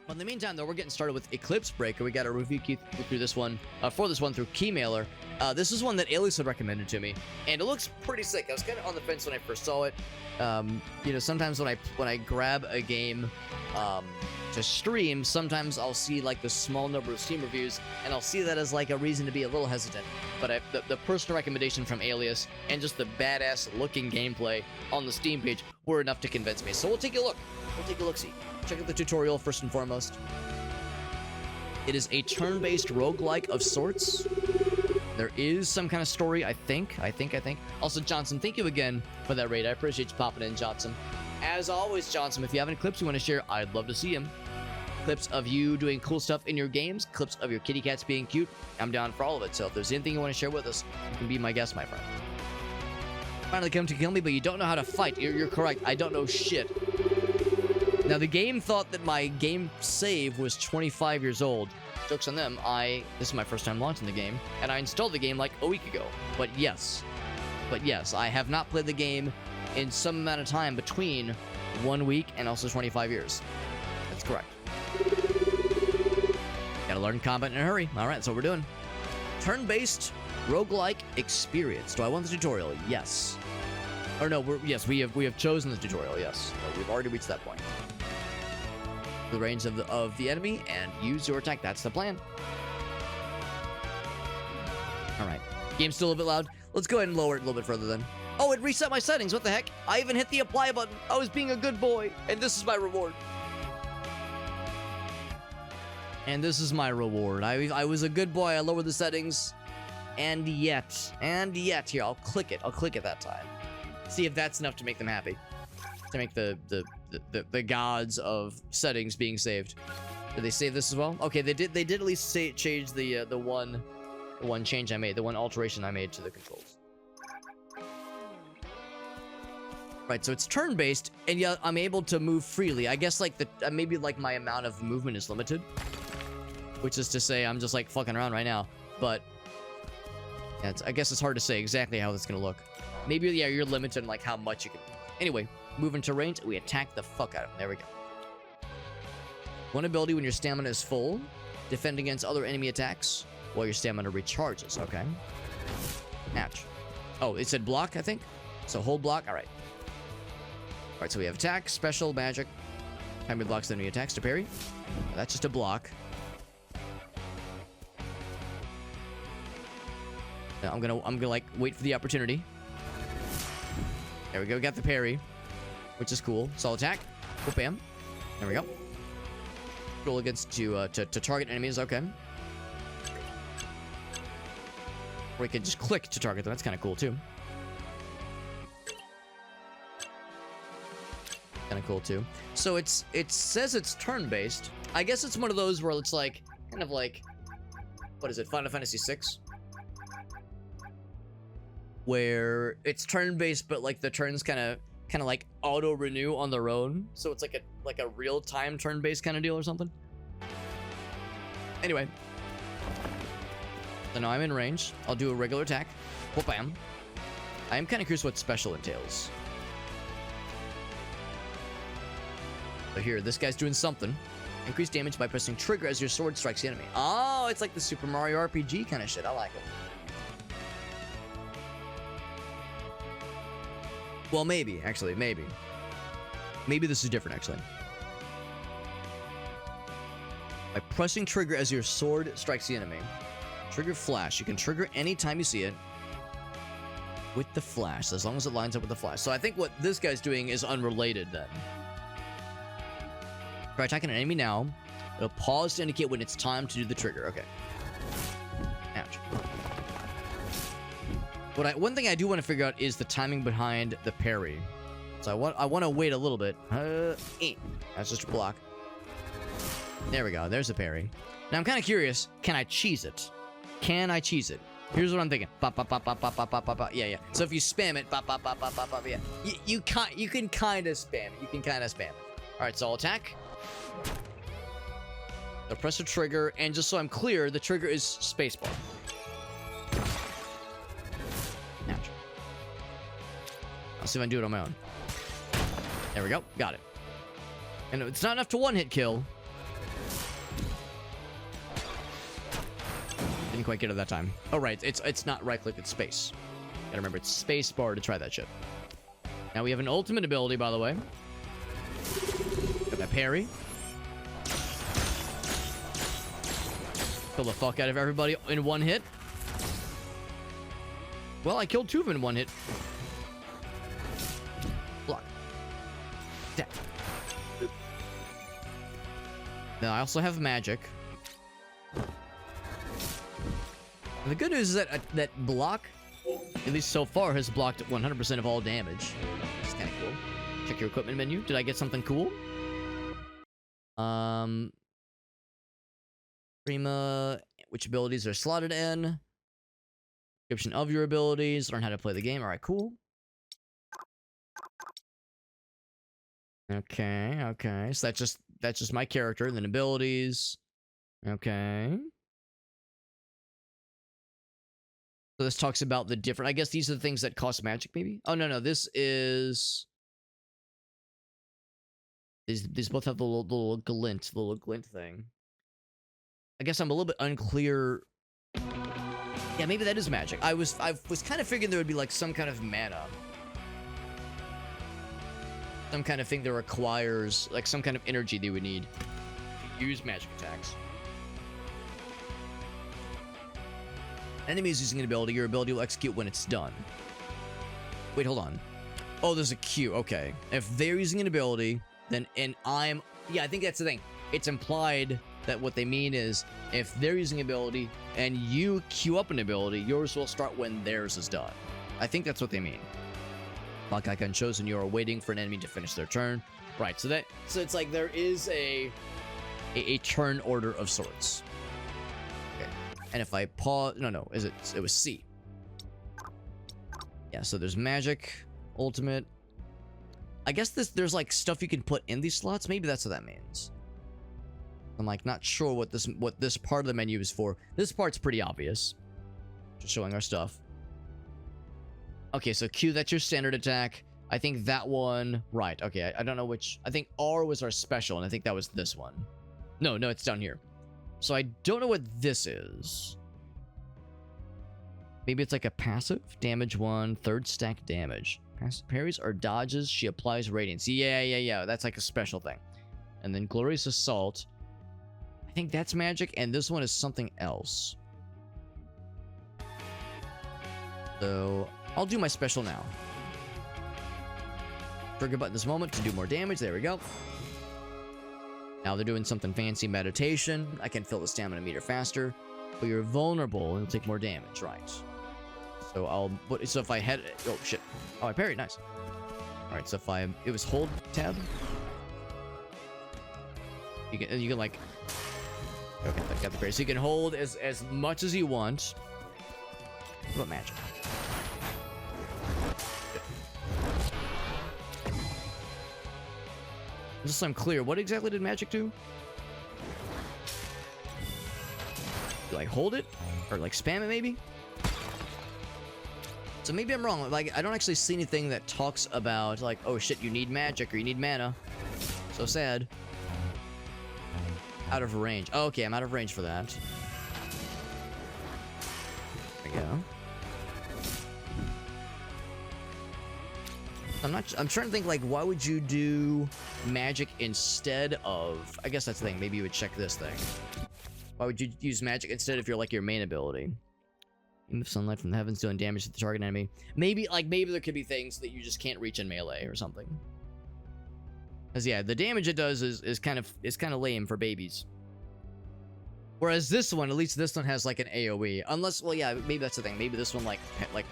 But in the meantime, though, we're getting started with Eclipse Breaker. We got a review key through this one, for this one through Keymailer. This is one that Alias had recommended to me, and it looks pretty sick. I was kind of on the fence when I first saw it. You know, sometimes when I grab a game to stream, sometimes I'll see like the small number of Steam reviews, and I'll see that as like a reason to be a little hesitant. But the personal recommendation from Alias and just the badass looking gameplay on the Steam page were enough to convince me. So we'll take a look. We'll take a look-see. Check out the tutorial first and foremost. It is a turn-based roguelike of sorts. There is some kind of story, I think. Also, Johnson, thank you again for that raid. I appreciate you popping in, Johnson. As always, Johnson, if you have any clips you want to share, I'd love to see them. Clips of you doing cool stuff in your games, clips of your kitty cats being cute, I'm down for all of it. So if there's anything you want to share with us, you can be my guest, my friend. Finally come to kill me, but you don't know how to fight. You're correct. I don't know shit. Now, the game thought that my game save was 25 years old. Joke's on them. This is my first time launching the game, and I installed the game like a week ago. But yes, I have not played the game in some amount of time between 1 week and also 25 years. That's correct. Gotta learn combat in a hurry. All right, that's what we're doing. Turn-based roguelike experience. Do I want the tutorial? Yes. Or no, we have chosen the tutorial. Yes, we've already reached that point. The range of the enemy and use your attack. That's the plan. All right. Game's still a bit loud. Let's go ahead and lower it a little bit further then. Oh, it reset my settings. What the heck? I even hit the apply button. I was being a good boy, and this is my reward. And this is my reward. I was a good boy. I lowered the settings, and yet, here, I'll click it. I'll click it that time. See if that's enough to make them happy. To make the gods of settings being saved. Did they save this as well? Okay, they did at least change the one change I made, the one alteration I made to the controls. Right, so it's turn-based, and yeah, I'm able to move freely. I guess like maybe like my amount of movement is limited, which is to say I'm just like fucking around right now. But yeah, I guess it's hard to say exactly how this is gonna look. Maybe yeah, you're limited in like how much you can. Anyway, move into range, we attack the fuck out of him. There we go. One ability when your stamina is full. Defend against other enemy attacks while your stamina recharges. Okay. Match. Oh, it said block, I think. So hold block. All right. All right, so we have attack, special, magic. Time blocks the enemy attacks to parry. That's just a block. Now I'm gonna like wait for the opportunity. There we go, got the parry, which is cool. Solid attack. Oh, bam. There we go. Roll against to target enemies. Okay. Or we can just click to target them. That's kind of cool too. Kind of cool too. So it says it's turn-based. I guess it's one of those where it's like kind of like, what is it? Final Fantasy VI. Where it's turn-based, but like the turns kind of like auto-renew on their own. So it's like a real-time turn-based kind of deal or something. Anyway. So now I'm in range. I'll do a regular attack. Whoop, bam. I am kind of curious what special entails. So here, this guy's doing something. Increase damage by pressing trigger as your sword strikes the enemy. Oh, it's like the Super Mario RPG kind of shit. I like it. Well, maybe, actually, maybe. Maybe this is different, actually. By pressing trigger as your sword strikes the enemy. Trigger flash. You can trigger anytime you see it. With the flash, as long as it lines up with the flash. So I think what this guy's doing is unrelated, then. Try attacking an enemy now. It'll pause to indicate when it's time to do the trigger. Okay. Ouch. One thing I do want to figure out is the timing behind the parry. So I want to wait a little bit. That's just a block. There we go. There's a parry. Now I'm kind of curious. Can I cheese it? Can I cheese it? Here's what I'm thinking. Bop, bop, bop, bop, bop, bop, bop, bop. Yeah. So if you spam it, bop, bop, bop, bop, bop, bop, yeah. You can kind of spam it. All right. So I'll attack. I'll press the trigger, and just so I'm clear, the trigger is spacebar. I'll see if I can do it on my own. There we go. Got it. And it's not enough to one-hit kill. Didn't quite get it that time. Oh, right. It's not right click, it's space. Gotta remember, it's space bar to try that shit. Now we have an ultimate ability, by the way. Got my parry. Kill the fuck out of everybody in one hit. Well, I killed two of them in one hit. Block. Dead. Now I also have magic. And the good news is that that block, at least so far, has blocked 100% of all damage. It's kind of cool. Check your equipment menu. Did I get something cool? Prima, which abilities are slotted in? Description of your abilities. Learn how to play the game. All right, cool. Okay. So that's just my character. And then abilities. Okay. So this talks about the different. I guess these are the things that cost magic, maybe. Oh no, this is. These both have the little glint thing. I guess I'm a little bit unclear. Yeah, maybe that is magic. I was kind of figuring there would be like some kind of mana. Some kind of thing that requires like some kind of energy they would need to use magic attacks. Enemies using an ability, your ability will execute when it's done. Wait, hold on. Oh, there's a queue. Okay. If they're using an ability, then yeah, I think that's the thing. It's implied that what they mean is if they're using ability and you queue up an ability, yours will start when theirs is done. I think that's what they mean. Clock icon shows when you are waiting for an enemy to finish their turn. Right, so it's like there is a turn order of sorts. Okay. And if I pause, no, it was C. Yeah, so there's magic, ultimate. I guess there's like stuff you can put in these slots. Maybe that's what that means. I'm like not sure what this part of the menu is for. This part's pretty obvious. Just showing our stuff. Okay, so Q, that's your standard attack. I think that one, right. Okay, I don't know which. I think R was our special, and I think that was this one. No, it's down here. So I don't know what this is. Maybe it's like a passive. Damage 1, third stack damage. Parries or dodges, she applies radiance. Yeah. That's like a special thing. And then Glorious Assault. I think that's magic, and this one is something else. So I'll do my special now. Trigger button this moment to do more damage. There we go. Now they're doing something fancy. Meditation. I can fill the stamina meter faster. But you're vulnerable. It'll take more damage. Right. So so if I had... Oh, shit. Oh, I parried. Nice. Alright, so if it was hold tab. You can like... Okay, I got the parry. So you can hold as much as you want. What about magic? Just so I'm clear, what exactly did magic do? Like hold it? Or like spam it maybe? So maybe I'm wrong. Like I don't actually see anything that talks about like, oh shit, you need magic or you need mana. So sad. Out of range. Oh, okay, I'm out of range for that. There we go. I'm trying to think like why would you do magic instead of, I guess that's the thing, maybe you would check this thing. Why would you use magic instead if you're like your main ability? Beam of sunlight from the heavens doing damage to the target enemy. Maybe there could be things that you just can't reach in melee or something. Cause yeah, the damage it does is kind of lame for babies. Whereas this one, at least this one has like an AoE. Unless, well yeah, maybe that's the thing. Maybe this one like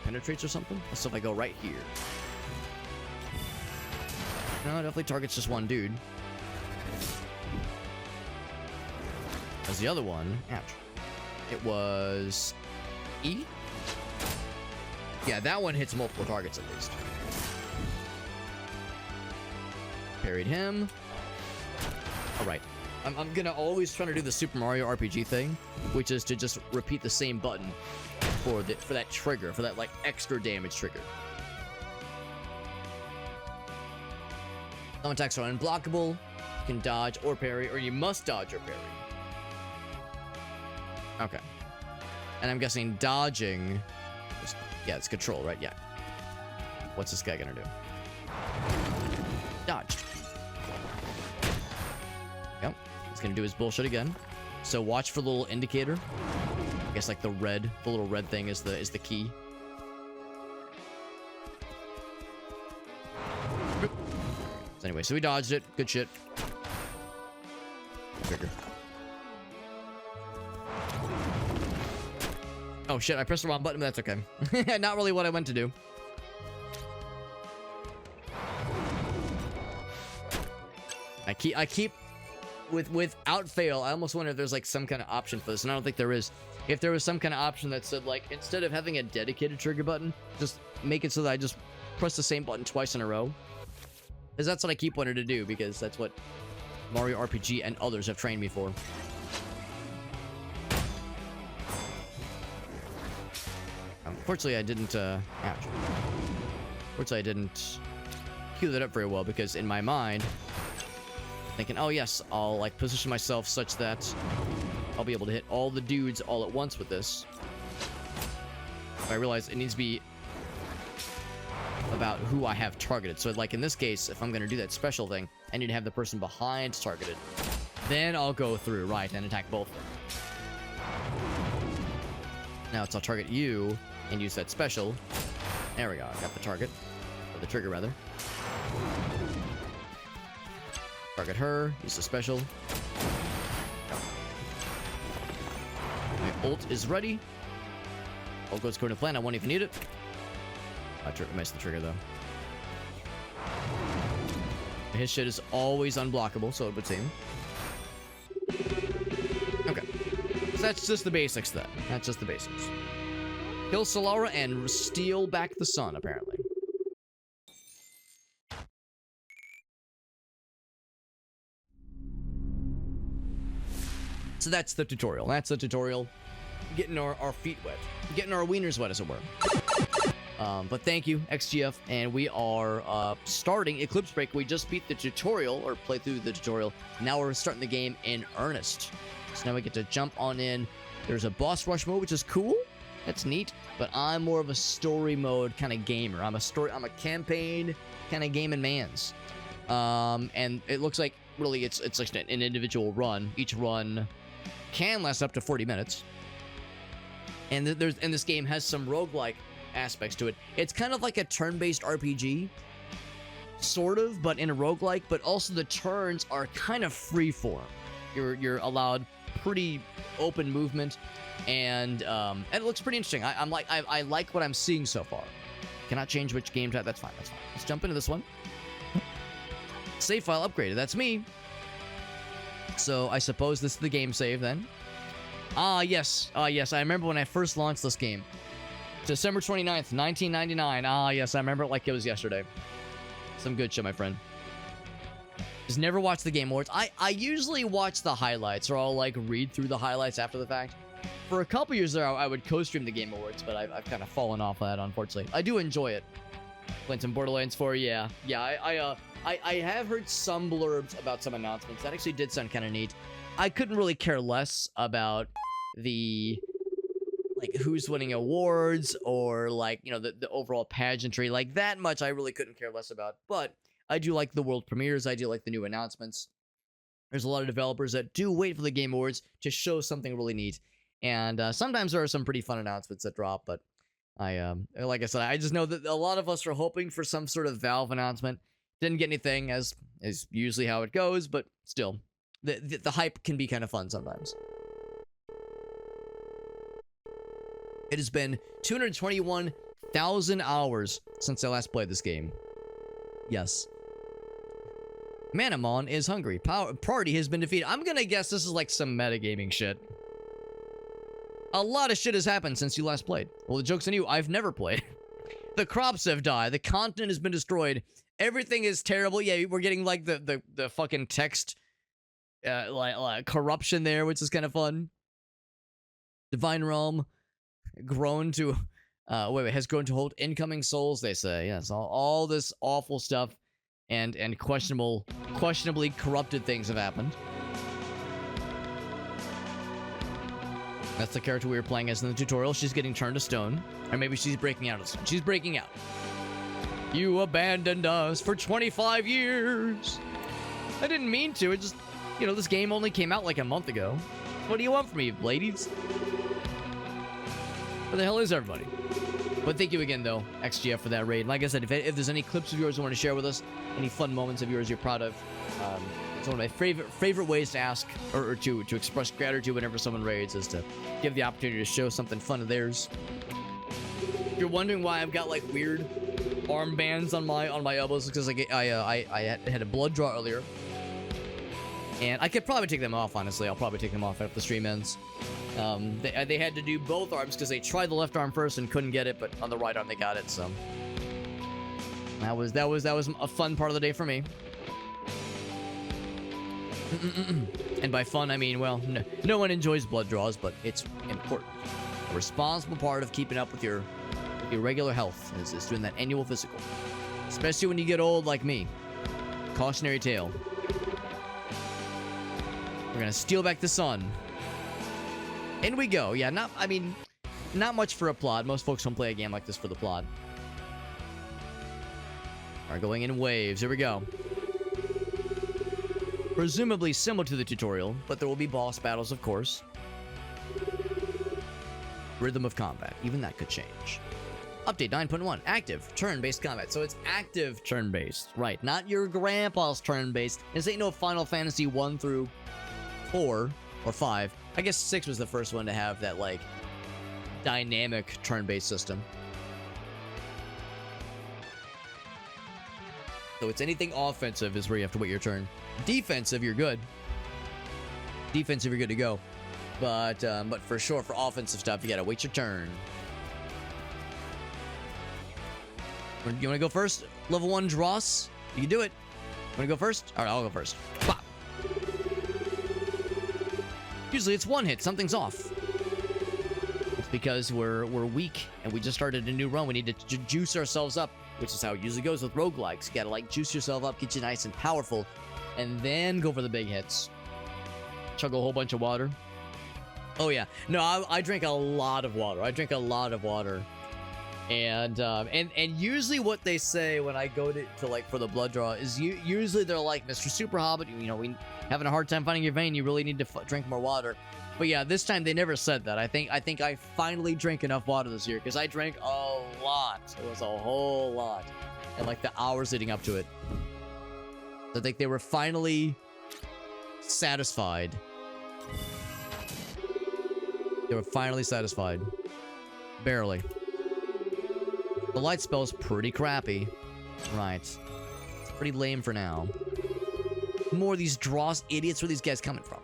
penetrates or something. So if I go right here. No, it definitely targets just one dude. As the other one, ouch. It was E? Yeah, that one hits multiple targets at least. Parried him. Alright. I'm gonna always try to do the Super Mario RPG thing, which is to just repeat the same button for that trigger, for that like extra damage trigger. Some attacks are unblockable. You can dodge or parry, or you must dodge or parry. Okay. And I'm guessing dodging... Yeah, it's control, right? Yeah. What's this guy gonna do? Dodge. Yep. He's gonna do his bullshit again. So watch for the little indicator. I guess like the little red thing is the key. So anyway, so we dodged it. Good shit. Trigger. Oh shit, I pressed the wrong button, but that's okay. Not really what I meant to do. I keep without fail, I almost wonder if there's like some kind of option for this, and I don't think there is. If there was some kind of option that said like, instead of having a dedicated trigger button, just make it so that I just press the same button twice in a row. Because that's what I keep wanting to do, because that's what Mario RPG and others have trained me for. Unfortunately, I didn't, ouch. Unfortunately, I didn't cue that up very well, because in my mind, thinking, oh yes, I'll like position myself such that I'll be able to hit all the dudes all at once with this. But I realize it needs to be about who I have targeted. So like in this case, if I'm going to do that special thing, I need to have the person behind targeted. Then I'll go through, right, and attack both of them. Now I'll target you and use that special. There we go, I got the target. Or the trigger, rather. Target her, use the special. My ult is ready. All goes according to plan, I won't even need it. I missed the trigger, though. His shit is always unblockable, so it would seem. Okay. So that's just the basics, then. That's just the basics. Kill Solara and steal back the sun, apparently. So that's the tutorial. That's the tutorial. Getting our feet wet. Getting our wieners wet, as it were. But thank you, XGF, and we are starting Eclipse Breaker. We just beat the tutorial, or played through the tutorial. Now we're starting the game in earnest. So now we get to jump on in. There's a boss rush mode, which is cool. That's neat. But I'm more of a story mode kind of gamer. I'm a campaign kind of gaming mans. And it looks like really it's like an individual run. Each run can last up to 40 minutes. And this game has some roguelike aspects to it. It's kind of like a turn-based RPG, sort of, but in a roguelike, but also the turns are kind of freeform. You're allowed pretty open movement, and it looks pretty interesting. I like what I'm seeing so far. Cannot change which game type. That's fine. That's fine. Let's jump into this one. Save file upgraded. That's me. So I suppose this is the game save then. Yes. Yes. I remember when I first launched this game. December 29th, 1999. Yes, I remember it like it was yesterday. Some good shit, my friend. Just never watched the Game Awards. I usually watch the highlights, or I'll, like, read through the highlights after the fact. For a couple years there, I would co-stream the Game Awards, but I've kind of fallen off of that, unfortunately. I do enjoy it. Playing some Borderlands 4, yeah. Yeah, I have heard some blurbs about some announcements. That actually did sound kind of neat. I couldn't really care less about the... like who's winning awards, or like, you know, the overall pageantry. Like that much I really couldn't care less about, but I do like the world premieres. I do like the new announcements. There's a lot of developers that do wait for the Game Awards to show something really neat, and sometimes there are some pretty fun announcements that drop, but like I said, I just know that a lot of us are hoping for some sort of Valve announcement. Didn't get anything, as is usually how it goes, but still, the hype can be kind of fun sometimes. It has been 221,000 hours since I last played this game. Yes. Manamon is hungry. Party has been defeated. I'm gonna guess this is like some metagaming shit. A lot of shit has happened since you last played. Well, the joke's on you. I've never played. The crops have died. The continent has been destroyed. Everything is terrible. Yeah, we're getting like the fucking text like corruption there, which is kind of fun. Divine Realm grown to has grown to hold incoming souls, they say. Yes, all this awful stuff and questionably corrupted things have happened. That's the character we were playing as in the tutorial. She's getting turned to stone. Or maybe she's breaking out of stone. She's breaking out. You abandoned us for 25 years. I didn't mean to. It just, you know, this game only came out like a month ago. What do you want from me, ladies? Where the hell is everybody? But thank you again, though, XGF, for that raid. Like I said, if there's any clips of yours you want to share with us, any fun moments of yours you're proud of, it's one of my favorite ways to ask or to express gratitude whenever someone raids, is to give the opportunity to show something fun of theirs. If you're wondering why I've got like weird armbands on my elbows, because I had a blood draw earlier, and I could probably take them off. Honestly, I'll probably take them off after the stream ends. They had to do both arms because they tried the left arm first and couldn't get it, but on the right arm they got it. So that was a fun part of the day for me. And by fun, I mean, well, no one enjoys blood draws, but it's important. A responsible part of keeping up with your regular health is doing that annual physical, especially when you get old like me. Cautionary tale. We're gonna steal back the sun. In we go. Yeah, not much for a plot. Most folks don't play a game like this for the plot. Are going in waves. Here we go. Presumably similar to the tutorial, but there will be boss battles, of course. Rhythm of combat. Even that could change. Update 9.1. Active turn-based combat. So it's active turn-based. Right. Not your grandpa's turn-based. This ain't no Final Fantasy 1 through 4 or 5. I guess 6 was the first one to have that, like, dynamic turn-based system. So it's anything offensive is where you have to wait your turn. Defensive, you're good. Defensive, you're good to go. But for sure, for offensive stuff, you gotta wait your turn. You wanna go first? Level 1 Dross? You can do it. Wanna go first? Alright, I'll go first. Pop! Usually it's one hit, something's off. It's because we're weak and we just started a new run. We need to juice ourselves up, which is how it usually goes with roguelikes. You gotta like juice yourself up, get you nice and powerful, and then go for the big hits. Chug a whole bunch of water. Oh yeah, no, I drink a lot of water. And usually what they say when I go to like for the blood draw is usually they're like, Mr. Super Hobbit, you know, we having a hard time finding your vein, you really need to drink more water. But yeah, this time they never said that. I think I finally drank enough water this year, because I drank a lot. It was a whole lot, and like the hours leading up to it. I think they were finally satisfied. They were finally satisfied. Barely. The light spell's pretty crappy. Right. It's pretty lame for now. More of these Dross idiots. Where are these guys coming from?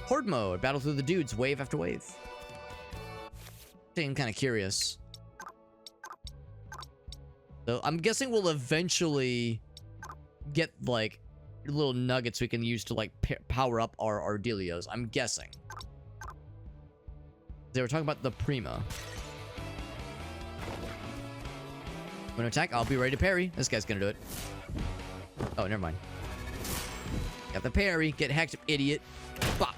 Horde mode. Battle through the dudes. Wave after wave. I'm kind of curious. So I'm guessing we'll eventually get like little nuggets we can use to like power up our dealios. I'm guessing. They were talking about the Prima. I'm gonna attack. I'll be ready to parry. This guy's gonna do it. Oh, never mind. Got the parry. Get hacked, idiot. Bop.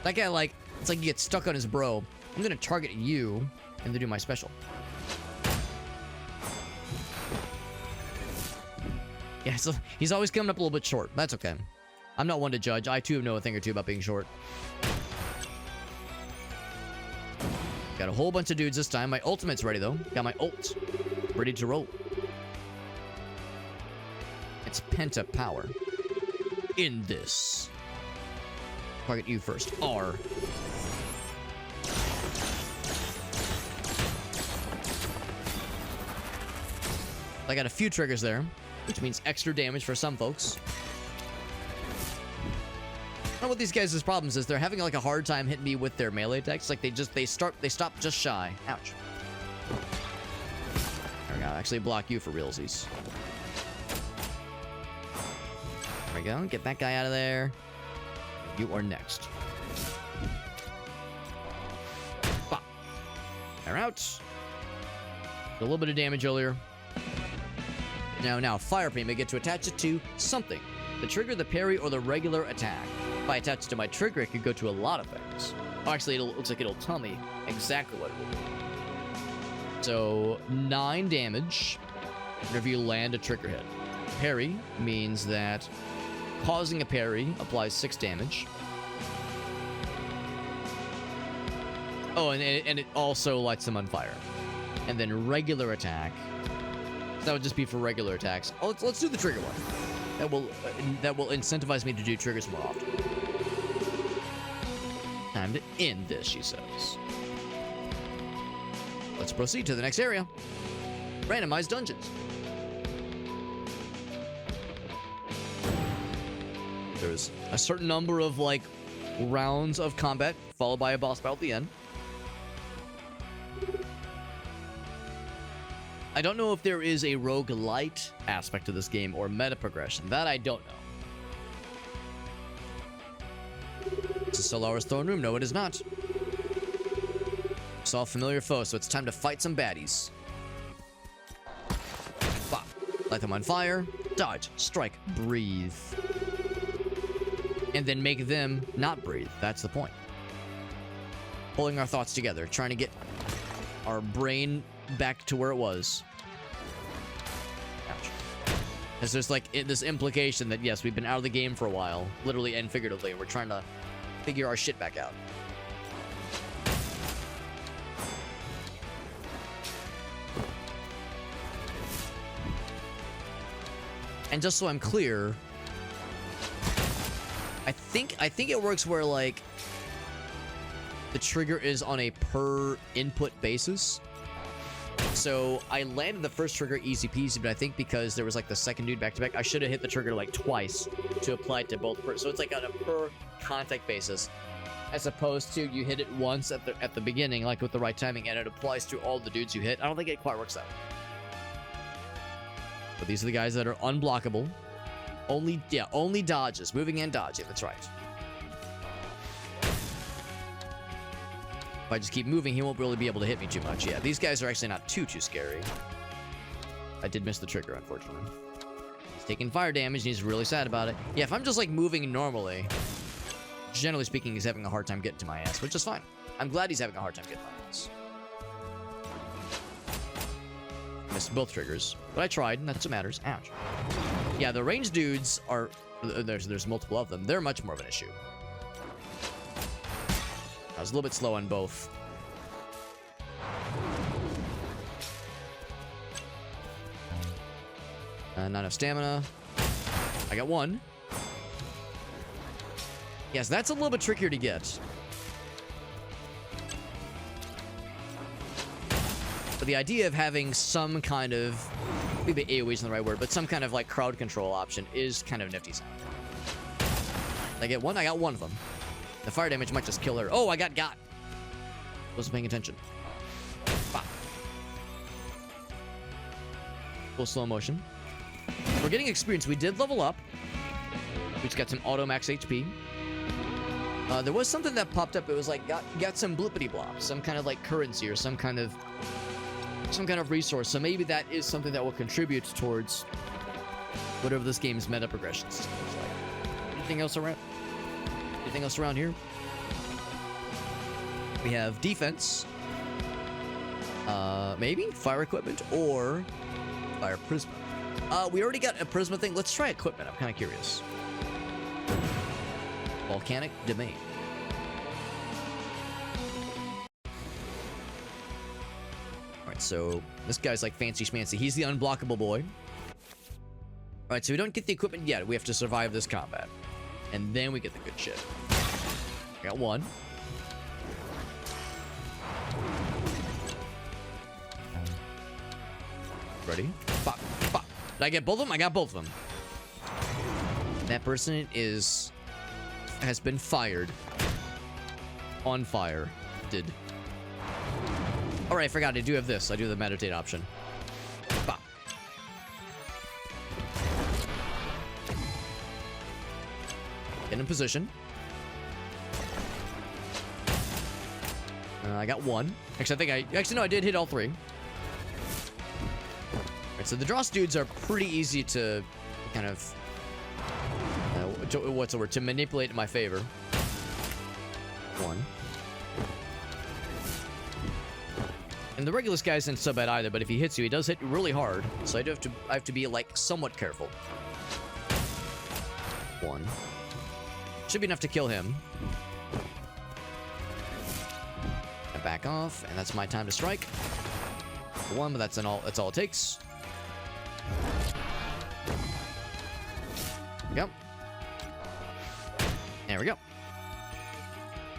That guy, like, it's like you get stuck on his bro. I'm gonna target you and then do my special. Yeah, so he's always coming up a little bit short. That's okay. I'm not one to judge. I too know a thing or two about being short. Got a whole bunch of dudes this time. My ultimate's ready, though. Got my ult. Ready to roll. It's penta power. In this. Target you first. R. I got a few triggers there, which means extra damage for some folks. I don't know what these guys' problems is. They're having like a hard time hitting me with their melee attacks. Like they stop just shy. Ouch. There we go. Actually block you for realsies. There we go. Get that guy out of there. You are next. Bop. They're out. Did a little bit of damage earlier. Now, fire beam, I get to attach it to something. The trigger, the parry, or the regular attack. If I attach it to my trigger, it could go to a lot of things. Oh, actually, it looks like it'll tell me exactly what it will do. So, 9 damage whenever you land a trigger hit. Parry means that causing a parry applies 6 damage. Oh, and it also lights them on fire. And then regular attack. That would just be for regular attacks. Oh, let's do the trigger one. That will incentivize me to do triggers more often. Time to end this, she says. Let's proceed to the next area. Randomized dungeons. There's a certain number of, like, rounds of combat, followed by a boss battle at the end. I don't know if there is a roguelite aspect to this game or meta progression. That I don't know. This is Solara's throne room. No, it is not. Saw a familiar foe, so it's time to fight some baddies. Bop. Light them on fire. Dodge. Strike. Breathe. And then make them not breathe. That's the point. Pulling our thoughts together. Trying to get our brain back to where it was. Ouch. As there's like this implication that, yes, we've been out of the game for a while. Literally and figuratively. We're trying to figure our shit back out. And just so I'm clear, I think it works where, like, the trigger is on a per input basis. So I landed the first trigger easy peasy, but I think because there was like the second dude back to back, I should have hit the trigger like twice to apply it to both. So it's like on a per contact basis, as opposed to you hit it once at the beginning, like with the right timing, and it applies to all the dudes you hit. I don't think it quite works that way. But these are the guys that are unblockable. Only dodges. Moving and dodging. That's right. If I just keep moving, he won't really be able to hit me too much. Yeah, these guys are actually not too scary. I did miss the trigger, unfortunately. He's taking fire damage, and he's really sad about it. Yeah, if I'm just, like, moving normally, generally speaking, he's having a hard time getting to my ass, which is fine. I'm glad he's having a hard time getting my ass. Missed both triggers, but I tried, and that's what matters. Ouch. Yeah, the ranged dudes are... There's multiple of them. They're much more of an issue. I was a little bit slow on both. Not enough stamina. I got one. Yes, that's a little bit trickier to get. But the idea of having some kind of... Maybe AoE isn't the right word, but some kind of, like, crowd control option is kind of nifty sound. Did I get one? I got one of them. The fire damage might just kill her. Oh, I got. Wasn't paying attention. Bop. Full slow motion. We're getting experience. We did level up. We just got some auto max HP. There was something that popped up. It was like got some blippity blops, some kind of like currency or some kind of resource. So maybe that is something that will contribute towards whatever this game's meta progression system is like. Anything else around? Anything else around here? We have defense. Maybe fire equipment or fire prisma. We already got a prisma thing. Let's try equipment. I'm kind of curious. Volcanic domain. Alright, so this guy's like fancy schmancy. He's the unblockable boy. Alright, so we don't get the equipment yet. We have to survive this combat. And then we get the good shit. I got one. Ready? Pop, pop. Did I get both of them? I got both of them. That person has been fired. On fire. Alright, I forgot. I do have this. I do have the meditate option. Pop. Get in position. I got one. Actually, no, I did hit all three. Alright, So the Dross dudes are pretty easy to kind of, what's the word, to manipulate in my favor. One. And the Regulus guy isn't so bad either, but if he hits you, he does hit you really hard. So I have to be like somewhat careful. One. Should be enough to kill him. And back off, and that's my time to strike. One, but that's all it takes. Yep. There we go.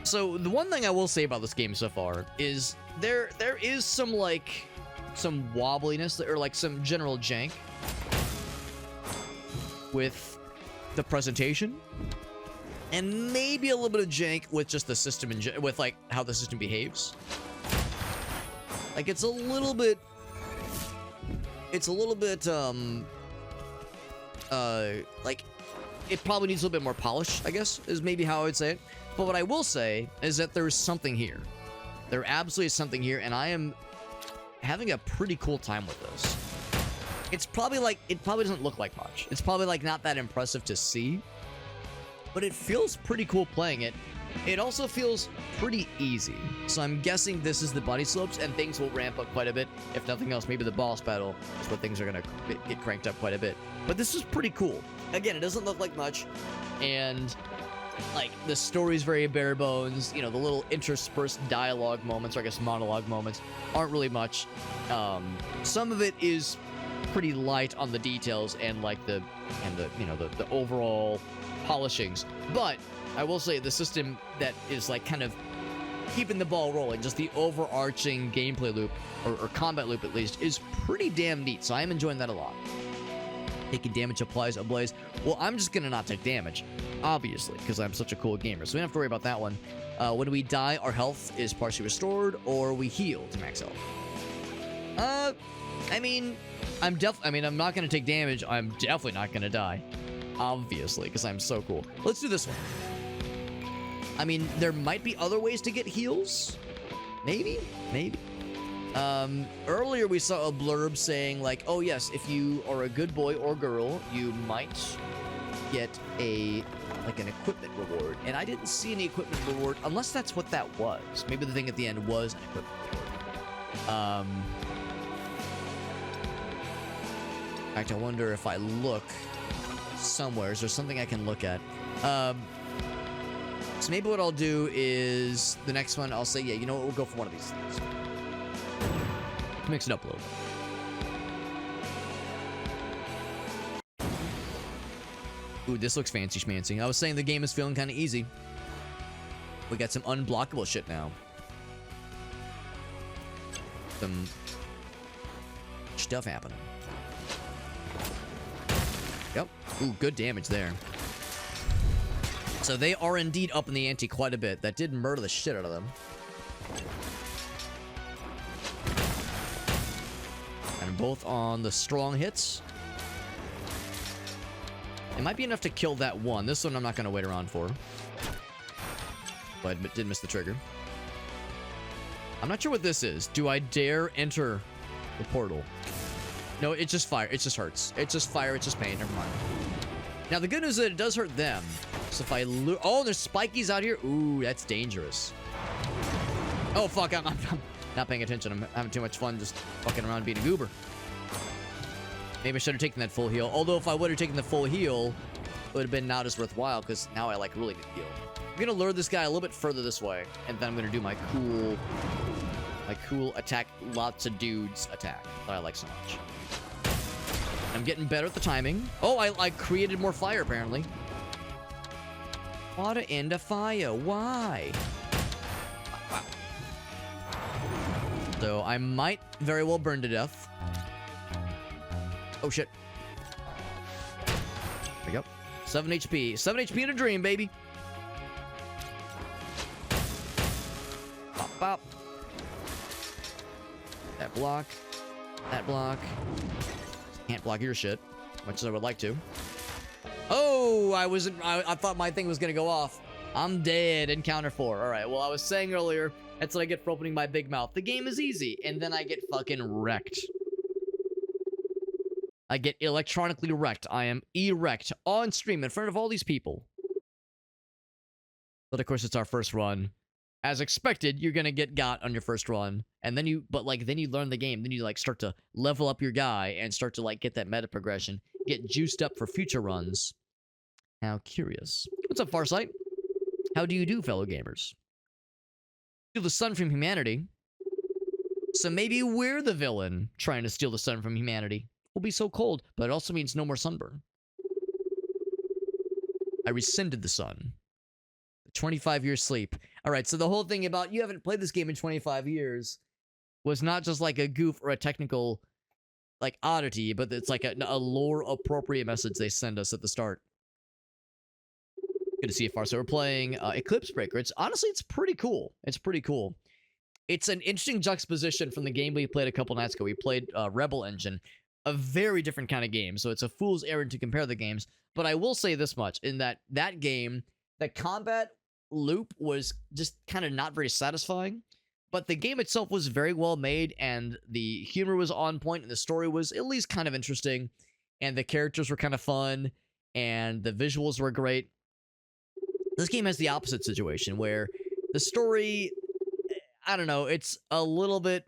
So the one thing I will say about this game so far is there is some wobbliness or like some general jank with the presentation, and maybe a little bit of jank with just the system with like how the system behaves. Like it's a little bit like it probably needs a little bit more polish, I guess, is maybe how I would say it. But what I will say is that there's something here. There absolutely is something here, and I am having a pretty cool time with this. It's probably like, it probably doesn't look like much. It's probably like not that impressive to see, but it feels pretty cool playing it. It also feels pretty easy. So I'm guessing this is the body slopes, and things will ramp up quite a bit. If nothing else, maybe the boss battle is where things are gonna get cranked up quite a bit. But this is pretty cool. Again, it doesn't look like much, and like the story's very bare bones. You know, the little interspersed dialogue moments, or I guess monologue moments, aren't really much. Some of it is pretty light on the details and like the overall polishings. But I will say the system that is like kind of keeping the ball rolling, just the overarching gameplay loop or combat loop at least, is pretty damn neat. So I am enjoying that a lot. Taking damage applies ablaze. Well, I'm just gonna not take damage, obviously, because I'm such a cool gamer. So we don't have to worry about that one. When we die, our health is partially restored, or we heal to max health. I mean, I'm not gonna take damage. I'm definitely not gonna die, obviously, because I'm so cool. Let's do this one. I mean, there might be other ways to get heals. Maybe. Earlier we saw a blurb saying like, oh yes, if you are a good boy or girl, you might get an equipment reward. And I didn't see any equipment reward, unless that's what that was. Maybe the thing at the end was an equipment reward. In fact, I wonder if I look somewhere, is there something I can look at? So maybe what I'll do is the next one, I'll say, yeah, you know what, we'll go for one of these things. Mix it up a little bit. Ooh, this looks fancy schmancy. I was saying the game is feeling kind of easy. We got some unblockable shit now. Some stuff happening. Yep. Ooh, good damage there. So they are indeed up in the ante quite a bit. That did murder the shit out of them. And both on the strong hits. It might be enough to kill that one. This one I'm not going to wait around for. But I did miss the trigger. I'm not sure what this is. Do I dare enter the portal? No, it's just fire. It just hurts. It's just fire. It's just pain. Never mind. Now, the good news is that it does hurt them. So if I oh, there's spikies out here. Ooh, that's dangerous. Oh, fuck. I'm not paying attention. I'm having too much fun just fucking around being a goober. Maybe I should have taken that full heal. Although, if I would have taken the full heal, it would have been not as worthwhile, because now I, like, really need to heal. I'm going to lure this guy a little bit further this way, and then I'm going to do my cool attack, lots of dudes attack that I like so much. I'm getting better at the timing. Oh, I created more fire, apparently. Water into fire. Why? Wow. So I might very well burn to death. Oh, shit. There we go. 7 HP. 7 HP in a dream, baby. Pop, pop. That block. That block. Can't block your shit, much as I would like to. Oh, I thought my thing was gonna go off. I'm dead. Encounter 4. All right. Well, I was saying earlier, that's what I get for opening my big mouth. The game is easy, and then I get fucking wrecked. I get electronically wrecked. I am erect on stream in front of all these people. But of course, it's our first run. As expected, you're gonna get got on your first run, and then you learn the game. Then you like start to level up your guy and start to like get that meta progression, get juiced up for future runs. How curious. What's up, Farsight? How do you do, fellow gamers? Steal the sun from humanity. So maybe we're the villain trying to steal the sun from humanity. We'll be so cold, but it also means no more sunburn. I rescinded the sun. 25-year sleep. All right, so the whole thing about you haven't played this game in 25 years was not just like a goof or a technical like oddity, but it's like a lore appropriate message they send us at the start. Good to see you, Far. So we're playing Eclipse Breaker. It's pretty cool. It's pretty cool. It's an interesting juxtaposition from the game we played a couple nights ago. We played Rebel Engine, a very different kind of game. So it's a fool's errand to compare the games. But I will say this much, in that game, the combat loop was just kind of not very satisfying. But the game itself was very well made, and the humor was on point, and the story was at least kind of interesting, and the characters were kind of fun, and the visuals were great. This game has the opposite situation, where the story, I don't know, it's a little bit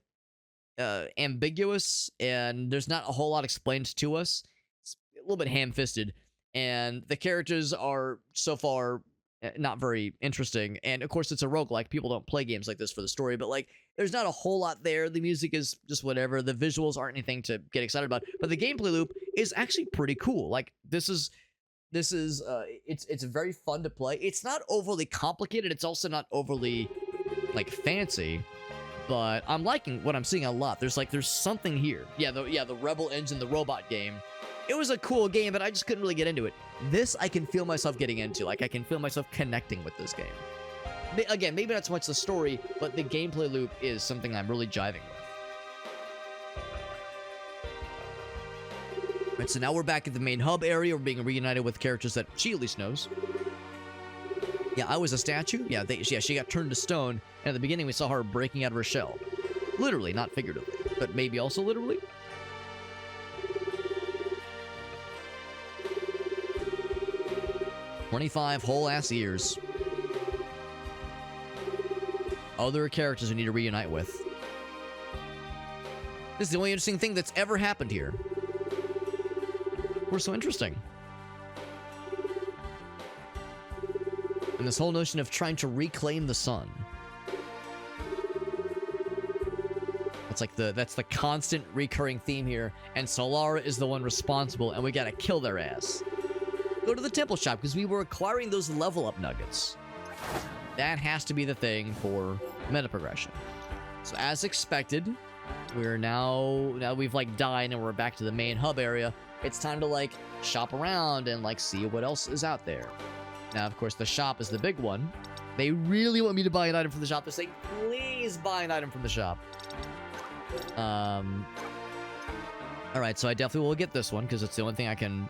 ambiguous, and there's not a whole lot explained to us. It's a little bit ham-fisted, and the characters are, so far, not very interesting. And of course, it's a roguelike. People don't play games like this for the story, but like, there's not a whole lot there. The music is just whatever. The visuals aren't anything to get excited about, but the gameplay loop is actually pretty cool. Like, it's very fun to play. It's not overly complicated. It's also not overly like fancy, but I'm liking what I'm seeing a lot. There's something here. Yeah, the Rebel Engine, the robot game. It was a cool game, but I just couldn't really get into it. This, I can feel myself getting into. Like, I can feel myself connecting with this game. Again, maybe not so much the story, but the gameplay loop is something I'm really jiving with. Right, so now we're back at the main hub area. We're being reunited with characters that she at least knows. Yeah, I was a statue. Yeah, she got turned to stone. And at the beginning, we saw her breaking out of her shell. Literally, not figuratively, but maybe also literally. 25 whole-ass years. Other characters we need to reunite with. This is the only interesting thing that's ever happened here. We're so interesting. And this whole notion of trying to reclaim the sun. That's the constant recurring theme here. And Solara is the one responsible, and we gotta kill their ass. Go to the temple shop, because we were acquiring those level up nuggets. That has to be the thing for meta progression. So as expected, we're now we've like died and we're back to the main hub area. It's time to like shop around and like see what else is out there. Now, of course, the shop is the big one. They really want me to buy an item from the shop. They're saying, please buy an item from the shop. All right, so I definitely will get this one because it's the only thing I can.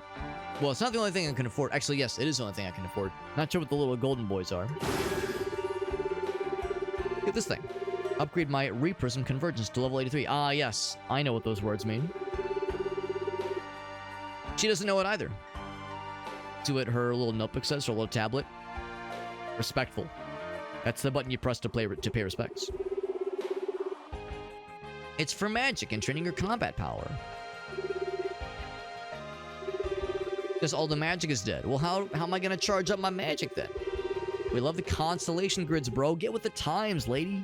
Well, it's not the only thing I can afford. Actually, yes, it is the only thing I can afford. Not sure what the little golden boys are. Get this thing. Upgrade my Reprism Convergence to level 83. Ah, yes. I know what those words mean. She doesn't know it either. See what her little notebook says, her little tablet? Respectful. That's the button you press to pay respects. It's for magic and training your combat power. Because all the magic is dead. Well, how am I going to charge up my magic then? We love the constellation grids, bro. Get with the times, lady.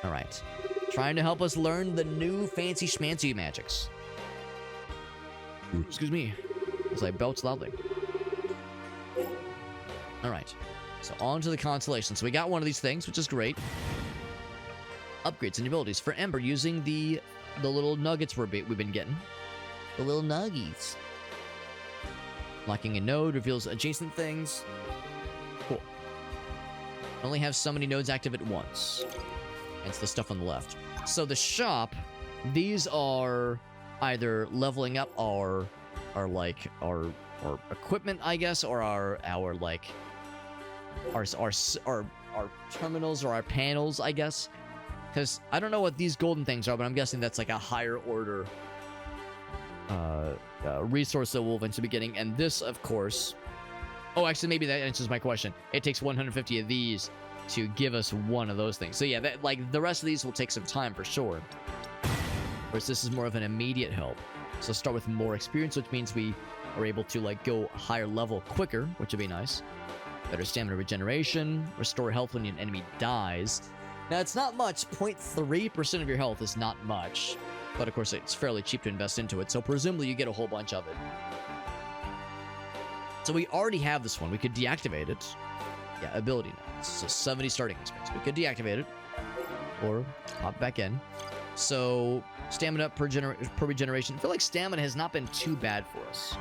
All right. Trying to help us learn the new fancy schmancy magics. Excuse me. As I belch loudly. All right. So on to the constellation. So we got one of these things, which is great. Upgrades and abilities for Ember using the little nuggets we've been getting. The little nuggies. Locking a node reveals adjacent things. Cool. Only have so many nodes active at once. It's the stuff on the left. So the shop, these are either leveling up our equipment, I guess, or our terminals or our panels, I guess. Because I don't know what these golden things are, but I'm guessing that's like a higher order resource that we'll eventually be getting. And this, of course... Oh, actually, maybe that answers my question. It takes 150 of these to give us one of those things. So yeah, that, like, the rest of these will take some time for sure. Whereas this is more of an immediate help. So start with more experience, which means we are able to, like, go higher level quicker, which would be nice. Better stamina regeneration. Restore health when an enemy dies. Now, it's not much. 0.3% of your health is not much. But, of course, it's fairly cheap to invest into it. So, presumably, you get a whole bunch of it. So, we already have this one. We could deactivate it. Yeah, ability now. It's a 70 starting experience. We could deactivate it. Or hop back in. So, stamina per regeneration. I feel like stamina has not been too bad for us.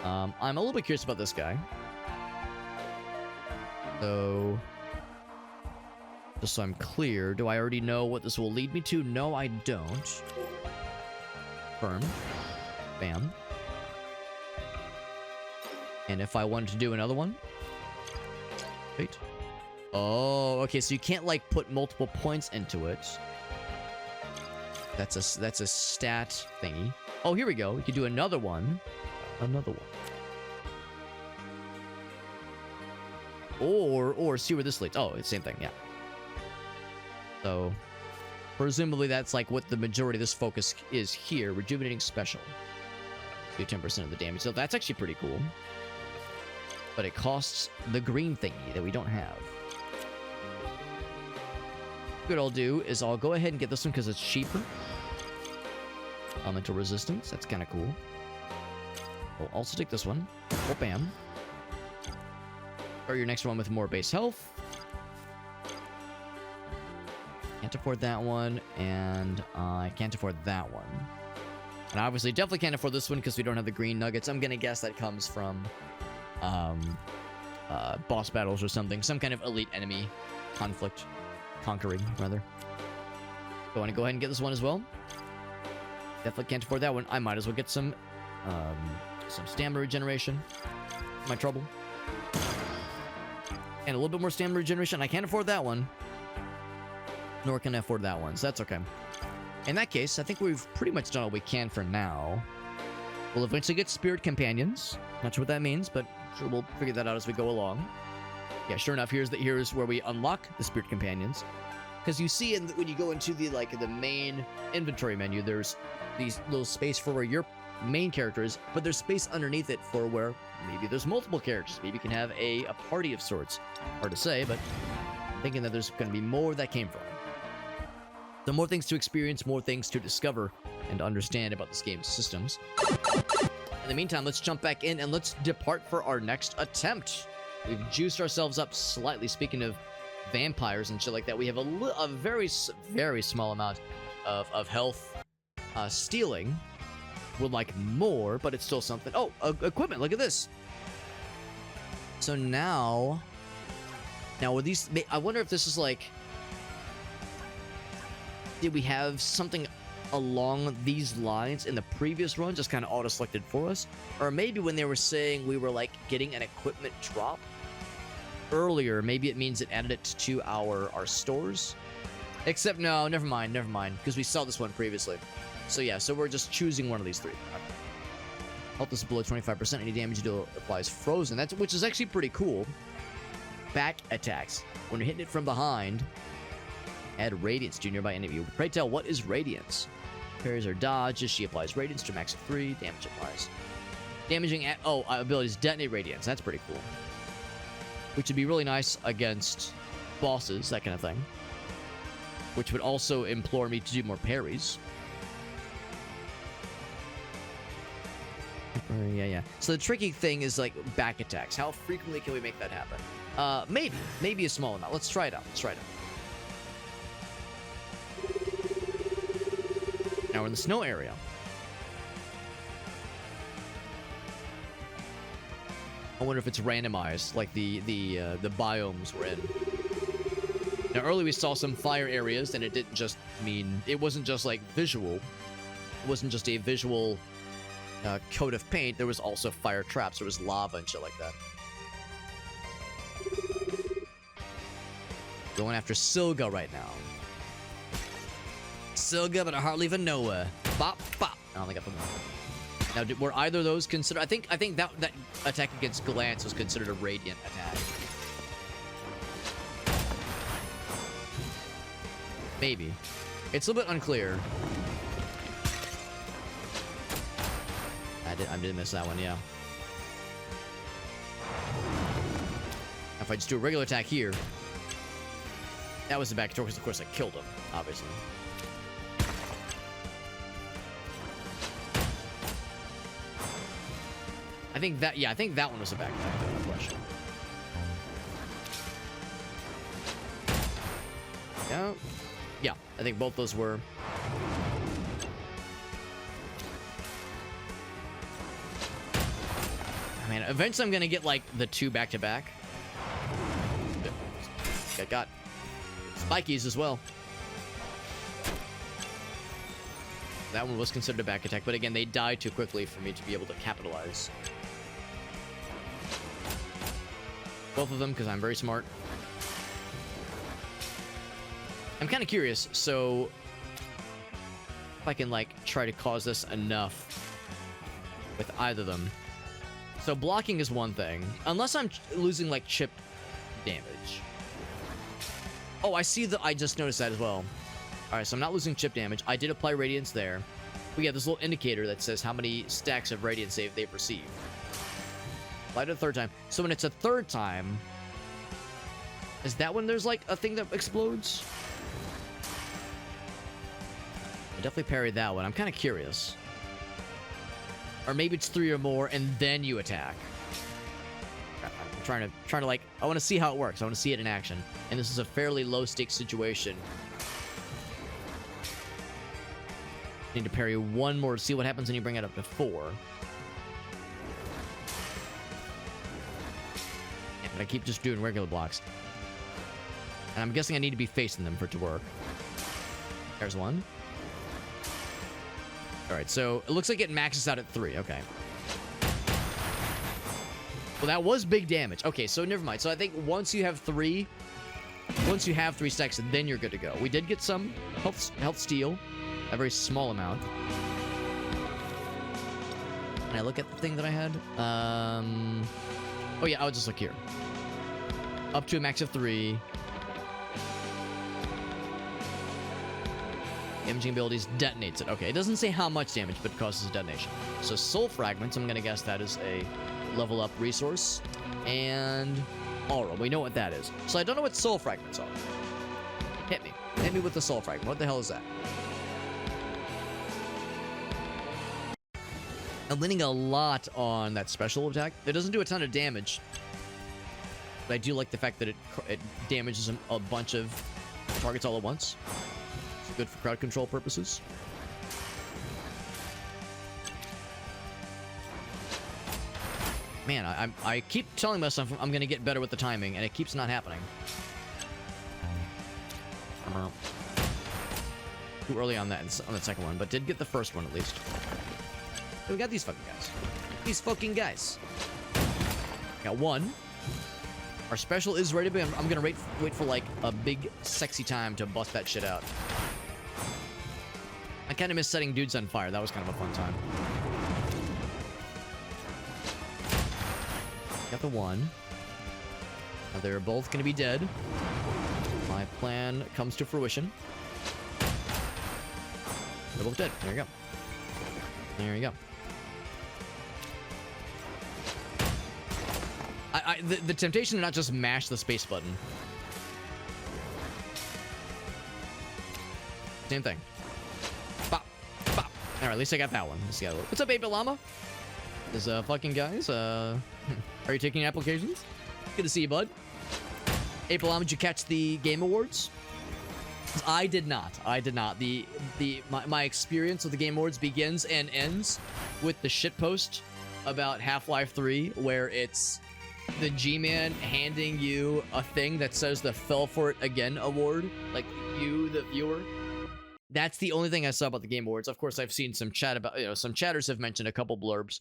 I'm a little bit curious about this guy. So... just so I'm clear, do I already know what this will lead me to? No, I don't. Confirm. Bam. And if I wanted to do another one? Wait. Oh, okay, so you can't, like, put multiple points into it. That's a stat thingy. Oh, here we go. We could do another one. Another one. Or see where this leads. Oh, it's the same thing, yeah. So, presumably that's like what the majority of this focus is here. Rejuvenating special. Do 10% of the damage. So that's actually pretty cool. But it costs the green thingy that we don't have. What I'll do is I'll go ahead and get this one because it's cheaper. Elemental resistance. That's kind of cool. We'll also take this one. Oh, bam. Or your next one with more base health. Can't afford that one, and I can't afford that one. And I obviously definitely can't afford this one because we don't have the green nuggets. I'm gonna guess that comes from boss battles or something. Some kind of elite enemy conflict. Conquering, rather. So I want to go ahead and get this one as well. Definitely can't afford that one. I might as well get some stamina regeneration. My trouble. And a little bit more stamina regeneration. I can't afford that one. Nor can I afford that one, so that's okay. In that case, I think we've pretty much done all we can for now. We'll eventually get Spirit Companions. Not sure what that means, but sure we'll figure that out as we go along. Yeah, sure enough, here's where we unlock the Spirit Companions. Because you see when you go into the main inventory menu, there's these little space for where your main character is, but there's space underneath it for where maybe there's multiple characters. Maybe you can have a party of sorts. Hard to say, but I'm thinking that there's going to be more where that came from. The more things to experience, more things to discover and understand about this game's systems. In the meantime, let's jump back in and let's depart for our next attempt. We've juiced ourselves up slightly. Speaking of vampires and shit like that, we have a very, very small amount of health stealing. Would like more, but it's still something. Oh, equipment, look at this. So now with these, I wonder if this is like... Did we have something along these lines in the previous run just kind of auto-selected for us? Or maybe when they were saying we were like getting an equipment drop earlier, maybe it means it added it to our stores? Except no, never mind, because we saw this one previously. So yeah, so we're just choosing one of these three. Health is below 25%, any damage you do applies frozen, which is actually pretty cool. Back attacks. When you're hitting it from behind, add radiance to nearby enemy. Pray tell, what is radiance? Parries or dodges. She applies radiance to max of 3. Damage applies. Damaging at... Oh, abilities detonate radiance. That's pretty cool. Which would be really nice against bosses, that kind of thing. Which would also implore me to do more parries. Yeah. So the tricky thing is like back attacks. How frequently can we make that happen? Maybe a small amount. Let's try it out. Now we're in the snow area. I wonder if it's randomized, like the biomes we're in. Now earlier we saw some fire areas, and it wasn't just like visual. It wasn't just a visual coat of paint. There was also fire traps. There was lava and shit like that. Going after Silga right now. so good, but I hardly even know her. Bop, bop. I don't think I put one. Now, were either of those considered? I think that attack against glance was considered a radiant attack. Maybe. It's a little bit unclear. I did miss that one, yeah. If I just do a regular attack here, that was the back door because of course I killed him, obviously. I think that one was a back attack, no question. Yeah, I think both those were. I mean, eventually I'm gonna get like the 2 back-to-back. I got spikies as well. That one was considered a back attack, but again, they died too quickly for me to be able to capitalize. Both of them, because I'm very smart. I'm kind of curious, so if I can like try to cause this enough with either of them. So blocking is one thing, unless I'm losing like chip damage. Oh, I see that. I just noticed that as well. All right, so I'm not losing chip damage. I did apply radiance there. We have this little indicator that says how many stacks of radiance they've received. Applied it a third time. So when it's a third time, is that when there's like a thing that explodes? I definitely parried that one. I'm kind of curious. Or maybe it's 3 or more, and then you attack. I'm trying to like, I want to see how it works. I want to see it in action. And this is a fairly low stakes situation. Need to parry one more to see what happens when you bring it up to 4. Yeah, but I keep just doing regular blocks. And I'm guessing I need to be facing them for it to work. There's one. Alright, so it looks like it maxes out at 3. Okay. Well, that was big damage. Okay, so never mind. So I think once you have 3 stacks, then you're good to go. We did get some health steal. A very small amount. Can I look at the thing that I had? Oh yeah, I'll just look here. Up to a max of 3. Imaging abilities detonates it. Okay, it doesn't say how much damage, but it causes a detonation. So soul fragments, I'm gonna guess that is a level up resource. And aura, we know what that is. So I don't know what soul fragments are. Hit me. Hit me with the soul fragment. What the hell is that? I'm leaning a lot on that special attack. It doesn't do a ton of damage, but I do like the fact that it damages a bunch of targets all at once. It's good for crowd control purposes. Man, I keep telling myself I'm gonna get better with the timing, and it keeps not happening. Too early on that second one, but did get the first one at least. We got these fucking guys. These fucking guys. Got one. Our special is ready, but I'm gonna wait for like a big sexy time to bust that shit out. I kind of miss setting dudes on fire. That was kind of a fun time. Got the one. Now they're both gonna be dead. My plan comes to fruition. They're both dead. There you go. There you go. The temptation to not just mash the space button. Same thing. Bop, bop. All right, at least I got that one. Let's see how. What's up, 8-Bit Llama? This fucking guys. Are you taking applications? Good to see you, bud. 8-Bit Llama, did you catch the Game Awards? I did not. I did not. My experience with the Game Awards begins and ends with the shitpost about Half-Life 3, where it's the G-Man handing you a thing that says the Fell For It Again award, like you, the viewer. That's the only thing I saw about the Game Awards. Of course, I've seen some chat about, some chatters have mentioned a couple blurbs,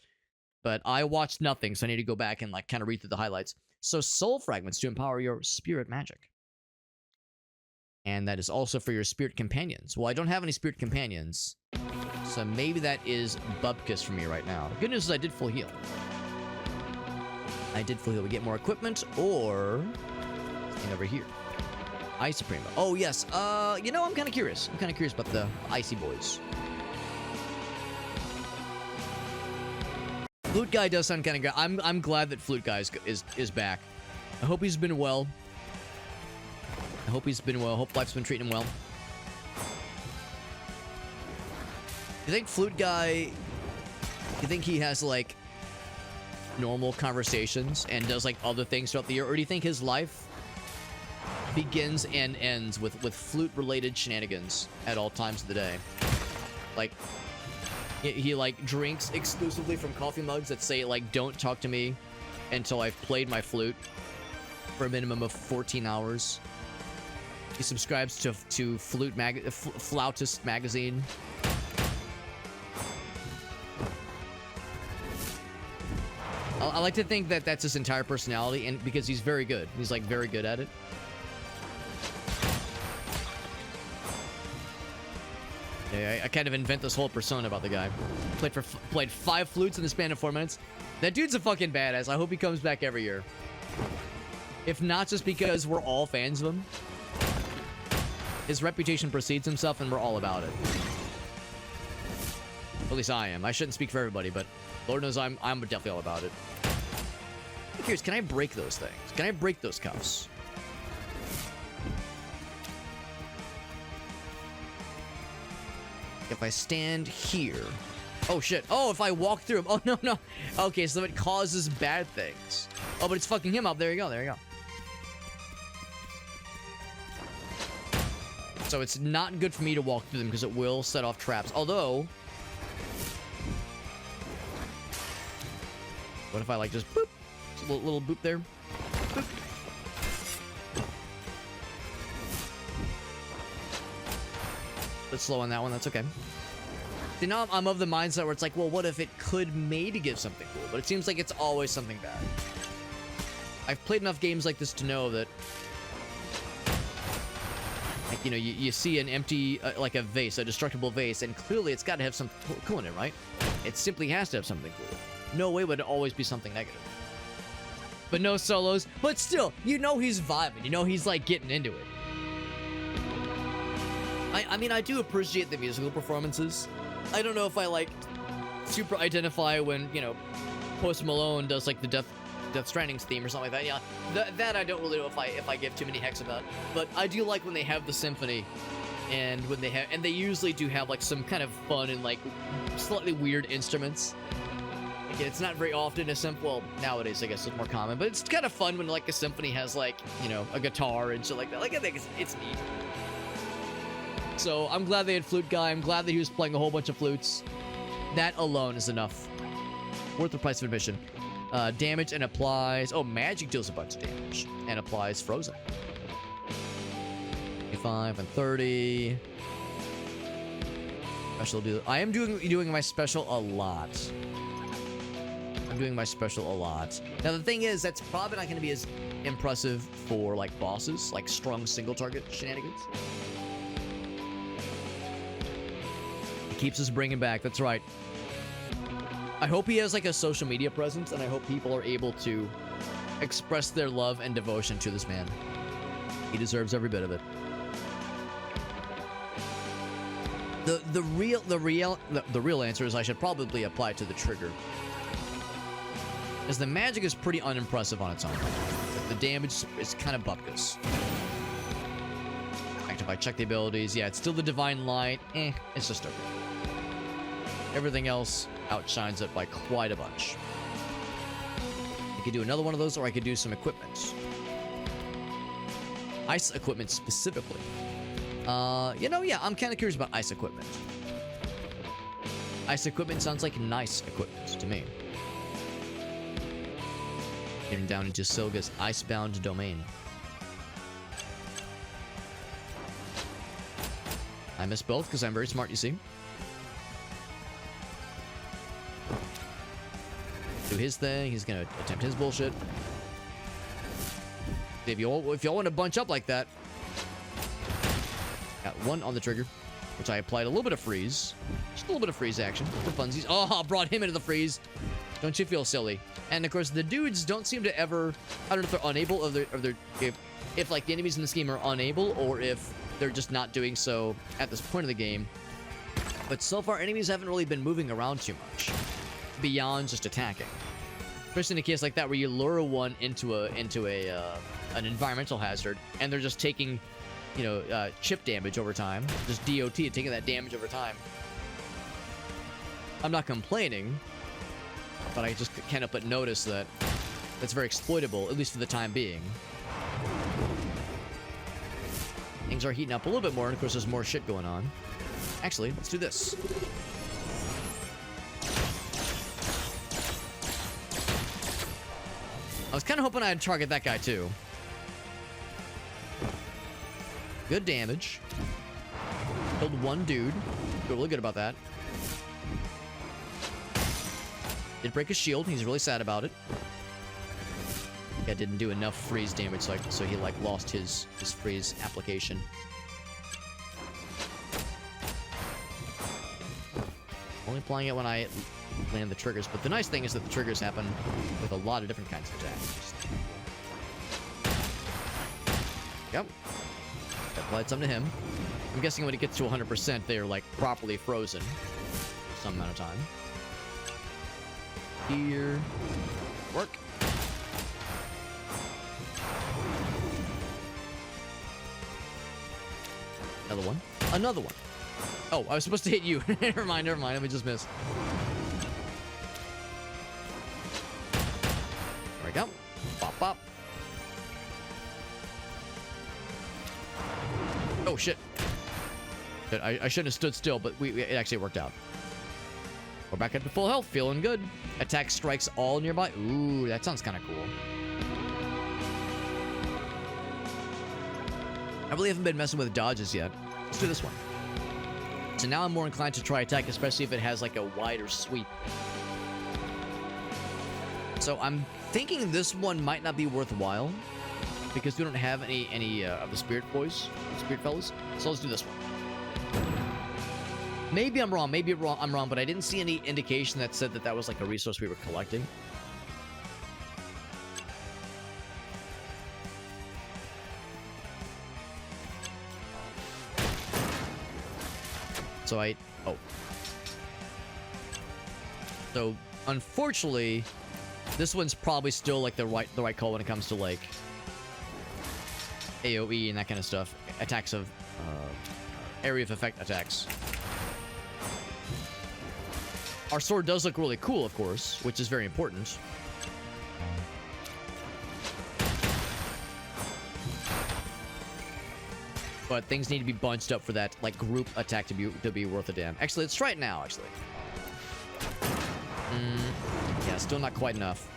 but I watched nothing, so I need to go back and like kind of read through the highlights. So soul fragments to empower your spirit magic. And that is also for your spirit companions. Well, I don't have any spirit companions, so maybe that is Bubkiss for me right now. The good news is I did full heal. I did full heal. We get more equipment, or something over here. Ice Primo. Oh, yes. You know, I'm kind of curious. I'm kind of curious about the Icy Boys. Flute Guy does sound kind of good. I'm glad that Flute Guy is back. I hope he's been well. I hope he's been well. Hope life's been treating him well. You think Flute Guy... You think he has, like, normal conversations and does, like, other things throughout the year? Or do you think his life begins and ends with flute-related shenanigans at all times of the day? Like, he like, drinks exclusively from coffee mugs that say, like, don't talk to me until I've played my flute for a minimum of 14 hours. He subscribes to Flautist magazine. I like to think that that's his entire personality, and because he's very good. He's, like, very good at it. Yeah, I kind of invent this whole persona about the guy. Played 5 flutes in the span of 4 minutes. That dude's a fucking badass. I hope he comes back every year. If not just because we're all fans of him. His reputation precedes himself, and we're all about it. At least I am. I shouldn't speak for everybody, but Lord knows I'm definitely all about it. I'm curious, can I break those things? Can I break those cuffs? If I stand here... Oh, shit. Oh, if I walk through him. Oh, no, no. Okay, so it causes bad things. Oh, but it's fucking him up. There you go. There you go. So it's not good for me to walk through them because it will set off traps. Although... What if I, like, just boop? Just a little boop there. Boop. Bit slow on that one. That's okay. See, now I'm of the mindset where it's like, well, what if it could maybe give something cool? But it seems like it's always something bad. I've played enough games like this to know that, like, you know, you see an empty, like a vase, a destructible vase, and clearly it's got to have something cool in it, right? It simply has to have something cool. No way would it always be something negative. But no solos. But still, you know he's vibing. You know he's, like, getting into it. I mean, I do appreciate the musical performances. I don't know if I, like, super identify when, you know, Post Malone does, like, the Death Stranding's theme or something like that. Yeah, that I don't really know if I give too many hecks about. But I do like when they have the symphony, and when they usually do have, like, some kind of fun and, like, slightly weird instruments. Again, it's not very often a well, nowadays I guess it's more common, but it's kind of fun when, like, a symphony has, like, you know, a guitar and shit like that. Like, I think it's neat. So I'm glad they had Flute Guy. I'm glad that he was playing a whole bunch of flutes. That alone is enough. Worth the price of admission. Damage and applies... Oh, magic deals a bunch of damage. And applies frozen. 25 and 30. Special deal. I am doing my special a lot. I'm doing my special a lot. Now, the thing is, that's probably not going to be as impressive for, like, bosses. Like, strong single-target shenanigans. Keeps us bringing back. That's right. I hope he has, like, a social media presence, and I hope people are able to express their love and devotion to this man. He deserves every bit of it. The real answer is I should probably apply to the trigger, as the magic is pretty unimpressive on its own. The damage is kind of bupkis. If I check the abilities, yeah, it's still the Divine Light. It's just okay. Everything else outshines it by quite a bunch. I could do another one of those, or I could do some equipment. Ice equipment specifically. You know, yeah, I'm kind of curious about ice equipment. Ice equipment sounds like nice equipment to me. Getting down into Silga's Icebound domain. I miss both because I'm very smart, you see. Do his thing. He's gonna attempt his bullshit. If y'all want to bunch up like that, Got one on the trigger, which I applied a little bit of freeze. Just a little bit of freeze action for funsies. Oh, brought him into the freeze. Don't you feel silly? And of course, the dudes don't seem to ever, I don't know if they're unable or if like the enemies in this game are unable or if they're just not doing so at this point of the game. But so far, enemies haven't really been moving around too much beyond just attacking. Especially in a case like that where you lure one into an environmental hazard and they're just taking, you know, chip damage over time. Just DOT, taking that damage over time. I'm not complaining, but I just can't help but notice that that's very exploitable, at least for the time being. Things are heating up a little bit more, and of course there's more shit going on. Actually, let's do this. I was kind of hoping I'd target that guy too. Good damage. Killed one dude. Feel really good about that. Did break his shield. He's really sad about it. I didn't do enough freeze damage, so he like lost his freeze application. Only applying it when I land the triggers, but the nice thing is that the triggers happen with a lot of different kinds of attacks. Yep. Applied some to him. I'm guessing when it gets to 100%, they are like properly frozen for some amount of time. Here. Work. Another one. Another one. Oh, I was supposed to hit you. Never mind. Let me just miss. There we go. Pop, pop. Oh, shit. I shouldn't have stood still, but it actually worked out. We're back up to full health. Feeling good. Attack strikes all nearby. Ooh, that sounds kind of cool. I really haven't been messing with dodges yet. Let's do this one. So now I'm more inclined to try attack, especially if it has like a wider sweep. So I'm thinking this one might not be worthwhile because we don't have any of the spirit boys, spirit fellas. So let's do this one. Maybe I'm wrong. I'm wrong, but I didn't see any indication that said that was like a resource we were collecting. So unfortunately, this one's probably still like the right call when it comes to like AoE and that kind of stuff. Attacks of area of effect attacks. Our sword does look really cool, of course, which is very important. But things need to be bunched up for that like group attack to be worth a damn. Actually, let's try it now. Actually, yeah, still not quite enough.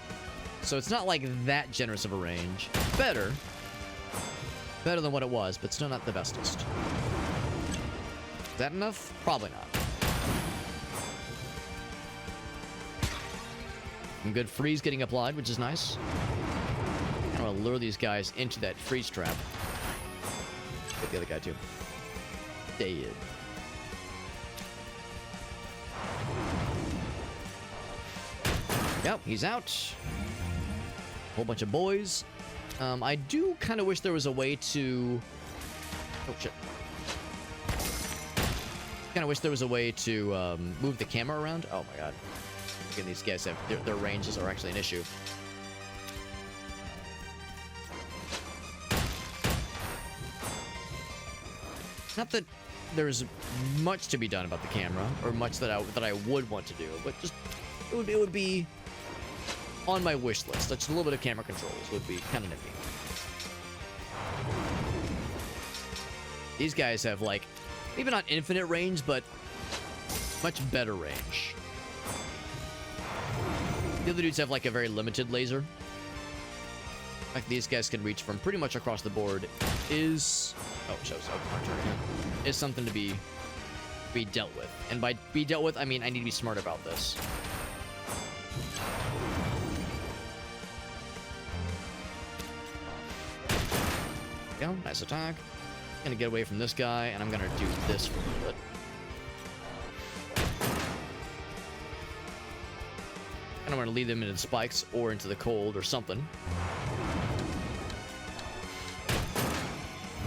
So it's not like that generous of a range. Better than what it was, but still not the bestest. Is that enough? Probably not. Some good freeze getting applied, which is nice. I want to lure these guys into that freeze trap. Get the other guy too. Dead. Yep, he's out. Whole bunch of boys. I do kind of wish there was a way to... Oh, shit. Kind of wish there was a way to move the camera around. Oh, my God. Again, these guys have... Their ranges are actually an issue. Not that there's much to be done about the camera, or much that I would want to do, but just... It would be... on my wish list. Just a little bit of camera controls would be kind of nifty. These guys have, like, maybe not infinite range, but much better range. The other dudes have, like, a very limited laser. Like, these guys can reach from pretty much across the board. Is... Oh, shows up. Is something to be dealt with. And by be dealt with, I mean I need to be smart about this. Go, nice attack. Gonna get away from this guy, and I'm gonna do this for a little bit. And I'm gonna lead them into the spikes or into the cold or something.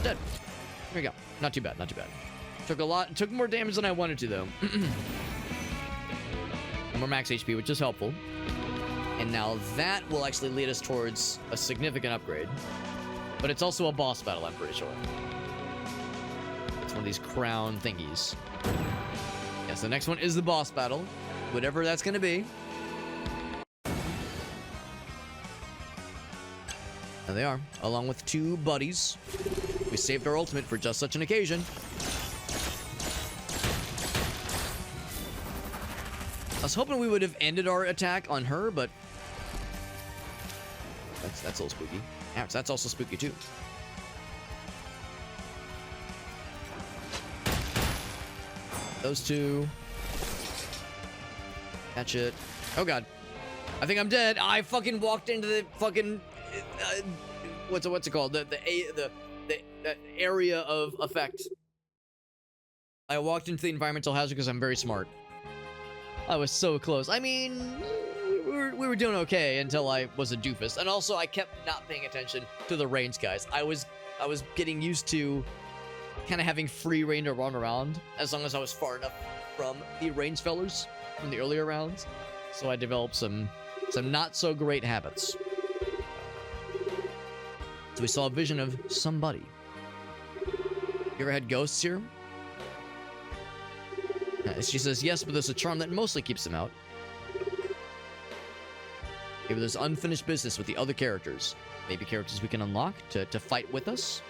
Dead. There we go. Not too bad, not too bad. Took more damage than I wanted to, though. More max HP, which is helpful. And now that will actually lead us towards a significant upgrade. But it's also a boss battle, I'm pretty sure. It's one of these crown thingies. Yes, the next one is the boss battle. Whatever that's going to be. There they are, along with two buddies. We saved our ultimate for just such an occasion. I was hoping we would have ended our attack on her, but that's a little spooky. Ouch, that's also spooky too. Those two. Catch it. Oh god. I think I'm dead. I fucking walked into the fucking what's it called? The area of effect. I walked into the environmental hazard because I'm very smart. I was so close. I mean, we were doing okay until I was a doofus, and also I kept not paying attention to the range guys. I was getting used to kind of having free reign to run around as long as I was far enough from the range fellers from the earlier rounds. So I developed some not so great habits. So we saw a vision of somebody. You ever had ghosts here? She says, yes, but there's a charm that mostly keeps them out. Maybe there's unfinished business with the other characters. Maybe characters we can unlock to fight with us.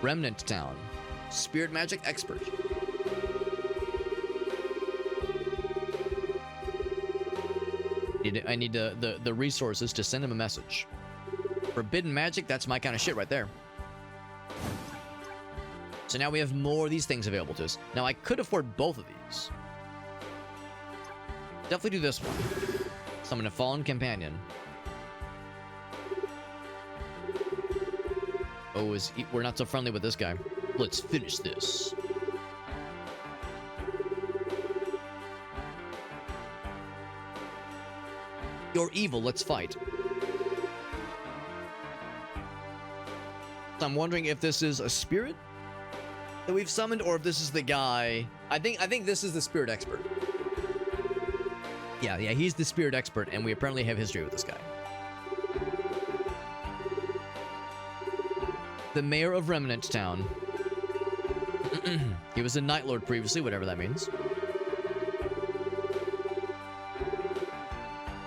Remnant Town. Spirit magic expert. I need the resources to send him a message. Forbidden magic, that's my kind of shit right there. So now we have more of these things available to us. Now I could afford both of these. Definitely do this one. Summon a fallen companion. Oh, we're not so friendly with this guy. Let's finish this. You're evil, let's fight. So I'm wondering if this is a spirit that we've summoned, or if this is the guy. I think this is the spirit expert. Yeah, he's the spirit expert, and we apparently have history with this guy. The mayor of Remnant Town. He was a Night Lord previously, whatever that means.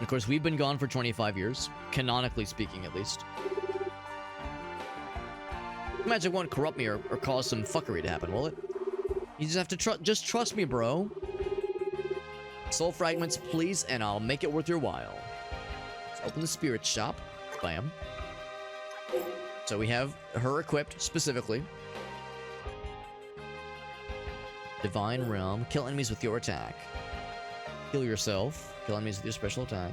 Of course, we've been gone for 25 years, canonically speaking, at least. Magic won't corrupt me or cause some fuckery to happen, will it? You just have to just trust me, bro. Soul fragments, please, and I'll make it worth your while. Let's open the spirit shop. Bam. So we have her equipped, specifically. Divine Realm. Kill enemies with your attack. Heal yourself. Kill enemies with your special attack.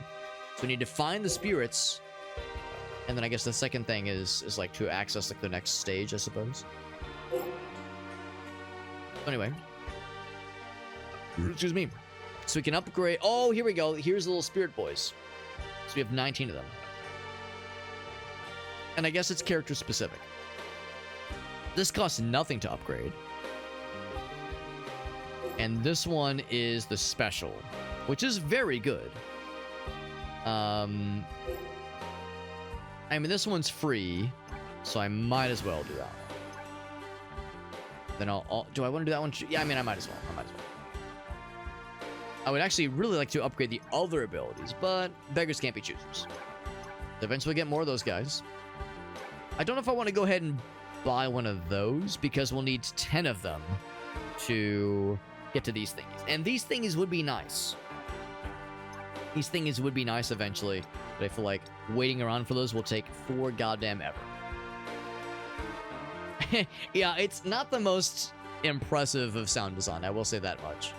So we need to find the spirits. And then I guess the second thing is like to access like the next stage, I suppose. Anyway. Excuse me. So we can upgrade. Oh, here we go. Here's the little spirit boys. So we have 19 of them. And I guess it's character specific. This costs nothing to upgrade. And this one is the special, which is very good. I mean, this one's free, so I might as well do that. Then do I want to do that one? Yeah, I mean, I might as well. I would actually really like to upgrade the other abilities, but beggars can't be choosers. Eventually get more of those guys. I don't know if I want to go ahead and buy one of those, because we'll need 10 of them to get to these thingies. And these thingies would be nice. These thingies would be nice eventually, but I feel like waiting around for those will take for goddamn ever. Yeah, it's not the most impressive of sound design, I will say that much.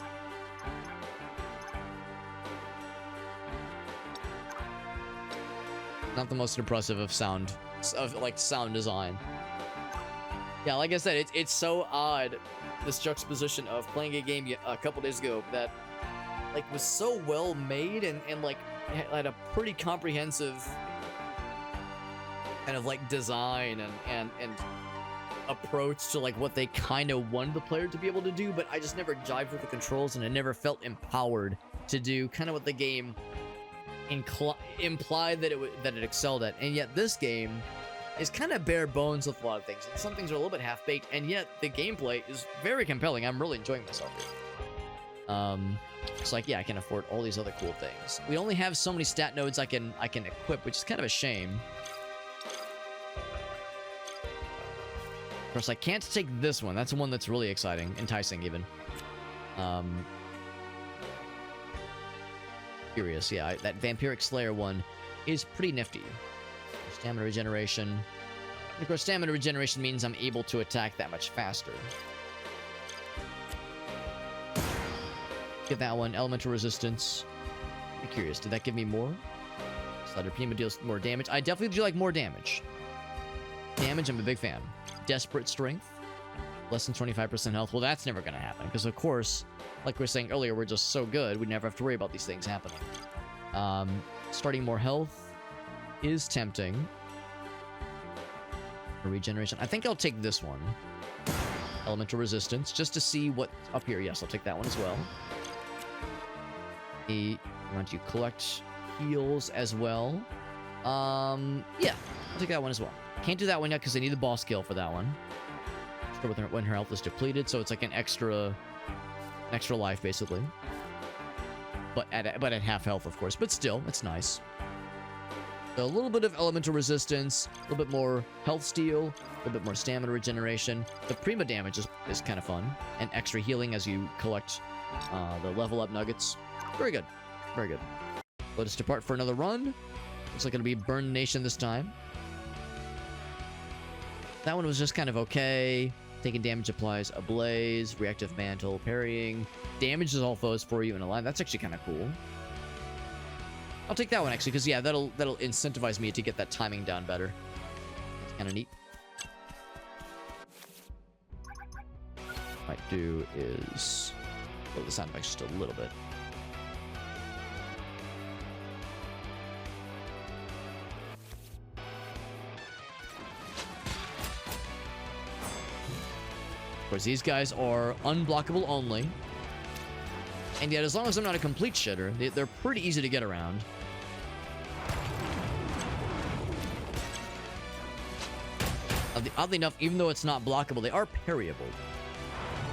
Not the most impressive of sound of like sound design. Yeah, like I said, it's so odd, this juxtaposition of playing a game a couple days ago that like was so well made and like had a pretty comprehensive kind of like design and approach to like what they kind of wanted the player to be able to do, but I just never jived with the controls and I never felt empowered to do kind of what the game implied that it excelled at. And yet this game is kind of bare bones with a lot of things. And some things are a little bit half-baked, and yet the gameplay is very compelling. I'm really enjoying myself here. It's like, yeah, I can afford all these other cool things. We only have so many stat nodes I can equip, which is kind of a shame. Of course, I can't take this one. That's the one that's really exciting, enticing even. Curious, yeah. That Vampiric Slayer one is pretty nifty. Stamina regeneration. And of course, stamina regeneration means I'm able to attack that much faster. Get that one. Elemental resistance. Be curious, did that give me more? Slider Prima deals more damage. I definitely do like more damage. Damage, I'm a big fan. Desperate Strength. Less than 25% health. Well, that's never going to happen. Because, of course, like we were saying earlier, we're just so good, we never have to worry about these things happening. Starting more health is tempting. Regeneration. I think I'll take this one. Elemental Resistance, just to see what's up here. Yes, I'll take that one as well. I want to collect heals as well. Yeah, I'll take that one as well. Can't do that one yet because I need the boss kill for that one. When her health is depleted, so it's like an extra life basically. But at half health, of course. But still, it's nice. So a little bit of elemental resistance, a little bit more health steal, a little bit more stamina regeneration. The Prima damage is kind of fun, and extra healing as you collect the level up nuggets. Very good, very good. Let us depart for another run. Looks like it'll be Burn Nation this time. That one was just kind of okay. Taking damage applies Ablaze, Reactive Mantle, parrying. Damages all foes for you in a line. That's actually kind of cool. I'll take that one actually, because yeah, that'll incentivize me to get that timing down better. It's kind of neat. What I might do is lower the sound effects just a little bit. Of course, these guys are unblockable only. And yet, as long as I'm not a complete shitter, they're pretty easy to get around. Oddly enough, even though it's not blockable, they are parryable.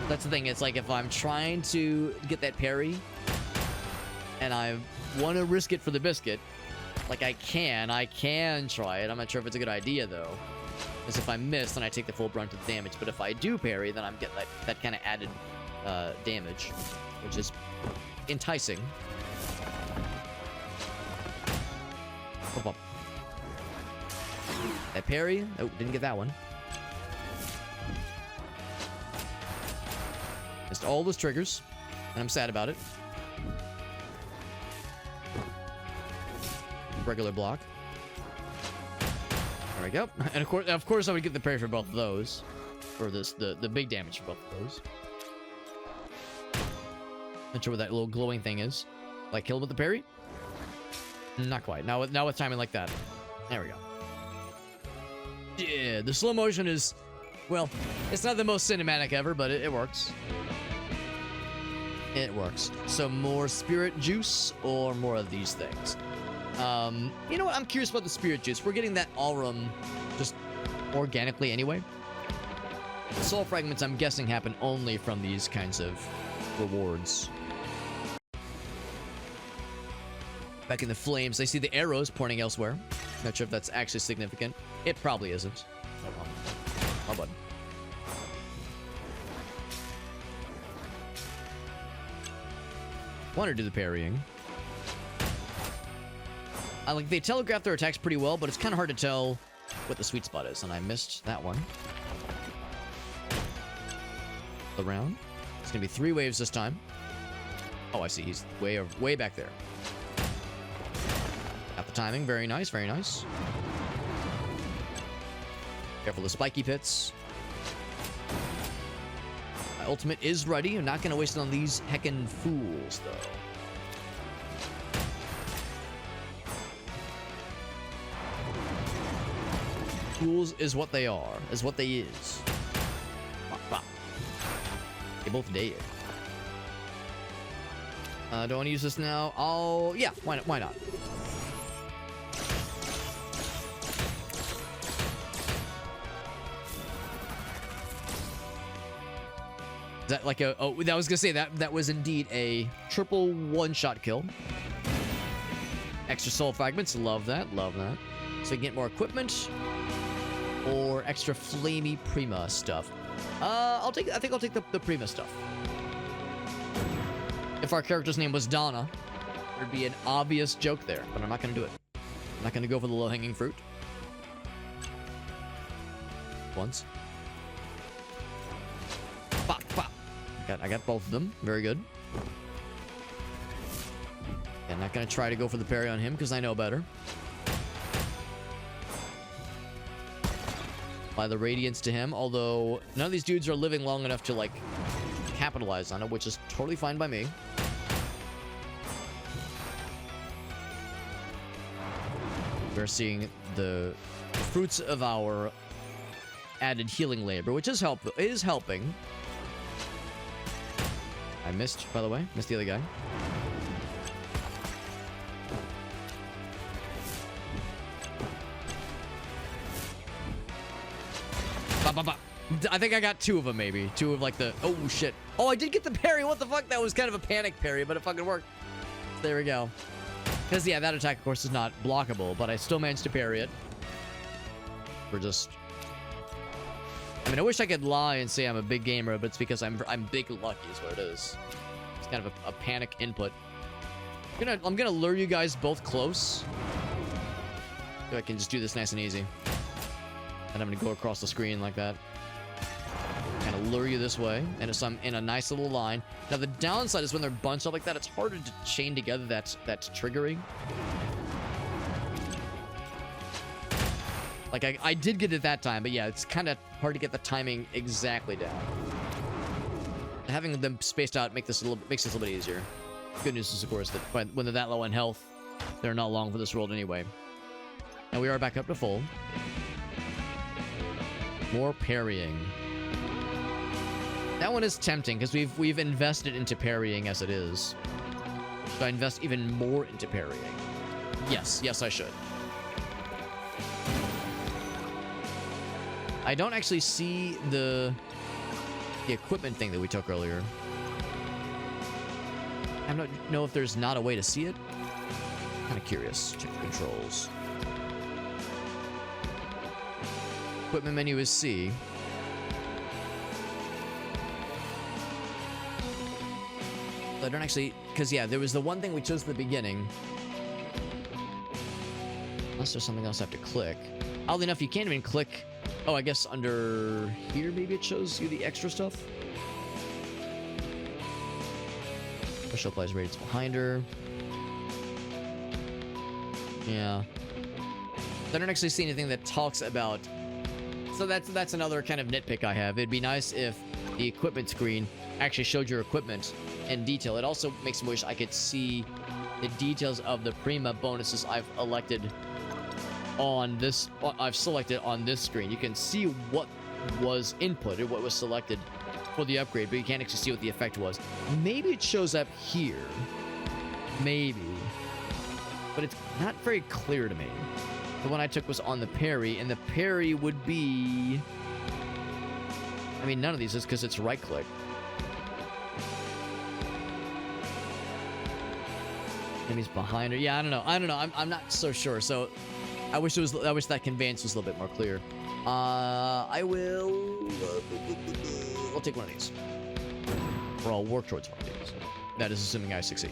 That's the thing. It's like if I'm trying to get that parry, and I want to risk it for the biscuit, like I can try it. I'm not sure if it's a good idea, though. Because if I miss, then I take the full brunt of the damage. But if I do parry, then I'm getting that kind of added damage, which is enticing. Hop up. That parry? Oh, didn't get that one. Missed all those triggers, and I'm sad about it. Regular block. There we go. And of course, I would get the parry for both of those, or the big damage for both of those. Not sure what that little glowing thing is. Like kill him with the parry? Not quite. Now with timing like that. There we go. Yeah, the slow motion is, well, it's not the most cinematic ever, but it works. It works. So more spirit juice or more of these things? You know what? I'm curious about the spirit juice. We're getting that Aurum just organically anyway. The soul fragments, I'm guessing, happen only from these kinds of rewards. Back in the flames, I see the arrows pointing elsewhere. Not sure if that's actually significant. It probably isn't. Oh, bud. Want to do the parrying. They telegraph their attacks pretty well, but it's kind of hard to tell what the sweet spot is, and I missed that one. The round. It's gonna be 3 waves this time. Oh, I see. He's way back there. Got the timing. Very nice. Very nice. Careful of spiky pits. My ultimate is ready. I'm not going to waste it on these heckin' fools, though. Fools is what they are. Is what they is. Bop, bop. They both dead. Don't want to use this now. Oh, yeah. Why not? Why not? Is that like a... Oh, I was gonna say that was indeed a triple one-shot kill. Extra soul fragments. Love that. Love that. So you can get more equipment. Or extra flamey Prima stuff. I think I'll take the Prima stuff. If our character's name was Donna, there'd be an obvious joke there, but I'm not gonna do it. I'm not gonna go for the low-hanging fruit. Once. Pop, pop. I got both of them. Very good. I'm not gonna try to go for the parry on him because I know better. Apply the radiance to him, although none of these dudes are living long enough to like capitalize on it, which is totally fine by me. We're seeing the fruits of our added healing labor, which is helping. I missed, by the way. Missed the other guy. Bop, bop, bop. I think I got two of them, maybe. Two of, like, the... Oh, shit. Oh, I did get the parry. What the fuck? That was kind of a panic parry, but it fucking worked. There we go. Because, yeah, that attack, of course, is not blockable, but I still managed to parry it. We're just... I mean, I wish I could lie and say I'm a big gamer, but it's because I'm big lucky is what it is. It's kind of a panic input. I'm gonna lure you guys both close. So I can just do this nice and easy. And I'm gonna go across the screen like that. Kind of lure you this way, and it's in a nice little line. Now the downside is when they're bunched up like that, it's harder to chain together that triggering. Like I did get it that time, but yeah, it's kind of hard to get the timing exactly down. Having them spaced out makes this a little bit easier. Good news is, of course, that when they're that low in health, they're not long for this world anyway. And we are back up to full. More parrying. That one is tempting because we've invested into parrying as it is. Should I invest even more into parrying? Yes, I should. I don't actually see the equipment thing that we took earlier. I don't know if there's not a way to see it. Kind of curious. Check the controls. Equipment menu is C. I don't actually... Because, yeah, there was the one thing we chose at the beginning. Unless there's something else I have to click. Oddly enough, you can't even click... Oh, I guess under here, maybe it shows you the extra stuff. Special applies radiance behind her. Yeah. I don't actually see anything that talks about... So that's another kind of nitpick I have. It'd be nice if the equipment screen actually showed your equipment in detail. It also makes me wish I could see the details of the Prima bonuses I've elected on this... I've selected on this screen. You can see what was inputted, what was selected for the upgrade, but you can't actually see what the effect was. Maybe it shows up here. Maybe. But it's not very clear to me. The one I took was on the parry, and the parry would be... I mean, none of these is because it's right-click. Enemies behind her. Yeah, I don't know. I'm not so sure. So I wish that conveyance was a little bit more clear. I'll take one of these. Or I'll work towards one of these. That is assuming I succeed.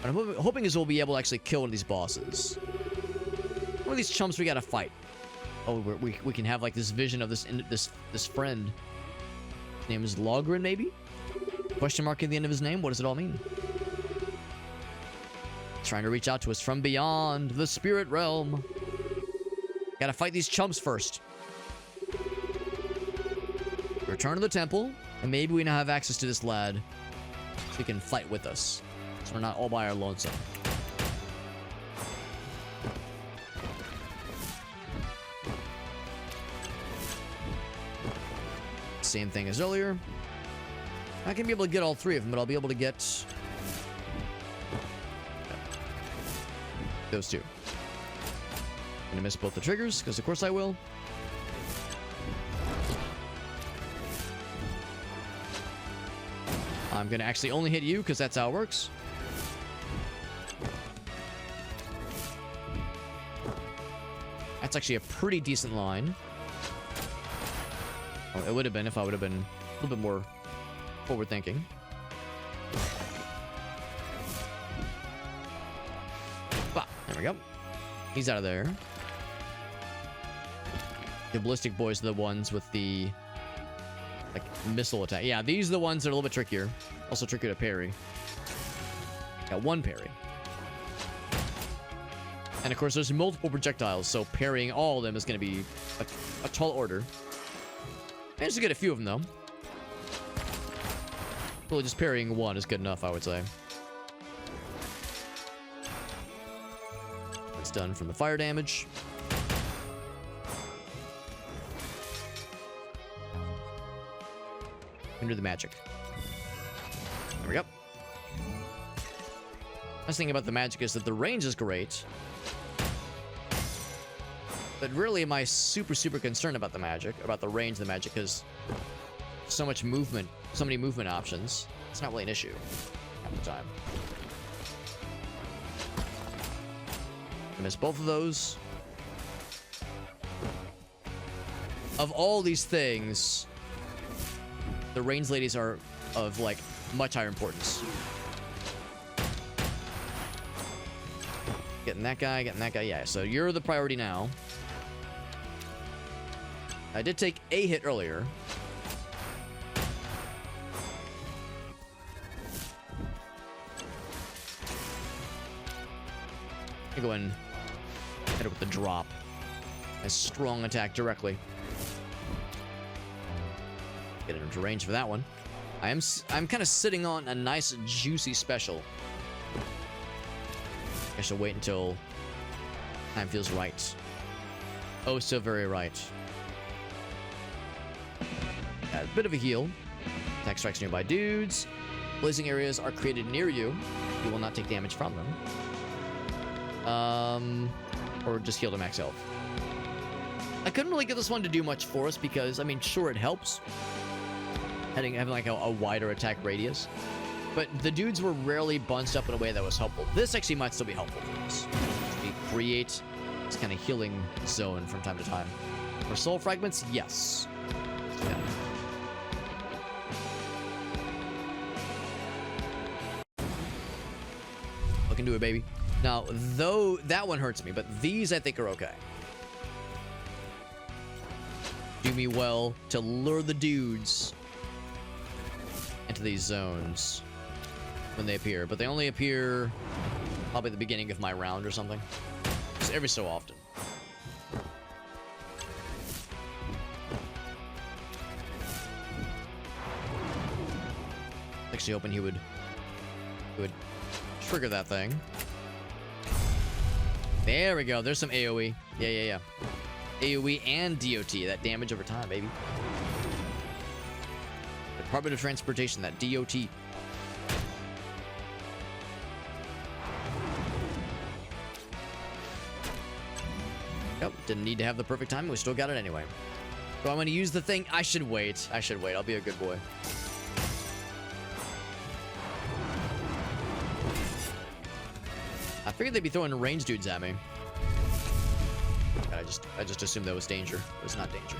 What I'm hoping is we'll be able to actually kill one of these bosses. One of these chumps we gotta fight. Oh, we can have like this vision of this friend. His name is Logrin, maybe? Question mark at the end of his name. What does it all mean? Trying to reach out to us from beyond the spirit realm. Gotta fight these chumps first. Return to the temple, and maybe we now have access to this lad, so he can fight with us. So we're not all by our lonesome. Same thing as earlier. Not gonna be able to get all three of them, but I'll be able to get those two. I'm gonna miss both the triggers, because of course I will. I'm gonna actually only hit you, because that's how it works. That's actually a pretty decent line. Oh, it would have been if I would have been a little bit more forward thinking. Bah, there we go. He's out of there. The ballistic boys are the ones with the like missile attack. Yeah, these are the ones that are a little bit trickier. Also trickier to parry. Got one parry. And of course there's multiple projectiles, so parrying all of them is going to be a tall order. Managed to get a few of them though. Really just parrying one is good enough, I would say. That's done from the fire damage. Into the magic. There we go. Nice thing about the magic is that the range is great. But really am I super concerned about the magic, about the range of the magic, because so much movement, so many movement options. It's not really an issue half the time. I missed both of those. Of all these things, the range ladies are of like much higher importance. Getting that guy, yeah. So you're the priority now. I did take a hit earlier. I go and hit it with the drop. A strong attack directly. Get into range for that one. I'm kind of sitting on a nice juicy special. I should wait until time feels right. Oh, so very right. Got a bit of a heal. Attack strikes nearby dudes. Blazing areas are created near you. You will not take damage from them. Or just heal to max health. I couldn't really get this one to do much for us because, I mean, sure, it helps. Having like a wider attack radius. But the dudes were rarely bunched up in a way that was helpful. This actually might still be helpful for us. We create this kind of healing zone from time to time. For soul fragments, yes. Yeah. Look into it, baby. Now, though that one hurts me, but these I think are okay. Do me well to lure the dudes into these zones when they appear, but they only appear probably at the beginning of my round or something. Just every so often. Actually hoping he would trigger that thing. There we go. There's some AoE. Yeah. AoE and DOT. That damage over time, baby. Department of Transportation, that DOT. Yep, didn't need to have the perfect time. We still got it anyway. So I'm going to use the thing. I should wait. I'll be a good boy. I figured they'd be throwing range dudes at me. I just assumed that was danger. It was not danger.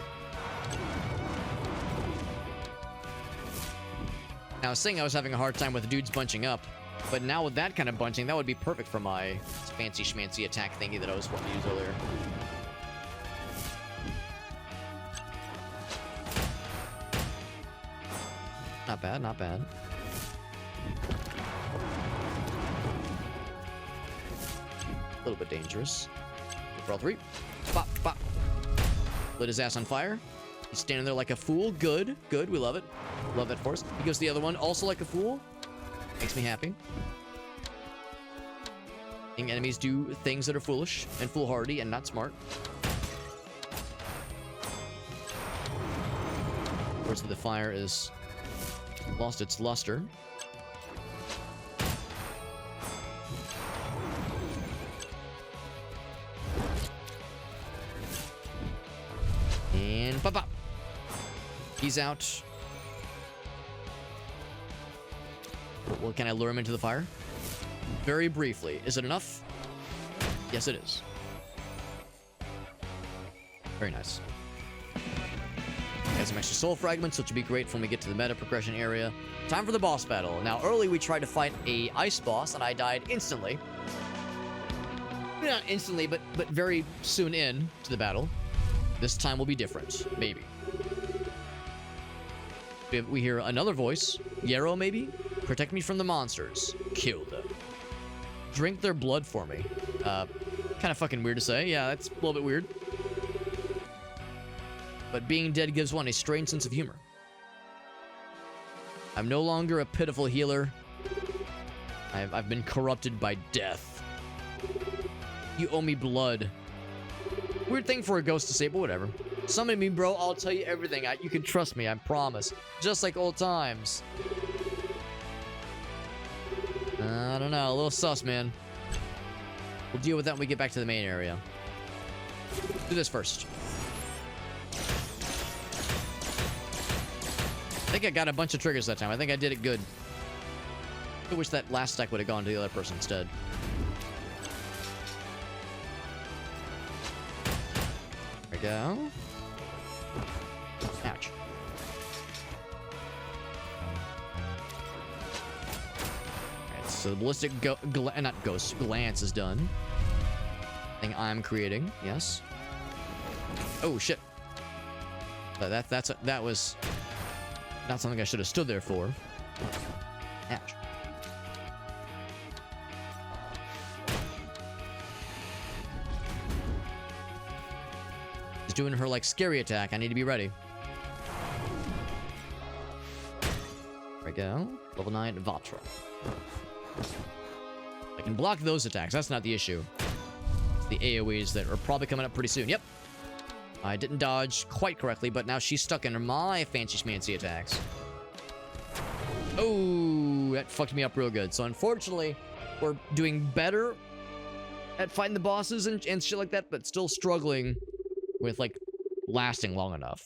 Now, I was saying I was having a hard time with dudes bunching up, but now with that kind of bunching, that would be perfect for my fancy schmancy attack thingy that I was wanting to use earlier. Not bad, not bad. A little bit dangerous. For all three. Bop, bop. Pop. Lit his ass on fire. He's standing there like a fool. Good. Good. We love it. Love that force. He goes to the other one, also like a fool. Makes me happy. Seeing enemies do things that are foolish and foolhardy and not smart. Of course, the fire is lost its luster. And pop pop. He's out. Well, can I lure him into the fire? Very briefly. Is it enough? Yes, it is. Very nice. Got some extra soul fragments, which would be great when we get to the meta progression area. Time for the boss battle. Now, early we tried to fight a ice boss, and I died instantly. Not instantly, but very soon in to the battle. This time will be different. Maybe. We hear another voice. Yarrow, maybe? Protect me from the monsters. Kill them. Drink their blood for me. Kind of fucking weird to say. Yeah, that's a little bit weird. But being dead gives one a strange sense of humor. I'm no longer a pitiful healer. I've been corrupted by death. You owe me blood. Weird thing for a ghost to say, but whatever. Summon me, bro. I'll tell you everything. You can trust me, I promise. Just like old times. I don't know. A little sus, man. We'll deal with that when we get back to the main area. Do this first. I think I got a bunch of triggers that time. I think I did it good. I wish that last stack would have gone to the other person instead. There we go. Ouch. Alright, so the ballistic glance is done. Thing I'm creating, yes. Oh shit. That was not something I should have stood there for. Ouch. She's doing her like scary attack. I need to be ready. There we go. Level 9 Vatra. I can block those attacks. That's not the issue. It's the AoEs that are probably coming up pretty soon. Yep. I didn't dodge quite correctly, but now she's stuck in my fancy schmancy attacks. Oh, that fucked me up real good. So unfortunately, we're doing better at fighting the bosses and shit like that, but still struggling with, like, lasting long enough.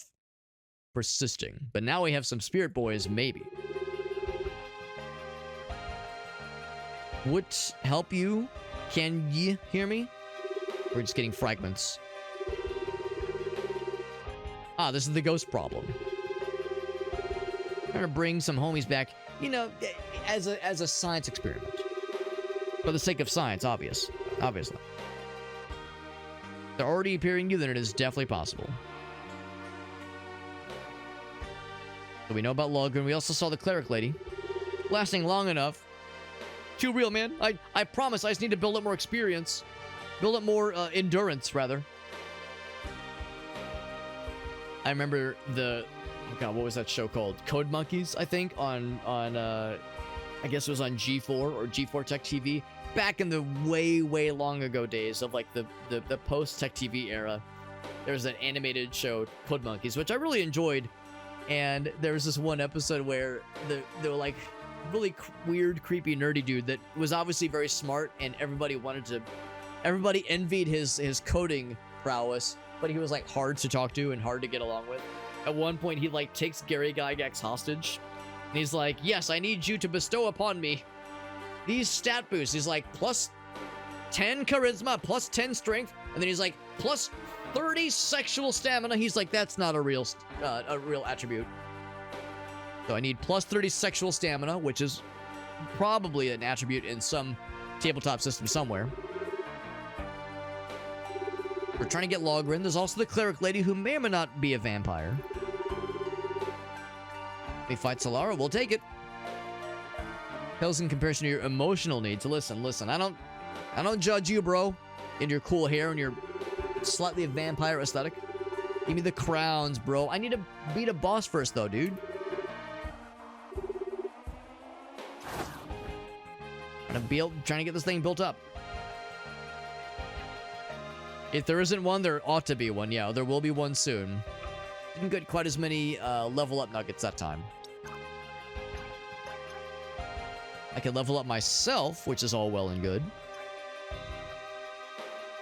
Persisting. But now we have some spirit boys, maybe. Would help you? Can ye hear me? We're just getting fragments. Ah, this is the ghost problem. I'm gonna bring some homies back, you know, as a science experiment. For the sake of science, obviously. They're already appearing you, then it is definitely possible. So we know about Logren. We also saw the cleric lady. Lasting long enough. Too real, man. I promise, I just need to build up more experience. Build up more endurance, rather. I remember the... Oh god, what was that show called? Code Monkeys, I think, on I guess it was on G4 or G4 Tech TV. Back in the way long ago days of, like, the post-Tech TV era. There was an animated show, Code Monkeys, which I really enjoyed. And there was this one episode where they were, like, really weird, creepy, nerdy dude that was obviously very smart, and everybody envied his coding prowess, but he was, like, hard to talk to and hard to get along with. At one point, he, like, takes Gary Gygax hostage, and he's like, yes, I need you to bestow upon me these stat boosts. He's like, plus 10 charisma, plus 10 strength, and then he's like, plus 30 sexual stamina. He's like, that's not a real attribute. So I need plus 30 sexual stamina, which is probably an attribute in some tabletop system somewhere. We're trying to get Logren. There's also the cleric lady who may or may not be a vampire. We fight Solara. We'll take it. Pales in comparison to your emotional needs. Listen. I don't judge you, bro. And your cool hair and your slightly a vampire aesthetic. Give me the crowns, bro. I need to beat a boss first, though, dude. Trying to get this thing built up. If there isn't one, there ought to be one. Yeah, there will be one soon. Didn't get quite as many level up nuggets that time. I can level up myself, which is all well and good.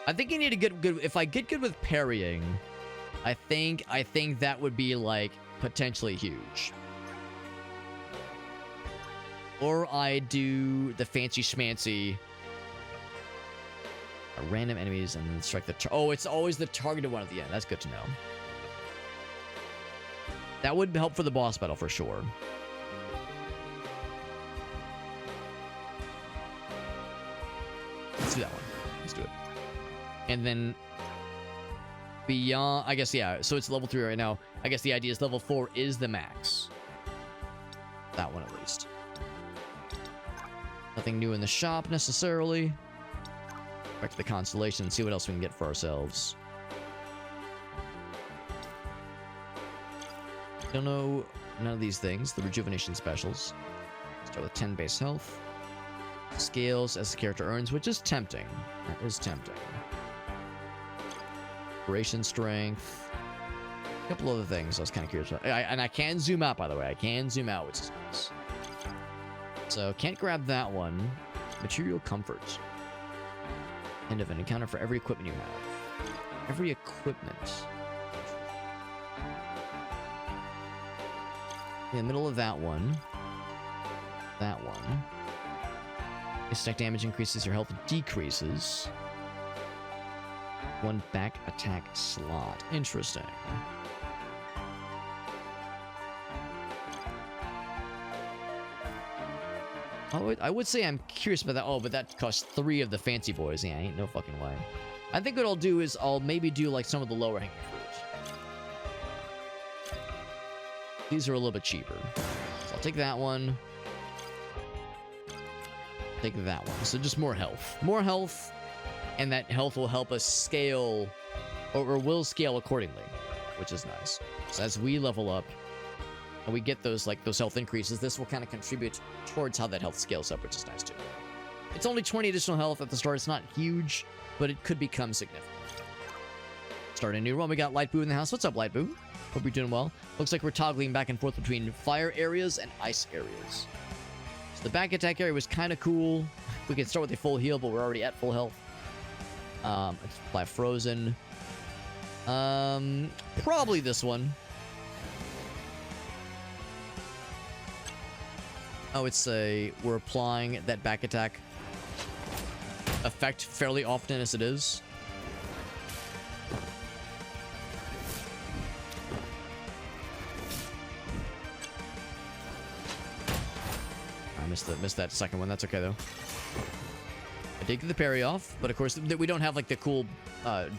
I think you need to get good. If I get good with parrying, I think that would be like potentially huge. Or I do the fancy schmancy random enemies and then strike the oh, it's always the targeted one at the end. That's good to know. That would help for the boss battle for sure. Let's do that one. Let's do it. And then beyond, I guess, yeah, so it's level 3 right now. I guess the idea is level 4 is the max. That one at least. Nothing new in the shop necessarily. Back to the constellation and see what else we can get for ourselves. Don't know none of these things. The rejuvenation specials. Start with 10 base health. Scales as the character earns, which is tempting. That is tempting. Duration strength. A couple other things I was kind of curious about. And I can zoom out, by the way. I can zoom out, which is nice. So, can't grab that one. Material comfort. End of an encounter for every equipment you have. Every equipment. In the middle of that one. That one. Attack damage increases, your health decreases. One back attack slot. Interesting. Oh, I would say I'm curious about that. Oh, but that costs 3 of the fancy boys. Yeah, ain't no fucking way. I think what I'll do is I'll maybe do like some of the lower hanging fruit. These are a little bit cheaper. So I'll take that one. Take that one. So just more health. More health. And that health will help us scale, or will scale accordingly, which is nice. So as we level up, and we get those health increases, this will kind of contribute towards how that health scales up, which is nice too. It's only 20 additional health at the start. It's not huge, but it could become significant. Starting a new run, we got Light Boo in the house. What's up, Light Boo? Hope you're doing well. Looks like we're toggling back and forth between fire areas and ice areas. So the back attack area was kind of cool. We can start with a full heal, but we're already at full health. Let's apply Frozen. Probably this one. I would say we're applying that back attack effect fairly often as it is. I missed that second one. That's okay though. I did get the parry off, but of course we don't have like the cool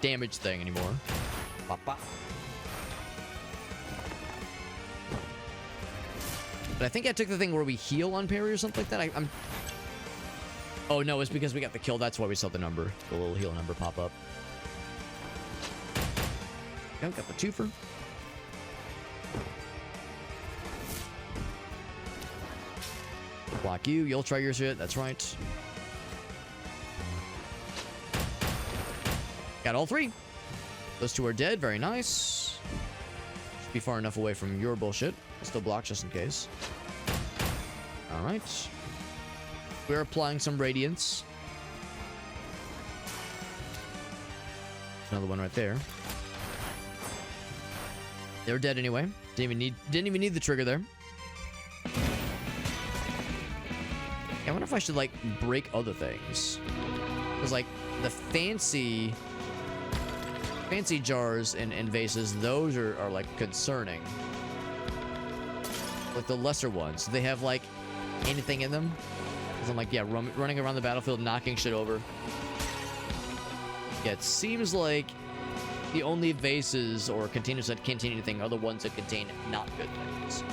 damage thing anymore. Bop, bop. But I think I took the thing where we heal on parry or something like that. I'm... Oh, no, it's because we got the kill. That's why we saw the number. The little heal number pop up. Okay, got the twofer. Block you. You'll try your shit. That's right. Got all 3. Those 2 are dead. Very nice. Should be far enough away from your bullshit. Still block just in case. Alright. We're applying some radiance. Another one right there. They're dead anyway. Didn't even need the trigger there. I wonder if I should like break other things. Because like the fancy jars and vases, those are like concerning. Like the lesser ones, they have like anything in them? Because I'm like, yeah, running around the battlefield, knocking shit over. Yeah, it seems like the only vases or containers that contain anything are the ones that contain not good things.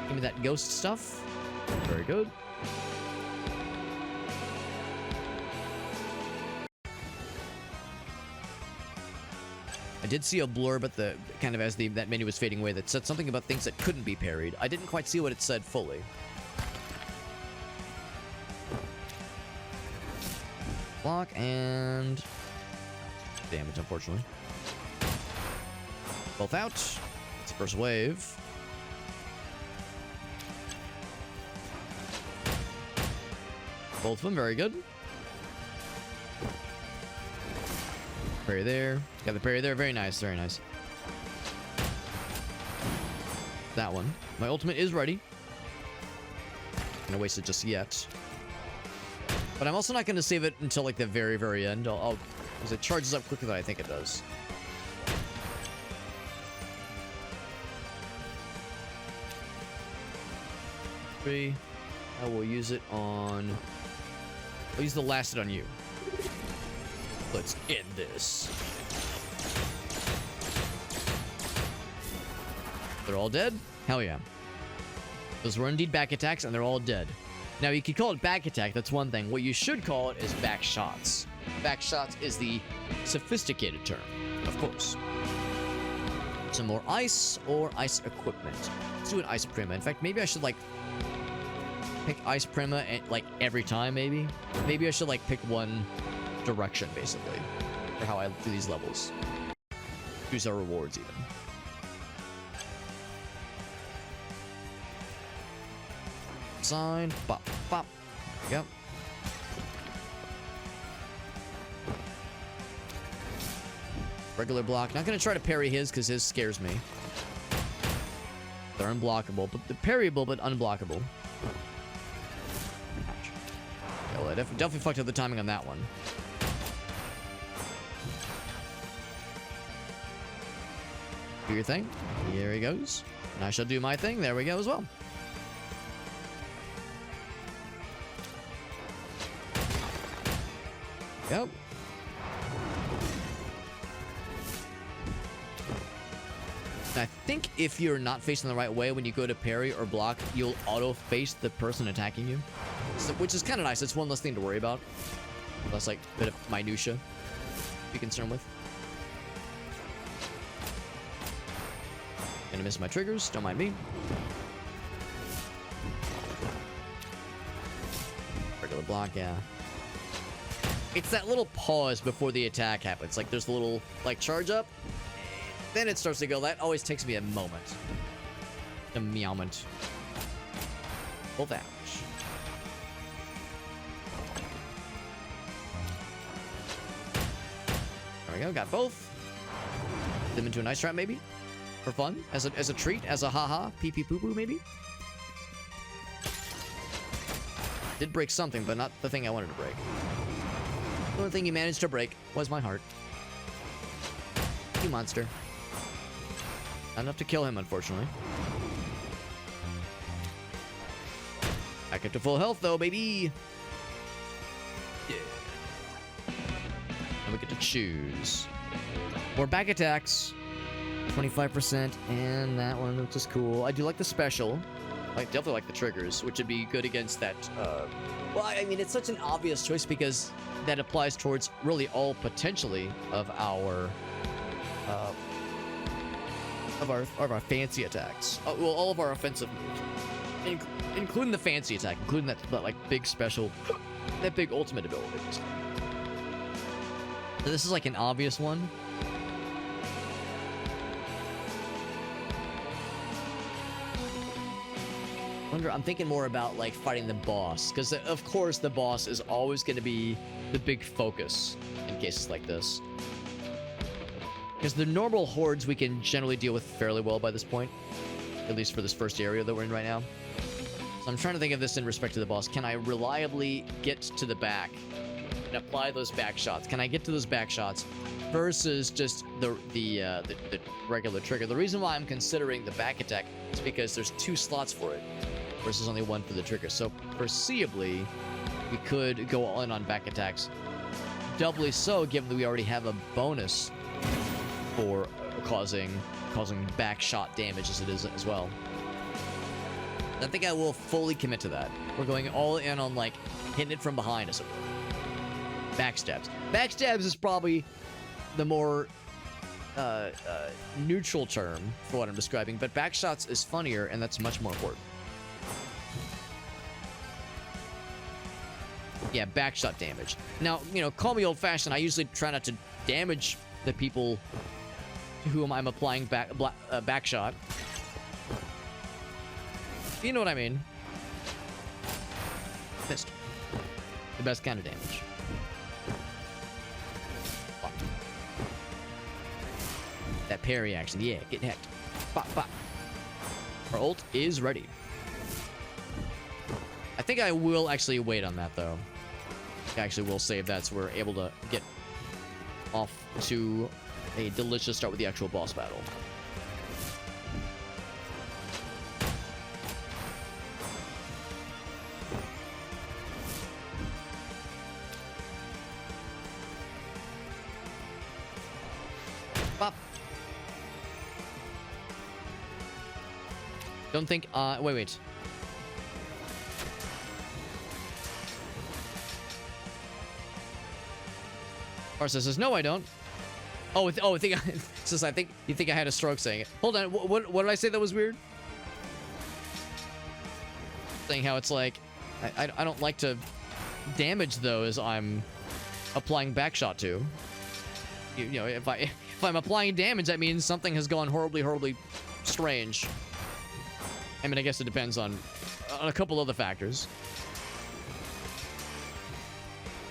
Give me that ghost stuff. Very good. I did see a blurb at the kind of as that menu was fading away that said something about things that couldn't be parried. I didn't quite see what it said fully. Block and damage, unfortunately. Both out. It's the first wave. Both of them, very good. Parry there. Got the parry there. Very nice, very nice. That one. My ultimate is ready. Not gonna waste it just yet. But I'm also not gonna save it until like the very, very end. Because it charges up quicker than I think it does. I will use it on... I'll use the last hit on you. Let's end this. They're all dead? Hell yeah. Those were indeed back attacks, and they're all dead. Now, you could call it back attack. That's one thing. What you should call it is back shots. Back shots is the sophisticated term, of course. Some more ice or ice equipment. Let's do an ice prima. In fact, maybe I should, like, pick ice prima like every time, maybe. Maybe I should like pick one direction basically for how I do these levels. Use our rewards even. Sign, pop, pop. Yep. Regular block. Not gonna try to parry his because his scares me. They're unblockable, but they're parryable but unblockable. Well, I definitely fucked up the timing on that one. Do your thing. Here he goes. And I shall do my thing. There we go as well. Yep. I think if you're not facing the right way when you go to parry or block, you'll auto-face the person attacking you. So, which is kind of nice. It's one less thing to worry about. Less, like, bit of minutia to be concerned with. Gonna miss my triggers. Don't mind me. Regular block, yeah. It's that little pause before the attack happens. Like, there's a little, like, charge up. Then it starts to go. That always takes me a moment. A meowment. Full damage. There we go. Got both. Put them into a nice trap, maybe? For fun? As a treat? As a haha? Pee-pee poo-poo, maybe? Did break something, but not the thing I wanted to break. The only thing you managed to break was my heart. You monster. Not enough to kill him, unfortunately. Back up to full health, though, baby. Yeah. And we get to choose. More back attacks. 25%, and that one, which is cool. I do like the special. I definitely like the triggers, which would be good against that. Well, I mean, it's such an obvious choice because that applies towards really all potentially of our fancy attacks. Well, all of our offensive moves, including the fancy attack, including that like big special, that big ultimate ability. So this is like an obvious one. I'm thinking more about like fighting the boss, because of course the boss is always going to be the big focus in cases like this. Because the normal hordes we can generally deal with fairly well by this point, at least for this first area that we're in right now. So I'm trying to think of this in respect to the boss. Can I reliably get to the back and apply those back shots? Can I get to those back shots versus just the regular trigger? The reason why I'm considering the back attack is because there's 2 slots for it versus only 1 for the trigger. So foreseeably, we could go all in on back attacks. Doubly so, given that we already have a bonus for causing back shot damage as it is as well. I think I will fully commit to that. We're going all in on like hitting it from behind, as it were. Backstabs. Backstabs is probably the more neutral term for what I'm describing, but backshots is funnier, and that's much more important. Yeah, backshot damage. Now, you know, call me old-fashioned. I usually try not to damage the people to whom I'm applying backshot. You know what I mean? Missed. The best kind of damage. Fuck. That parry action. Yeah, get hacked. Pop, pop. Our ult is ready. I think I will actually wait on that, though. I actually will save that so we're able to get off to a delicious start with the actual boss battle. Pop. Don't think, wait. Parsa says, no, I don't. Oh, I think says, I think you think I had a stroke saying it. Hold on, what did I say that was weird? Saying how it's like, I don't like to damage those I'm applying backshot to. You know, if I'm applying damage, that means something has gone horribly strange. I mean, I guess it depends on a couple other factors.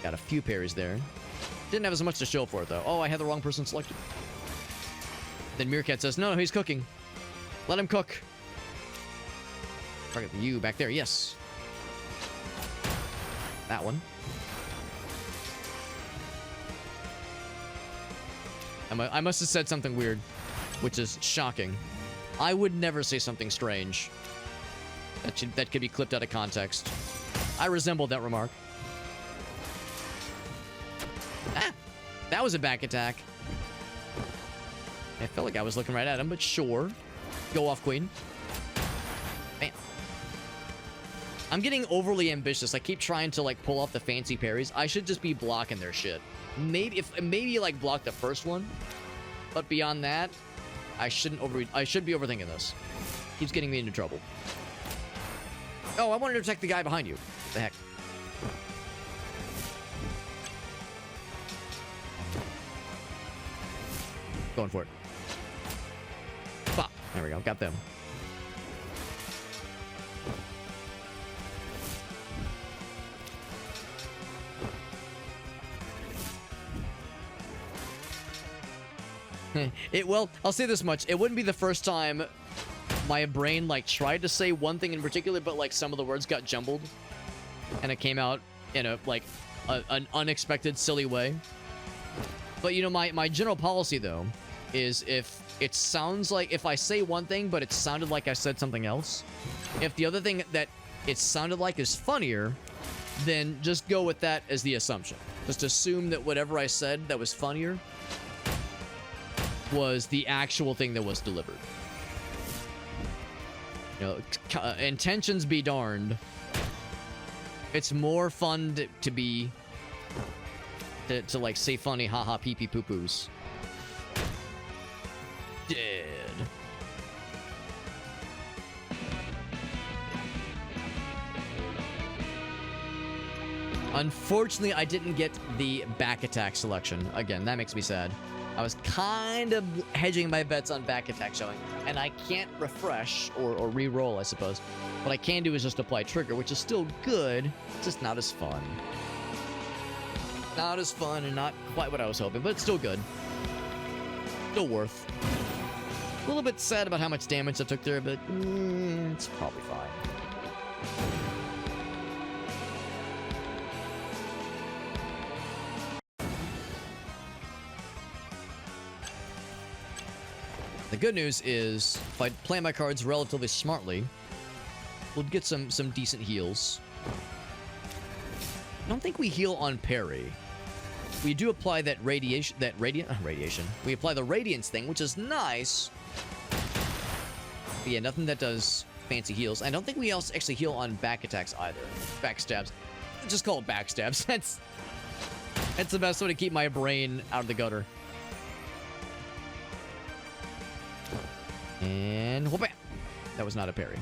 Got a few parries there. Didn't have as much to show for it, though. Oh, I had the wrong person selected. Then Meerkat says, no, he's cooking. Let him cook. Target you back there. Yes. That one. I must have said something weird, which is shocking. I would never say something strange. That could be clipped out of context. I resembled that remark. Ah, that was a back attack. I felt like I was looking right at him, but sure. Go off, queen. Man. I'm getting overly ambitious. I keep trying to, like, pull off the fancy parries. I should just be blocking their shit. Maybe like block the first one, but beyond that, I should be overthinking this. Keeps getting me into trouble. Oh, I wanted to protect the guy behind you. What the heck? Going for it. Pop. There we go. Got them. Well, I'll say this much. It wouldn't be the first time my brain, like, tried to say one thing in particular, but, like, some of the words got jumbled. And it came out in a, like, an unexpected, silly way. But, you know, my general policy, though, is if it sounds like... If I say one thing, but it sounded like I said something else, if the other thing that it sounded like is funnier, then just go with that as the assumption. Just assume that whatever I said that was funnier was the actual thing that was delivered. You know, intentions be darned. It's more fun to be... To like, say funny haha pee-pee poo-poos. Dead. Unfortunately, I didn't get the back attack selection. Again, that makes me sad. I was kind of hedging my bets on back attack showing, and I can't refresh or re-roll, I suppose. What I can do is just apply trigger, which is still good, just not as fun. Not as fun and not quite what I was hoping, but it's still good. Still worth. A little bit sad about how much damage I took there, but it's probably fine. The good news is, if I play my cards relatively smartly, we'll get some decent heals. I don't think we heal on parry. We do apply that radiation. We apply the radiance thing, which is nice. But yeah, nothing that does fancy heals. I don't think we also actually heal on back attacks either. Backstabs. Just call it backstabs. That's the best way to keep my brain out of the gutter. And whoop. That was not a parry.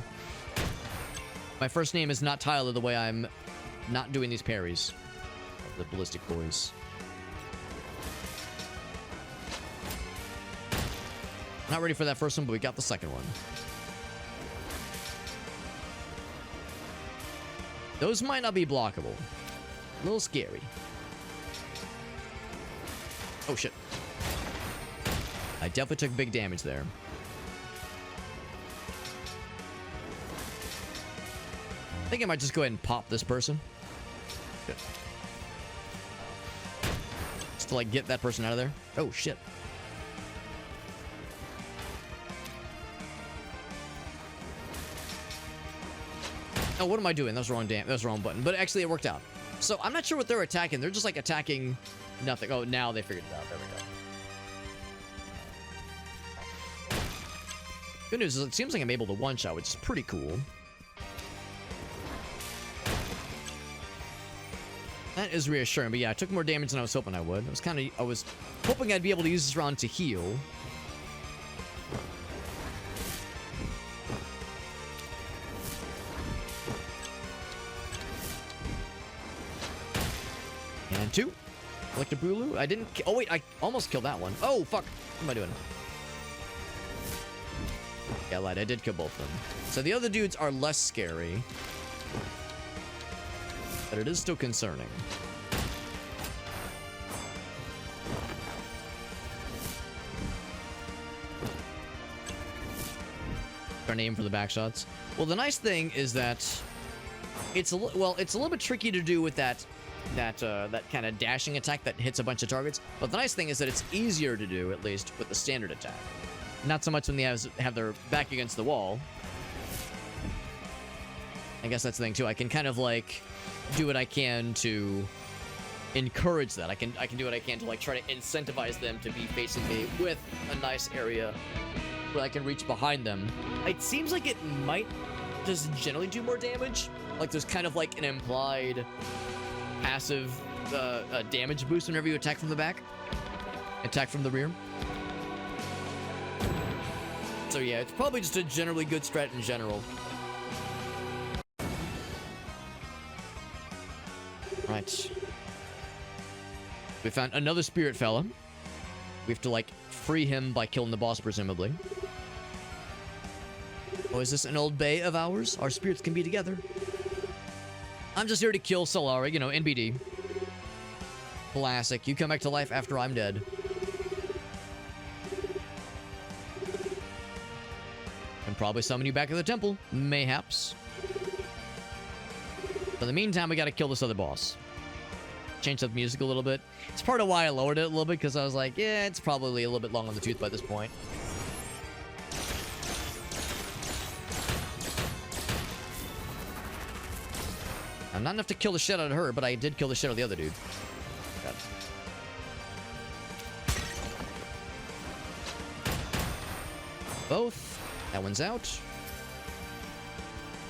My first name is not Tyler the way I'm not doing these parries. The ballistic boys. Not ready for that first one, but we got the second one. Those might not be blockable. A little scary. Oh, shit. I definitely took big damage there. I think I might just go ahead and pop this person. Good. Just to, like, get that person out of there. Oh, shit. Oh, what am I doing? That was the wrong that was the wrong button. But actually, it worked out. So, I'm not sure what they're attacking. They're just, like, attacking nothing. Oh, now they figured it out. There we go. Good news is it seems like I'm able to one-shot, which is pretty cool. That is reassuring, but yeah, I took more damage than I was hoping I would. I was hoping I'd be able to use this round to heal. And 2. Electric Bulu. I didn't. Oh, wait, I almost killed that one. Oh, fuck. What am I doing? Yeah, I lied. I did kill both of them. So the other dudes are less scary. But it is still concerning. Our name for the back shots. Well, the nice thing is that it's a little bit tricky to do with that kind of dashing attack that hits a bunch of targets. But the nice thing is that it's easier to do, at least with the standard attack. Not so much when they have their back against the wall. I guess that's the thing too. I can kind of like do what I can to encourage that. I can do what I can to like try to incentivize them to be facing me with a nice area where I can reach behind them. It seems like it might just generally do more damage. Like there's kind of like an implied passive damage boost whenever you attack from the back, attack from the rear. So yeah, it's probably just a generally good strat in general. Right. We found another spirit fella. We have to, like, free him by killing the boss, presumably. Oh, is this an old bay of ours? Our spirits can be together. I'm just here to kill Solara, you know, NBD. Classic. You come back to life after I'm dead. And probably summon you back at the temple. Mayhaps. In the meantime, we gotta kill this other boss. Change up the music a little bit. It's part of why I lowered it a little bit, because I was like, yeah, it's probably a little bit long on the tooth by this point. I'm not enough to kill the shit out of her, but I did kill the shit out of the other dude. God. Both. That one's out.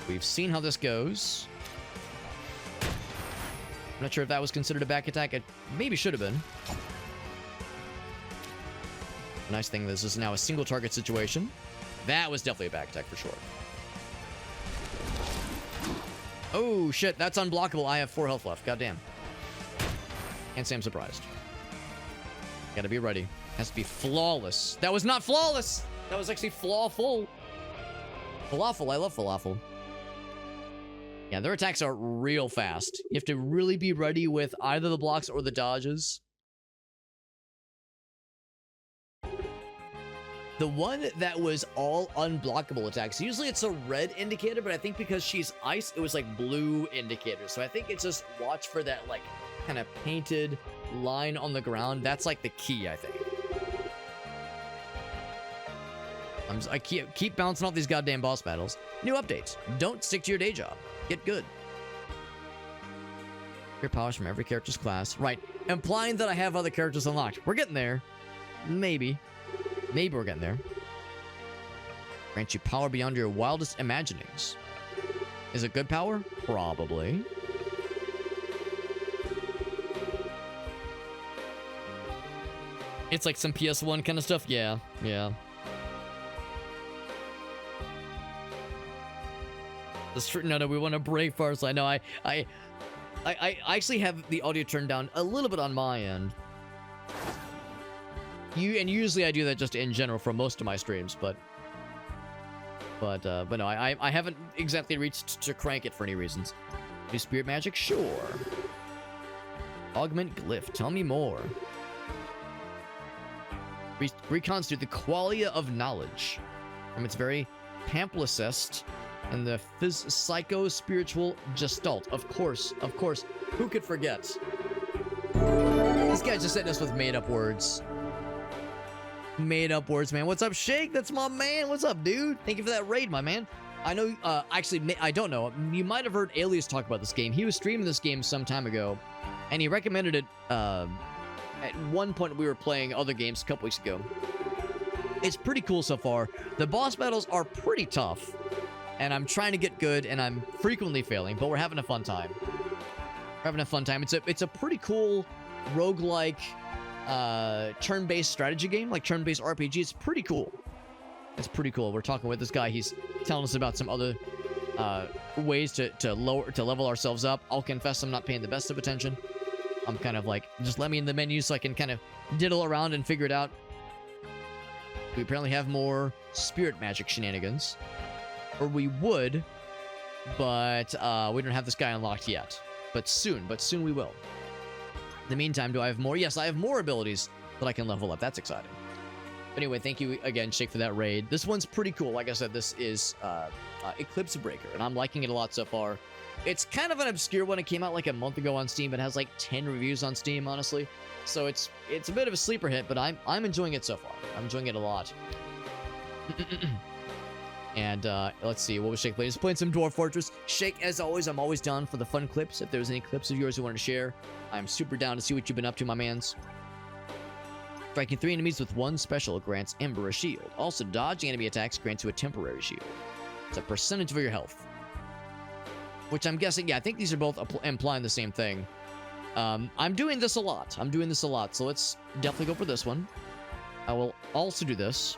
We've seen how this goes. I'm not sure if that was considered a back attack. It maybe should have been. The nice thing, this is now a single target situation. That was definitely a back attack for sure. Oh, shit. That's unblockable. I have 4 health left. Goddamn. Can't say I'm surprised. Gotta be ready. Has to be flawless. That was not flawless! That was actually flawful. Falafel. I love falafel. Yeah, their attacks are real fast. You have to really be ready with either the blocks or the dodges. The one that was all unblockable attacks, usually it's a red indicator, but I think because she's ice, it was like blue indicator. So I think it's just watch for that like kind of painted line on the ground. That's like the key, I think. I keep bouncing off these goddamn boss battles. New updates. Don't stick to your day job. Get good. Your powers from every character's class. Right. Implying that I have other characters unlocked. We're getting there. Maybe. Maybe we're getting there. Grant you power beyond your wildest imaginings. Is it good power? Probably. It's like some PS1 kind of stuff? Yeah. Yeah. No, we want to break first. I know. I actually have the audio turned down a little bit on my end. Usually I do that just in general for most of my streams, but no, I haven't exactly reached to crank it for any reasons. New spirit magic, sure. Augment glyph. Tell me more. Reconstitute the qualia of knowledge from its very pamphlicist and the psycho-spiritual gestalt. Of course. Who could forget? This guy's just hitting us with made-up words. Made-up words, man. What's up, Shake? That's my man. What's up, dude? Thank you for that raid, my man. I know, actually, I don't know. You might have heard Alias talk about this game. He was streaming this game some time ago, and he recommended it, at one point we were playing other games a couple weeks ago. It's pretty cool so far. The boss battles are pretty tough, and I'm trying to get good, and I'm frequently failing, but we're having a fun time. It's a pretty cool roguelike turn-based strategy game, like turn-based RPG. It's pretty cool. We're talking with this guy. He's telling us about some other ways to level ourselves up. I'll confess I'm not paying the best of attention. I'm kind of like, just let me in the menu so I can kind of diddle around and figure it out. We apparently have more spirit magic shenanigans. Or we would, but we don't have this guy unlocked yet. But soon we will. In the meantime, do I have more? Yes, I have more abilities that I can level up. That's exciting. But anyway, thank you again, Shake, for that raid. This one's pretty cool. Like I said, this is Eclipse Breaker, and I'm liking it a lot so far. It's kind of an obscure one. It came out like a month ago on Steam. It has like 10 reviews on Steam, honestly. So it's a bit of a sleeper hit, but I'm enjoying it so far. I'm enjoying it a lot. And let's see, what was Shake playing? Just playing some Dwarf Fortress. Shake, as always, I'm always down for the fun clips. If there's any clips of yours you want to share, I'm super down to see what you've been up to, my mans. Striking 3 enemies with 1 special grants Ember a shield. Also, dodging enemy attacks grants you a temporary shield. It's a percentage of your health. Which I'm guessing, yeah, I think these are both implying the same thing. I'm doing this a lot. So let's definitely go for this one. I will also do this.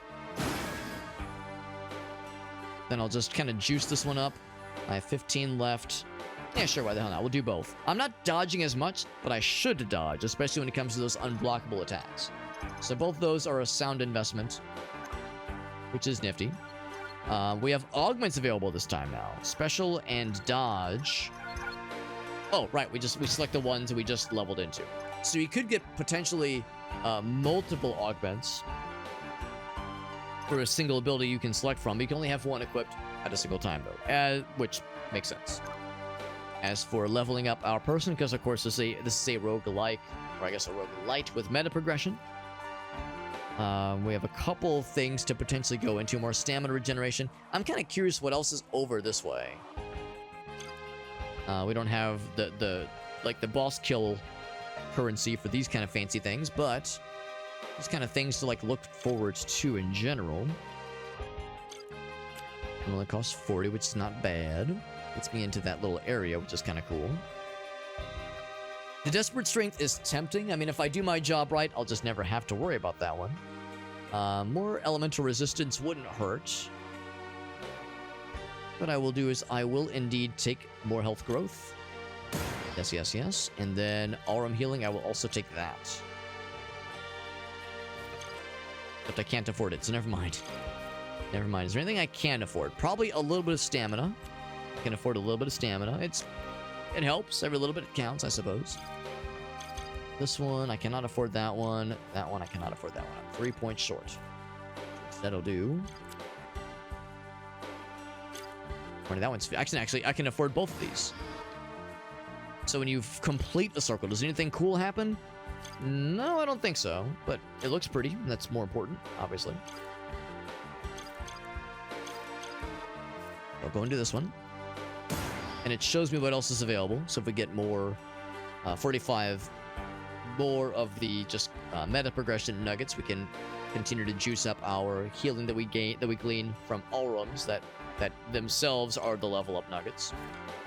Then I'll just kind of juice this one up. I have 15 left. Yeah, sure, why the hell not? We'll do both. I'm not dodging as much, but I should dodge, especially when it comes to those unblockable attacks. So both those are a sound investment, which is nifty. We have augments available this time now. Special and dodge. Oh, right, we select the ones we just leveled into. So you could get potentially multiple augments for a single ability you can select from. You can only have one equipped at a single time, though, which makes sense. As for leveling up our person, because of course this is a roguelike, or I guess a roguelite with meta progression. We have a couple things to potentially go into. More stamina regeneration. I'm kind of curious what else is over this way. We don't have the boss kill currency for these kind of fancy things, but these kind of things to like look forward to in general. It only costs 40, which is not bad. Gets me into that little area, which is kind of cool. The Desperate Strength is tempting. I mean, if I do my job right, I'll just never have to worry about that one. More elemental resistance wouldn't hurt. What I will do is I will indeed take more health growth. Yes. And then Aurum healing, I will also take that. But I can't afford it, so never mind. Never mind. Is there anything I can afford? Probably a little bit of stamina. I can afford a little bit of stamina. It helps. Every little bit counts, I suppose. This one, I cannot afford that one. That one, I cannot afford that one. I'm 3 points short. That'll do. That one's... Actually, I can afford both of these. So when you complete the circle, does anything cool happen? No, I don't think so. But it looks pretty, and that's more important, obviously. I'll go into this one. And it shows me what else is available. So if we get more... 45 more of the just meta progression nuggets, we can continue to juice up our healing that we glean from Aurums that themselves are the level up nuggets.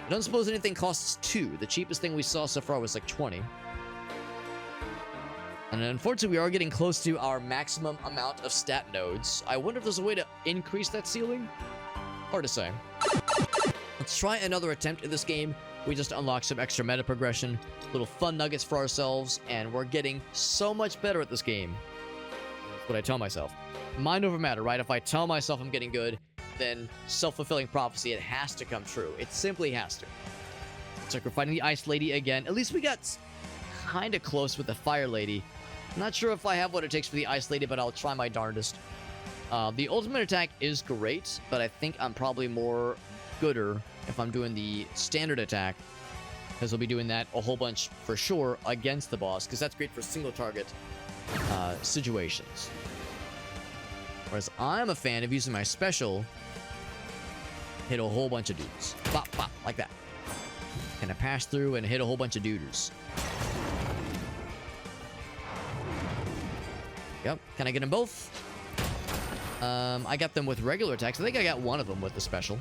I don't suppose anything costs 2. The cheapest thing we saw so far was like 20. And unfortunately, we are getting close to our maximum amount of stat nodes. I wonder if there's a way to increase that ceiling? Hard to say. let's try another attempt at this game. We just unlocked some extra meta progression, little fun nuggets for ourselves, and we're getting so much better at this game. That's what I tell myself. Mind over matter, right? If I tell myself I'm getting good, then self-fulfilling prophecy, it has to come true. It simply has to. It's like we're fighting the Ice Lady again. At least we got kind of close with the Fire Lady. I'm not sure if I have what it takes for the Ice Lady, but I'll try my darndest. The ultimate attack is great, but I think I'm probably more gooder if I'm doing the standard attack, because we'll be doing that a whole bunch for sure against the boss, because that's great for single target situations. Whereas I'm a fan of using my special, hit a whole bunch of dudes. Bop, bop, like that. Kind of pass through and hit a whole bunch of duders. Yep, can I get them both? I got them with regular attacks. I think I got one of them with the special.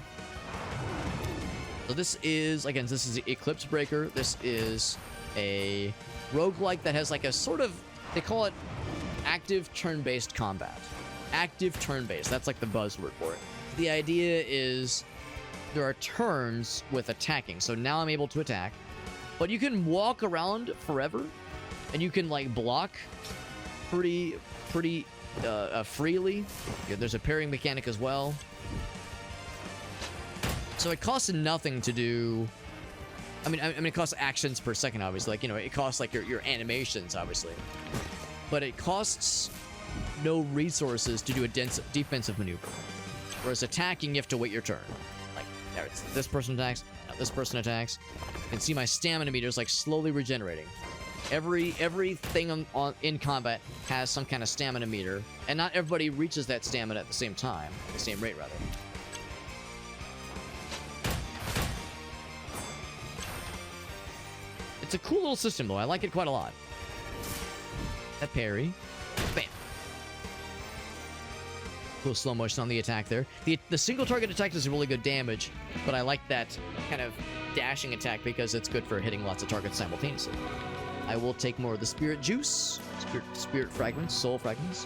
So this is, again, this is the Eclipse Breaker. This is a roguelike that has like a sort of, they call it active turn-based combat. Active turn-based, that's like the buzzword for it. The idea is there are turns with attacking. So now I'm able to attack, but you can walk around forever and you can like block pretty freely. Yeah, there's a parrying mechanic as well. So it costs nothing to do. I mean, it costs actions per second, obviously. Like, you know, it costs like your animations, obviously. But it costs no resources to do a defensive maneuver. Whereas attacking, you have to wait your turn. Like, there it's, this person attacks, now this person attacks. You can see my stamina meter is like slowly regenerating. Everything in combat has some kind of stamina meter, and not everybody reaches that stamina at the same time, the same rate rather. It's a cool little system though. I like it quite a lot. That parry, bam. Cool slow motion on the attack there. The single target attack does really good damage, but I like that kind of dashing attack because it's good for hitting lots of targets simultaneously. I will take more of the spirit juice, spirit fragments, soul fragments.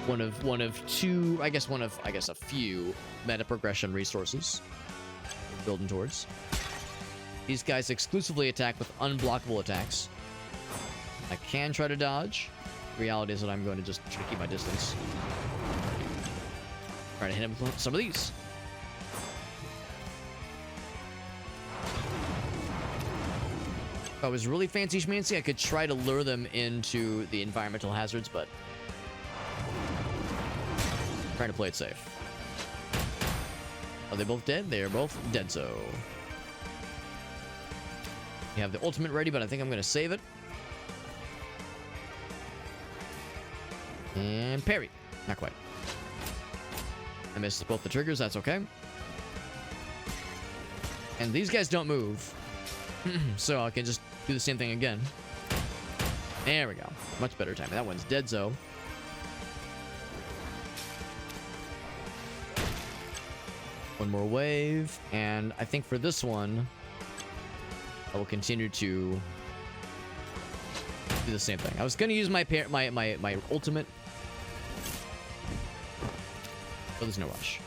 One of two, I guess a few meta progression resources. Building towards. These guys exclusively attack with unblockable attacks. I can try to dodge. The reality is that I'm going to just try to keep my distance. Try to hit him with some of these. If I was really fancy schmancy, I could try to lure them into the environmental hazards, but I'm trying to play it safe. Are they both dead? They are both dead, so. We have the ultimate ready, but I think I'm going to save it. And parry. Not quite. I missed both the triggers. That's okay. And these guys don't move. So I can just do the same thing again. There we go. Much better timing. That one's dead, so. One more wave. And I think for this one, I will continue to do the same thing. I was going to use my ultimate, but there's no rush.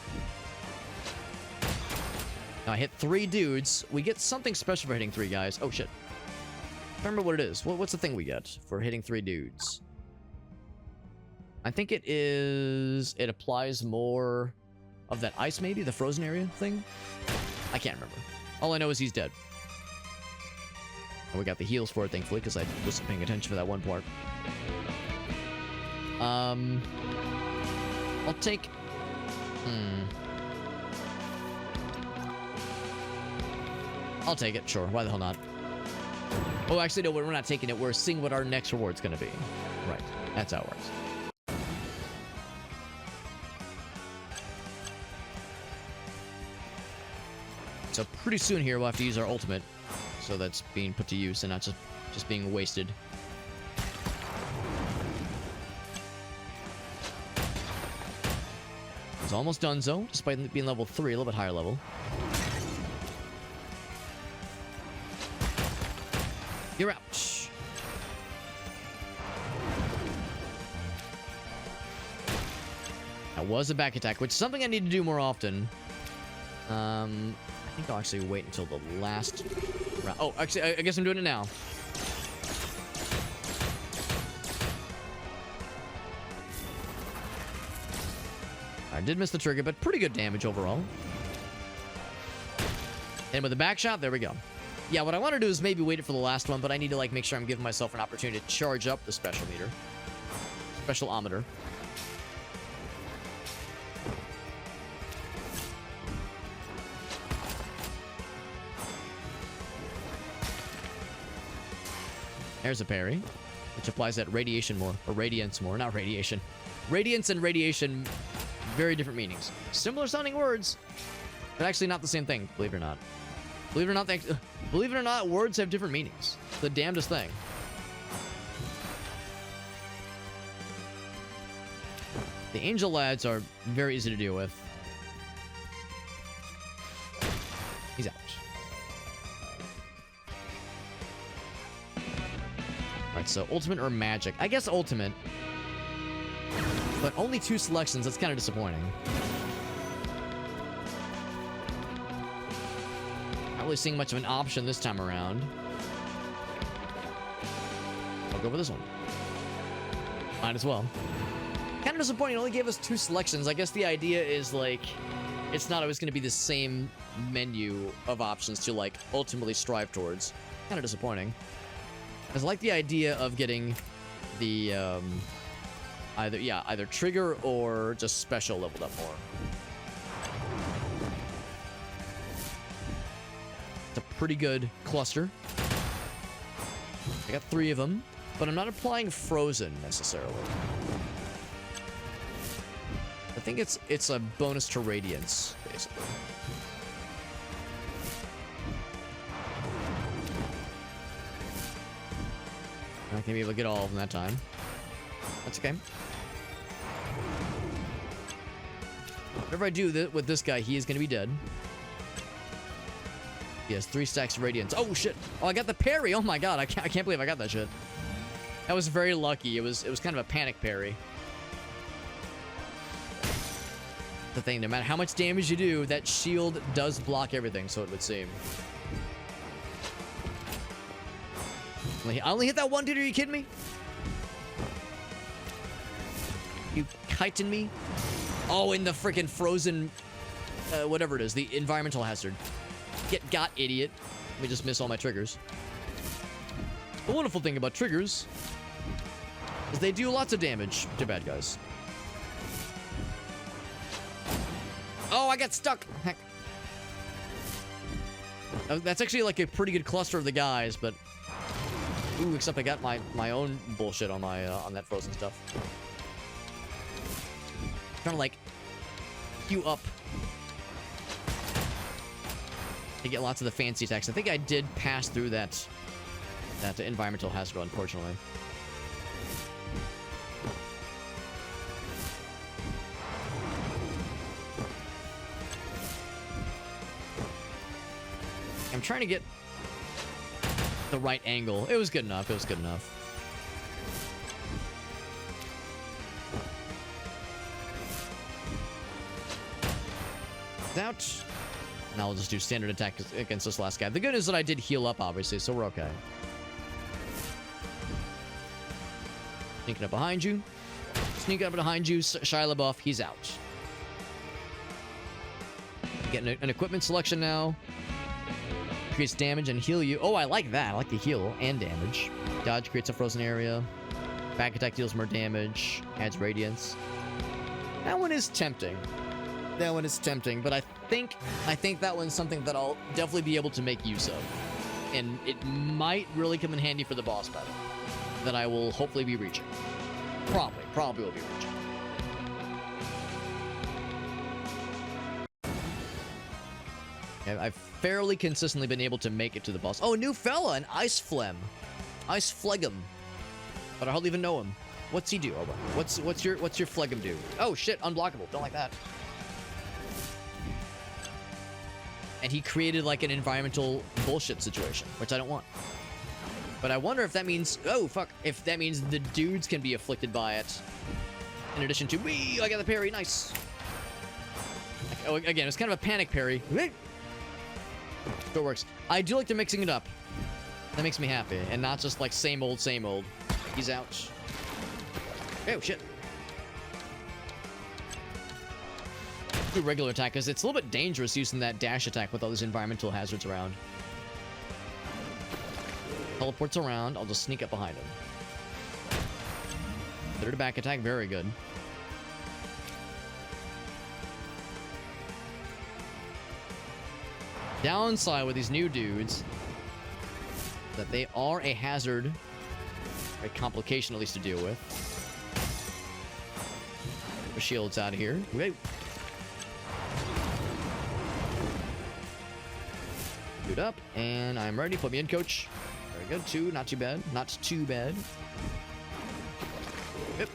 Now I hit 3 dudes. We get something special for hitting 3 guys. Oh shit. Remember what it is. What's the thing we get for hitting 3 dudes? I think it is... It applies more of that ice, maybe? The frozen area thing? I can't remember. All I know is he's dead. And we got the heals for it, thankfully, because I wasn't paying attention for that one part. I'll take... I'll take it, sure. Why the hell not? Oh, actually, no, we're not taking it. We're seeing what our next reward's going to be. Right. That's how it works. So pretty soon here, we'll have to use our ultimate. So that's being put to use and not just being wasted. It's almost done, so despite being level 3, a little bit higher level. You're out. That was a back attack, which is something I need to do more often. I think I'll actually wait until the last round. Oh, actually, I guess I'm doing it now. I did miss the trigger, but pretty good damage overall. And with the back shot, there we go. Yeah, what I want to do is maybe wait it for the last one, but I need to like make sure I'm giving myself an opportunity to charge up the special meter. Special-ometer. There's a parry, which applies that radiation more, or radiance more, not radiation. Radiance and radiation, very different meanings. Similar sounding words, but actually not the same thing, believe it or not. Believe it or not, words have different meanings. The damnedest thing. The angel lads are very easy to deal with. He's out. Alright, so ultimate or magic? I guess ultimate. But only 2 selections, that's kind of disappointing. Not really seeing much of an option this time around. I'll go for this one. Might as well. Kind of disappointing, it only gave us 2 selections. I guess the idea is, like, it's not always going to be the same menu of options to, like, ultimately strive towards. Kind of disappointing. Because I like the idea of getting the, either trigger or just special leveled up more. It's a pretty good cluster. I got 3 of them, but I'm not applying frozen necessarily. I think it's a bonus to radiance, basically. I'm not gonna be able to get all of them that time. That's okay. Whatever I do with this guy, he is gonna be dead. He has 3 stacks of radiance. Oh shit! Oh, I got the parry. Oh my god! I can't believe I got that shit. That was very lucky. It was kind of a panic parry. The thing, no matter how much damage you do, that shield does block everything, so it would seem. I only hit that one dude, are you kidding me? You kiting me? Oh, in the freaking frozen, whatever it is, the environmental hazard. Get got, idiot. Let me just miss all my triggers. The wonderful thing about triggers is they do lots of damage to bad guys. Oh, I got stuck. Heck. That's actually like a pretty good cluster of the guys, but ooh, except I got my own bullshit on my on that frozen stuff. Trying to like queue up to get lots of the fancy attacks. I think I did pass through that environmental hazard, unfortunately. I'm trying to get the right angle. It was good enough. It was good enough. Out. Now I'll just do standard attack against this last guy. The good news is that I did heal up, obviously, so we're okay. Sneaking up behind you. Sneaking up behind you. Shia LaBeouf, he's out. Getting an equipment selection now. Creates damage and heal you. Oh, I like that. I like the heal and damage. Dodge creates a frozen area. Back attack deals more damage. Adds radiance. That one is tempting. That one is tempting, but I think that one's something that I'll definitely be able to make use of. And it might really come in handy for the boss battle that I will hopefully be reaching. Probably will be reaching. I've fairly consistently been able to make it to the boss. Oh, new fella, an Ice Phlegm. Ice Phlegm. But I hardly even know him. What's he do? Oh, what's your Phlegm do? Oh shit, unblockable. Don't like that. And he created like an environmental bullshit situation, which I don't want. But I wonder if that means, oh fuck, if that means the dudes can be afflicted by it. In addition to me, I got the parry, nice. Oh, again, it's kind of a panic parry. So it works. I do like to mixing it up. That makes me happy, and not just like same old, same old. He's out. Oh, shit. Do regular attack, because it's a little bit dangerous using that dash attack with all these environmental hazards around. Teleports around. I'll just sneak up behind him. Third back attack. Very good. Downside with these new dudes that they are a hazard, a complication at least to deal with. The shield's out of here. Wait. Boot up, and I'm ready. Put me in, coach. Very good. 2, not too bad. Not too bad. Yep.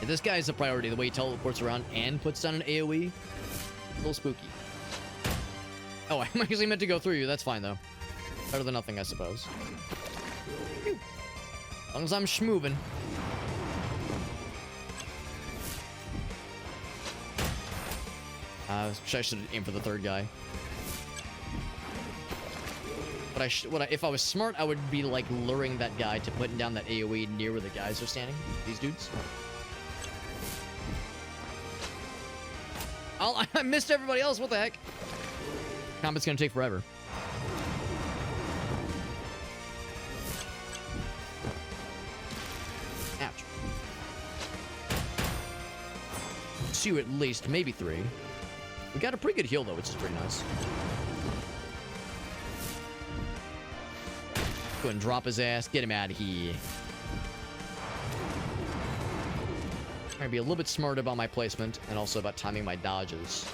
Yeah, this guy is a priority. The way he teleports around and puts down an AoE. A little spooky. Oh, I actually meant to go through you. That's fine, though. Better than nothing, I suppose. Whew. As long as I'm schmoovin'. I should aim for the third guy. But if I was smart, I would be, like, luring that guy to putting down that AoE near where the guys are standing. These dudes. I missed everybody else. What the heck? Combat's gonna take forever. Ouch. 2 at least, maybe 3. We got a pretty good heal though, which is pretty nice. Go ahead and drop his ass. Get him out of here. I'm gonna be a little bit smarter about my placement and also about timing my dodges.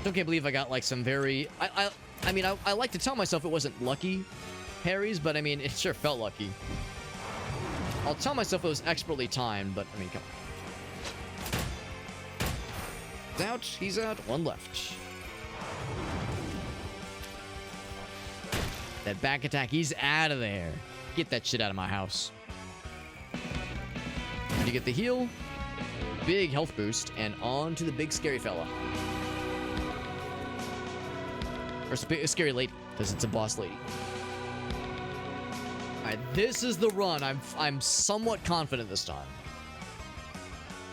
I can't believe I got like some very I mean I like to tell myself it wasn't lucky parries, but I mean it sure felt lucky. I'll tell myself it was expertly timed, but I mean come on. He's out, he's out, 1 left. That back attack, he's out of there. Get that shit out of my house. And you get the heal, big health boost, and on to the big scary fella. Or a scary lady, because it's a boss lady. Alright, this is the run. I'm somewhat confident this time.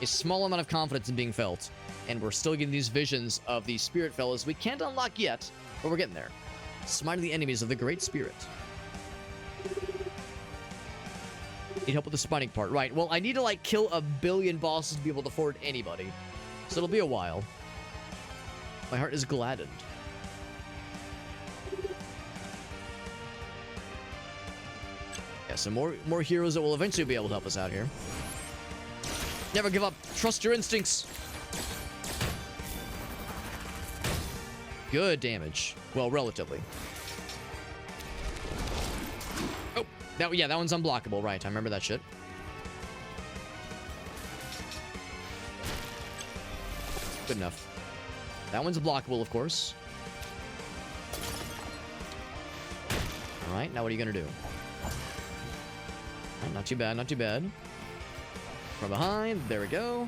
A small amount of confidence in being felt. And we're still getting these visions of these spirit fellas we can't unlock yet, but we're getting there. Smiting the enemies of the Great Spirit. Need help with the smiting part. Right, well, I need to, like, kill 1 billion bosses to be able to afford anybody. So it'll be a while. My heart is gladdened. Yeah, so more heroes that will eventually be able to help us out here. Never give up. Trust your instincts. Good damage. Well, relatively. Oh, that one's unblockable, right? I remember that shit. Good enough. That one's blockable, of course. Alright, now what are you gonna do? Right, not too bad, not too bad. From behind, there we go.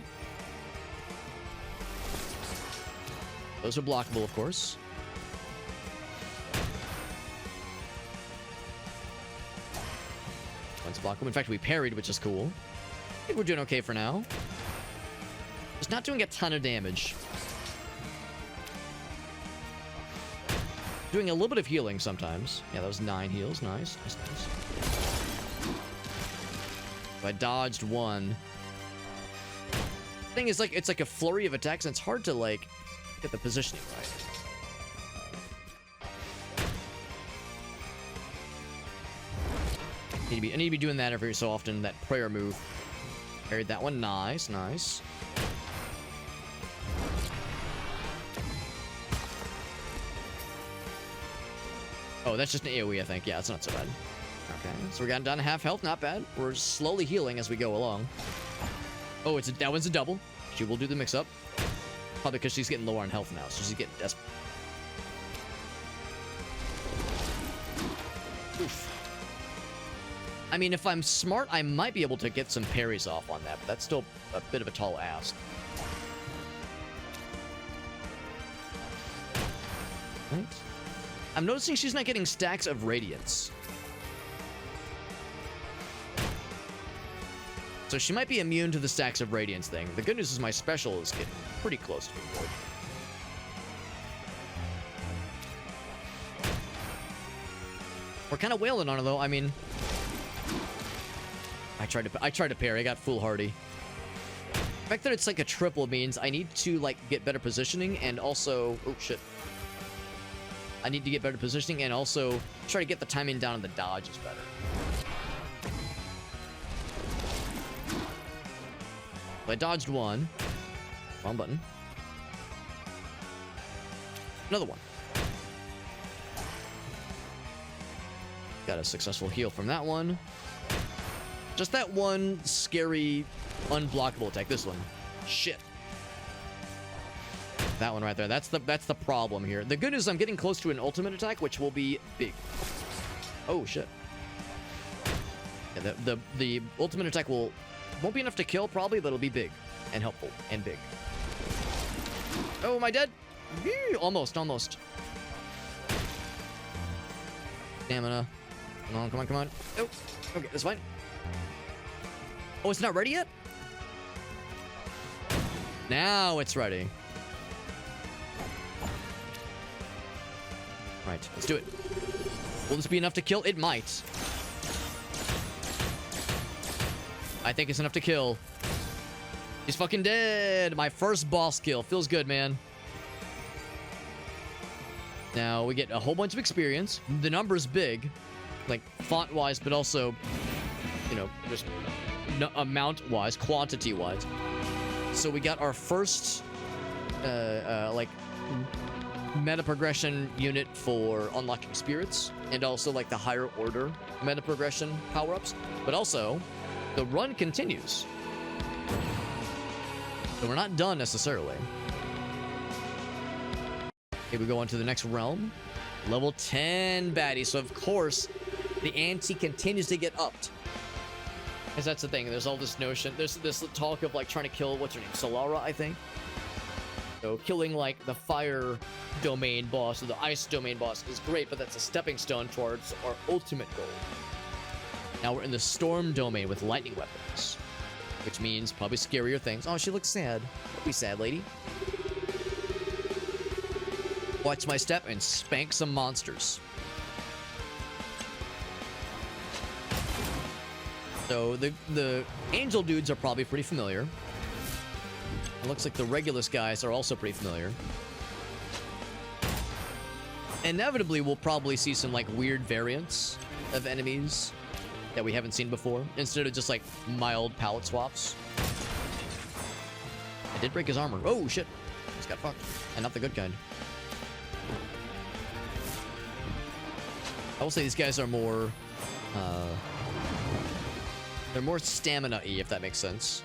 Those are blockable, of course. One's blockable. In fact, we parried, which is cool. I think we're doing okay for now. Just not doing a ton of damage. Doing a little bit of healing sometimes. Yeah, that was 9 heals. Nice, nice, nice. If I dodged 1. Thing is, like, it's like a flurry of attacks, and it's hard to, like, get the positioning right. I need to be doing that every so often, that prayer move. Parried that one. Nice, nice. Oh, that's just an AoE, I think. Yeah, it's not so bad. Okay, so we're getting down to half health. Not bad. We're slowly healing as we go along. Oh, that one's a double. She will do the mix-up. Probably because she's getting lower on health now, so she's getting desperate. Oof. I mean, if I'm smart, I might be able to get some parries off on that, but that's still a bit of a tall ask. Right. I'm noticing she's not getting stacks of radiance. So she might be immune to the stacks of radiance thing. The good news is my special is getting pretty close to being void. We're kind of wailing on her, though. I mean, I tried to parry. I got foolhardy. The fact that it's like a triple means I need to like get better positioning and also... Oh, shit. I need to get better positioning and also try to get the timing down on the dodges better. I dodged one. Wrong button. Another one. Got a successful heal from that one. Just that one scary, unblockable attack. This one. Shit. That one right there. That's the problem here. The good news is I'm getting close to an ultimate attack, which will be big. Oh, shit. Yeah, the ultimate attack won't be enough to kill, probably, but it'll be big and helpful and big. Oh, am I dead? Almost. Stamina. Come on. Oh, okay, that's fine. Oh, it's not ready yet? Now it's ready. Right, let's do it. Will this be enough to kill? It might. I think it's enough to kill. He's fucking dead. My first boss kill. Feels good, man. Now we get a whole bunch of experience. The number's big, like font-wise, but also, you know, just amount-wise, quantity-wise. So we got our first, like, meta progression unit for unlocking spirits, and also like the higher order meta progression power-ups, but also the run continues. So we're not done necessarily. Here we go on to the next realm. Level 10 baddie. So of course, the ante continues to get upped. Because that's the thing. There's all this notion. There's this talk of like trying to kill, what's her name? Solara, I think. So killing like the fire domain boss or the ice domain boss is great, but that's a stepping stone towards our ultimate goal. Now we're in the storm domain with lightning weapons, which means probably scarier things. Oh, she looks sad. Don't be sad, lady. Watch my step and spank some monsters. So the angel dudes are probably pretty familiar. It looks like the Regulus guys are also pretty familiar. Inevitably, we'll probably see some like weird variants of enemies that we haven't seen before, instead of just like mild palette swaps. I did break his armor. Oh shit, he's got fucked, and not the good kind. I will say these guys are more, they're more stamina-y, if that makes sense.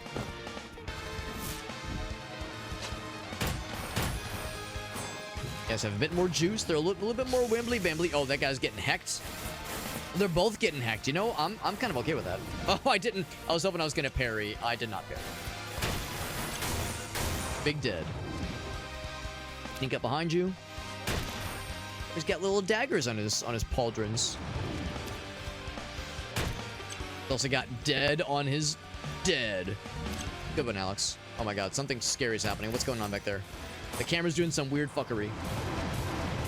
Guys have a bit more juice. They're a little bit more wimbly-bambly. Oh, that guy's getting hecked. They're both getting hecked. You know, I'm kind of okay with that. Oh, I didn't. I was hoping I was gonna parry. I did not parry. Big dead. Sneak up behind you. He's got little daggers on his pauldrons. He's also got dead on his dead. Good one, Alex. Oh my god, something scary is happening. What's going on back there? The camera's doing some weird fuckery.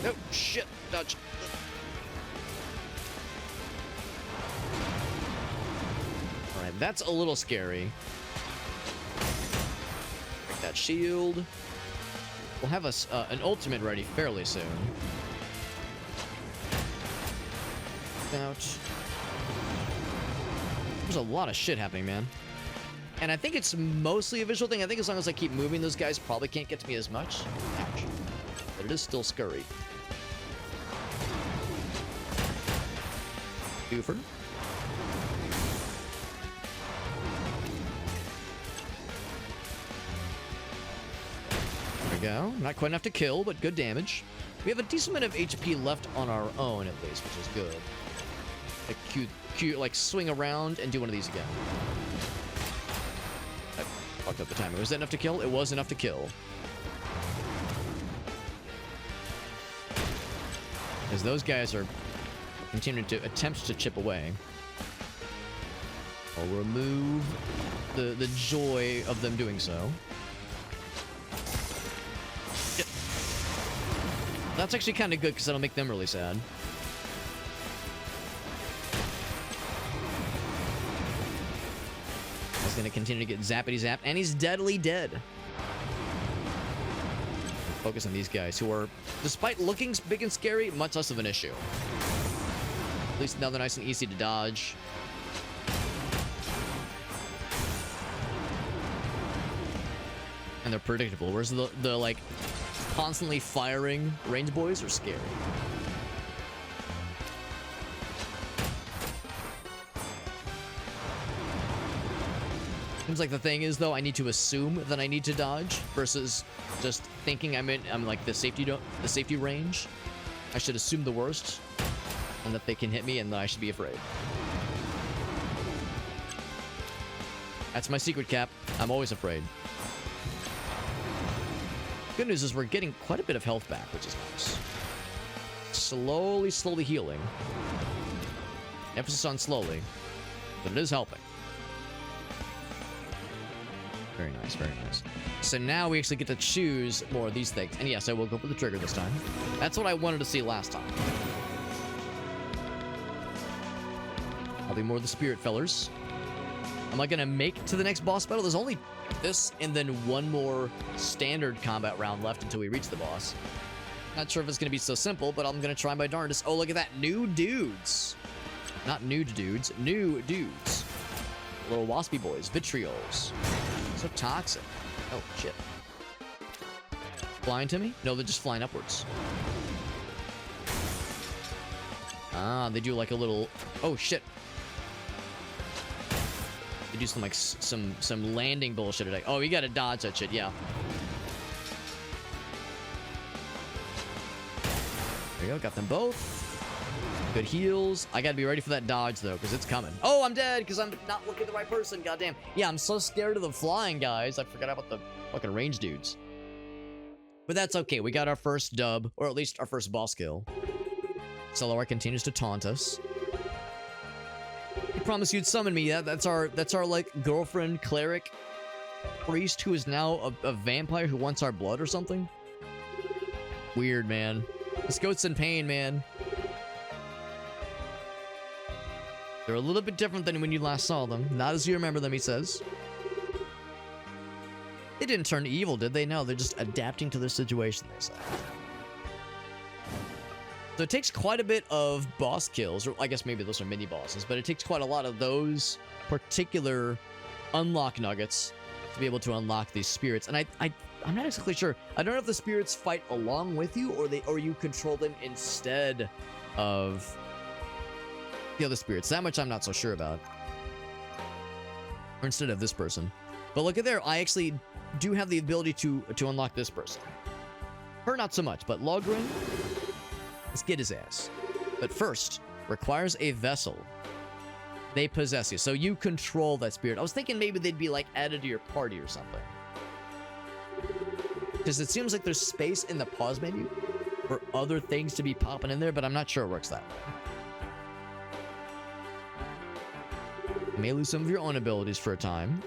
Oh, shit. Dodge. Alright, that's a little scary. Break that shield. We'll have an ultimate ready fairly soon. Ouch. There's a lot of shit happening, man. And I think it's mostly a visual thing. I think as long as I keep moving, those guys probably can't get to me as much. Ouch. But it is still scurry. Goofer. There we go. Not quite enough to kill, but good damage. We have a decent amount of HP left on our own, at least, which is good. like swing around and do one of these again. I fucked up the timing. Was that enough to kill? It was enough to kill. As those guys are continuing to attempt to chip away. I'll remove the joy of them doing so. Yep. That's actually kind of good because that'll make them really sad. He's going to continue to get zappity zapped, and he's deadly dead. Focus on these guys who are, despite looking big and scary, much less of an issue. At least now they're nice and easy to dodge. And they're predictable, whereas the like constantly firing range boys are scary. Seems like the thing is though, I need to assume that I need to dodge versus just thinking I'm like the safety range. I should assume the worst and that they can hit me and that I should be afraid. That's my secret, Cap. I'm always afraid. Good news is we're getting quite a bit of health back, which is nice. Slowly healing. Emphasis on slowly, but it is helping. Very nice, very nice. So now we actually get to choose more of these things. And yes, I will go for the trigger this time. That's what I wanted to see last time. I'll be more of the spirit fellers. Am I gonna make it to the next boss battle? There's only this and then one more standard combat round left until we reach the boss. Not sure if it's gonna be so simple, but I'm gonna try my darndest. Oh, look at that. New dudes. Not nude dudes. New dudes. Little waspy boys. Vitriols. So toxic. Oh, shit. Flying to me? No, they're just flying upwards. Ah, they do like a little... Oh, shit. They do some, like, some landing bullshit attack. Oh, you gotta dodge that shit, yeah. There you go, got them both. Good heals. I gotta be ready for that dodge, though, because it's coming. Oh, I'm dead, because I'm not looking at the right person, goddamn. Yeah, I'm so scared of the flying guys, I forgot about the fucking range dudes. But that's okay, we got our first dub, or at least our first boss kill. Celar continues to taunt us. You promised you'd summon me. Yeah, that's our like girlfriend cleric priest who is now a vampire who wants our blood or something. Weird, man. This goat's in pain, man. They're a little bit different than when you last saw them. Not as you remember them, he says. They didn't turn evil, did they? No, they're just adapting to their situation, they say. So it takes quite a bit of boss kills, or I guess maybe those are mini bosses, but it takes quite a lot of those particular unlock nuggets to be able to unlock these spirits. And I'm not exactly sure. I don't know if the spirits fight along with you or you control them instead of the other spirits. That much I'm not so sure about. Or instead of this person. But look at there, I actually do have the ability to unlock this person. Her not so much, but Logrin, let's get his ass. But first, requires a vessel. They possess you, so you control that spirit. I was thinking maybe they'd be like added to your party or something. Because it seems like there's space in the pause menu for other things to be popping in there, but I'm not sure it works that way. You may lose some of your own abilities for a time.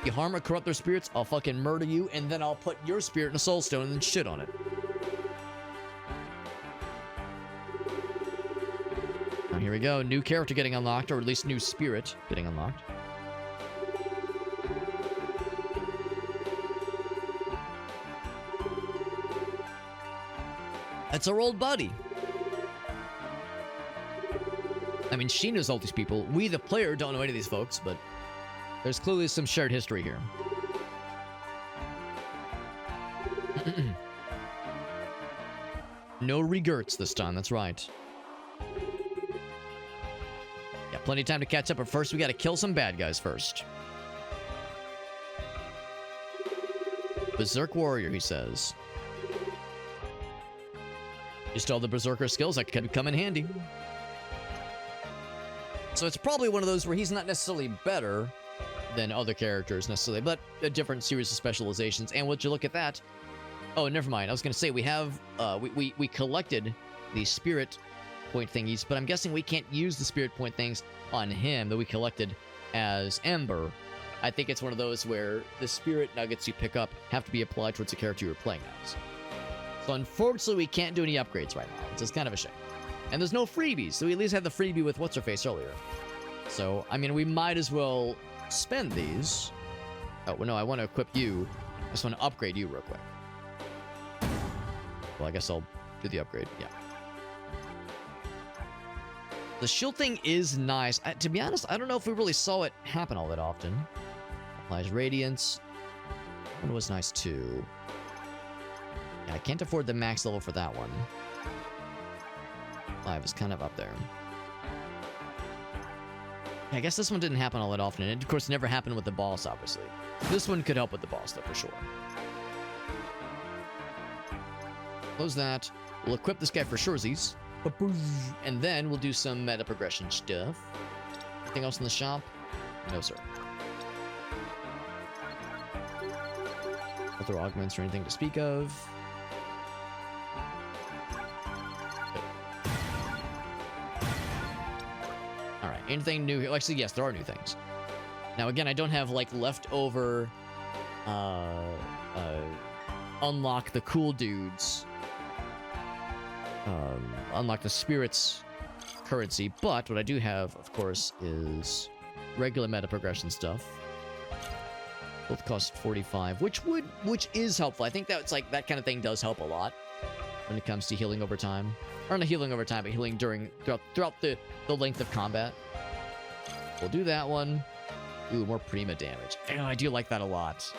You harm or corrupt their spirits, I'll fucking murder you, and then I'll put your spirit in a soul stone and then shit on it. Now here we go, new character getting unlocked, or at least new spirit getting unlocked. That's our old buddy. I mean, she knows all these people. We, the player, don't know any of these folks, but there's clearly some shared history here. No regrets this time, that's right. Yeah, plenty of time to catch up, but first we gotta kill some bad guys first. Berserk Warrior, he says. Just all the Berserker skills that could come in handy. So it's probably one of those where he's not necessarily better than other characters necessarily, but a different series of specializations. And would you look at that? Oh, never mind. I was gonna say we have we collected the spirit point thingies, but I'm guessing we can't use the spirit point things on him that we collected as Ember. I think it's one of those where the spirit nuggets you pick up have to be applied towards the character you're playing as. So unfortunately, we can't do any upgrades right now, which is kind of a shame. And there's no freebies, so we at least had the freebie with What's-Her-Face earlier. So, I mean, we might as well spend these. Oh, well, no, I want to equip you. I just want to upgrade you real quick. Well, I guess I'll do the upgrade, yeah. The shield thing is nice. To be honest, I don't know if we really saw it happen all that often. Applies Radiance. That one was nice, too. Yeah, I can't afford the max level for that one. 5 is kind of up there. Yeah, I guess this one didn't happen all that often. And, of course, never happened with the boss, obviously. This one could help with the boss, though, for sure. Close that. We'll equip this guy for surezies. And then we'll do some meta progression stuff. Anything else in the shop? No, sir. Other augments or anything to speak of. Alright, anything new here? Actually, yes, there are new things. Now, again, I don't have, like, leftover... unlock the cool dudes. Unlock the spirits currency, but what I do have, of course, is regular meta progression stuff. Both cost 45, which is helpful. I think that's like that kind of thing does help a lot when it comes to healing over time. Or not healing over time, but healing throughout the length of combat. We'll do that one. Ooh, more Prima damage. Oh, I do like that a lot.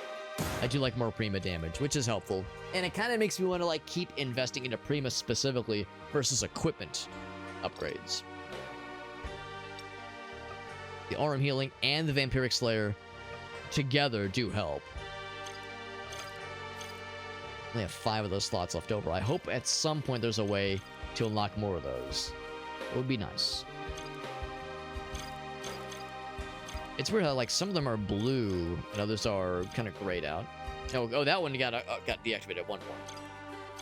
I do like more Prima damage, which is helpful. And it kind of makes me want to like keep investing into Prima specifically versus equipment upgrades. The Aurum Healing and the Vampiric Slayer together do help. I only have 5 of those slots left over. I hope at some point there's a way to unlock more of those. It would be nice. It's weird how like some of them are blue and others are kind of grayed out. Oh, that one got deactivated at one point.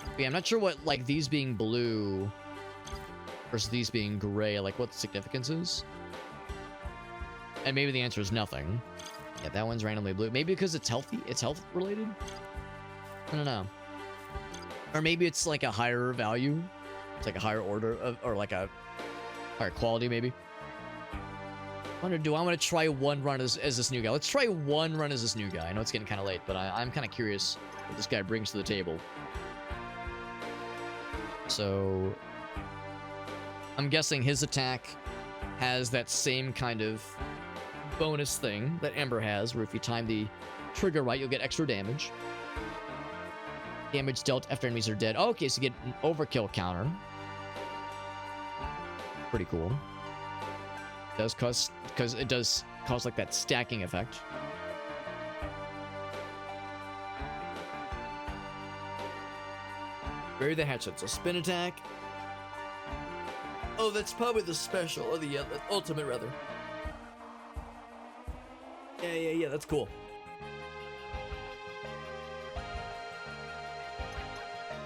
But yeah, I'm not sure what like these being blue versus these being gray, like what the significance is. And maybe the answer is nothing. Yeah, that one's randomly blue. Maybe because it's healthy. It's health related. I don't know. Or maybe it's like a higher value. It's like a higher order of, or like a higher quality maybe. I want to try one run as this new guy. Let's try one run as this new guy. I know it's getting kind of late, but I'm kind of curious what this guy brings to the table. So, I'm guessing his attack has that same kind of bonus thing that Ember has, where if you time the trigger right, you'll get extra damage. Damage dealt after enemies are dead. Oh, okay, so you get an overkill counter. Pretty cool. Because it does cause like that stacking effect. Bury the hatchet. So spin attack. Oh, that's probably the special, or the ultimate rather. Yeah, that's cool.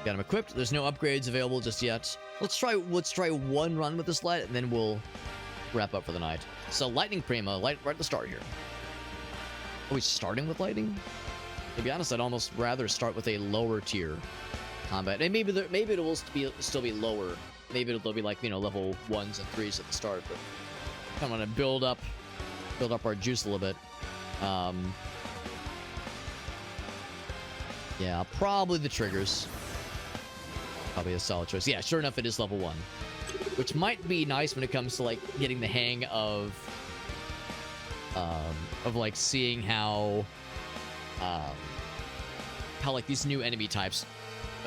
Got him equipped. There's no upgrades available just yet. Let's try one run with this light, and then we'll wrap up for the night. So Lightning Prima, right at the start here. Are we starting with Lightning? To be honest, I'd almost rather start with a lower tier combat. And maybe it will still be lower. Maybe it'll be like, you know, level 1s and 3s at the start, but I want to build up our juice a little bit. Yeah, probably the triggers. Probably a solid choice. Yeah, sure enough, it is level 1. Which might be nice when it comes to, like, getting the hang of like, seeing how, like, these new enemy types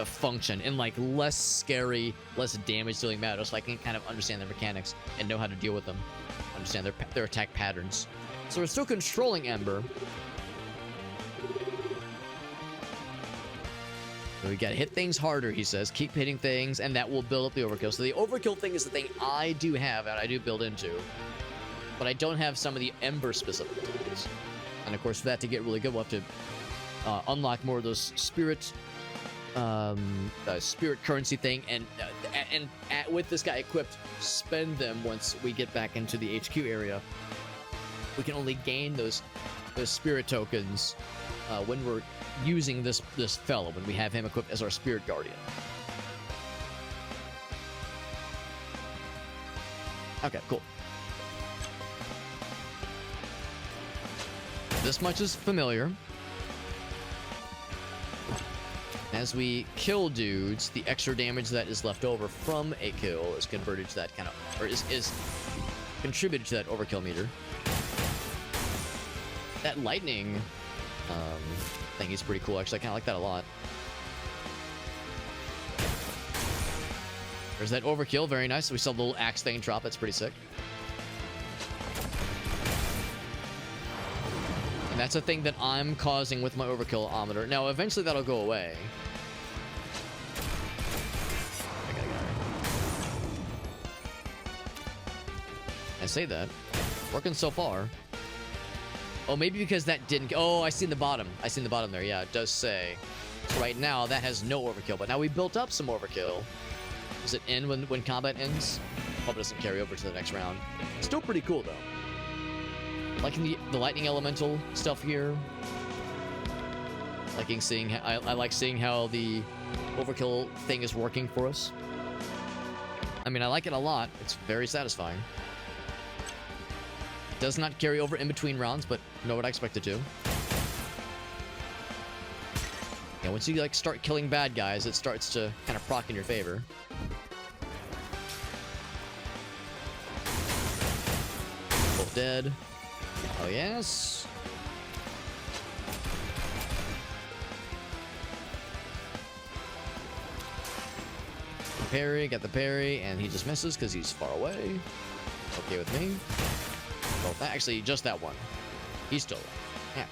function in, like, less scary, less damage-dealing matters, so I can kind of understand their mechanics and know how to deal with them. Understand their attack patterns. So we're still controlling Ember. So we gotta hit things harder, he says. Keep hitting things, and that will build up the overkill. So the overkill thing is the thing I do have, and I do build into. but I don't have some of the Ember specific attacks. And of course, for that to get really good, we'll have to unlock more of those spirit currency thing, and with this guy equipped, spend them once we get back into the HQ area. We can only gain those spirit tokens when we're using this fellow, when we have him equipped as our spirit guardian. Okay, cool. This much is familiar. As we kill dudes, the extra damage that is left over from a kill is converted to that kind of, or is contributed to that overkill meter. That lightning thing is pretty cool, actually. I kind of like that a lot. There's that overkill, very nice. We saw the little axe thing drop, that's pretty sick. And that's a thing that I'm causing with my overkill-ometer. Now, eventually that'll go away. I say that. Working so far. Oh, maybe because that didn't... Oh, I seen the bottom. I seen the bottom there. Yeah, it does say. So right now, that has no overkill. But now we built up some overkill. Does it end when combat ends? Hope it doesn't carry over to the next round. Still pretty cool, though. Liking the lightning elemental stuff here. Liking seeing... I like seeing how the overkill thing is working for us. I mean, I like it a lot. It's very satisfying. Does not carry over in between rounds, but know what I expect it to. Yeah, once you like start killing bad guys, it starts to kind of proc in your favor. Both dead. Oh yes. Parry, got the parry, and he just misses because he's far away. Okay with me. Well, actually, just that one. He's still alive. Yeah.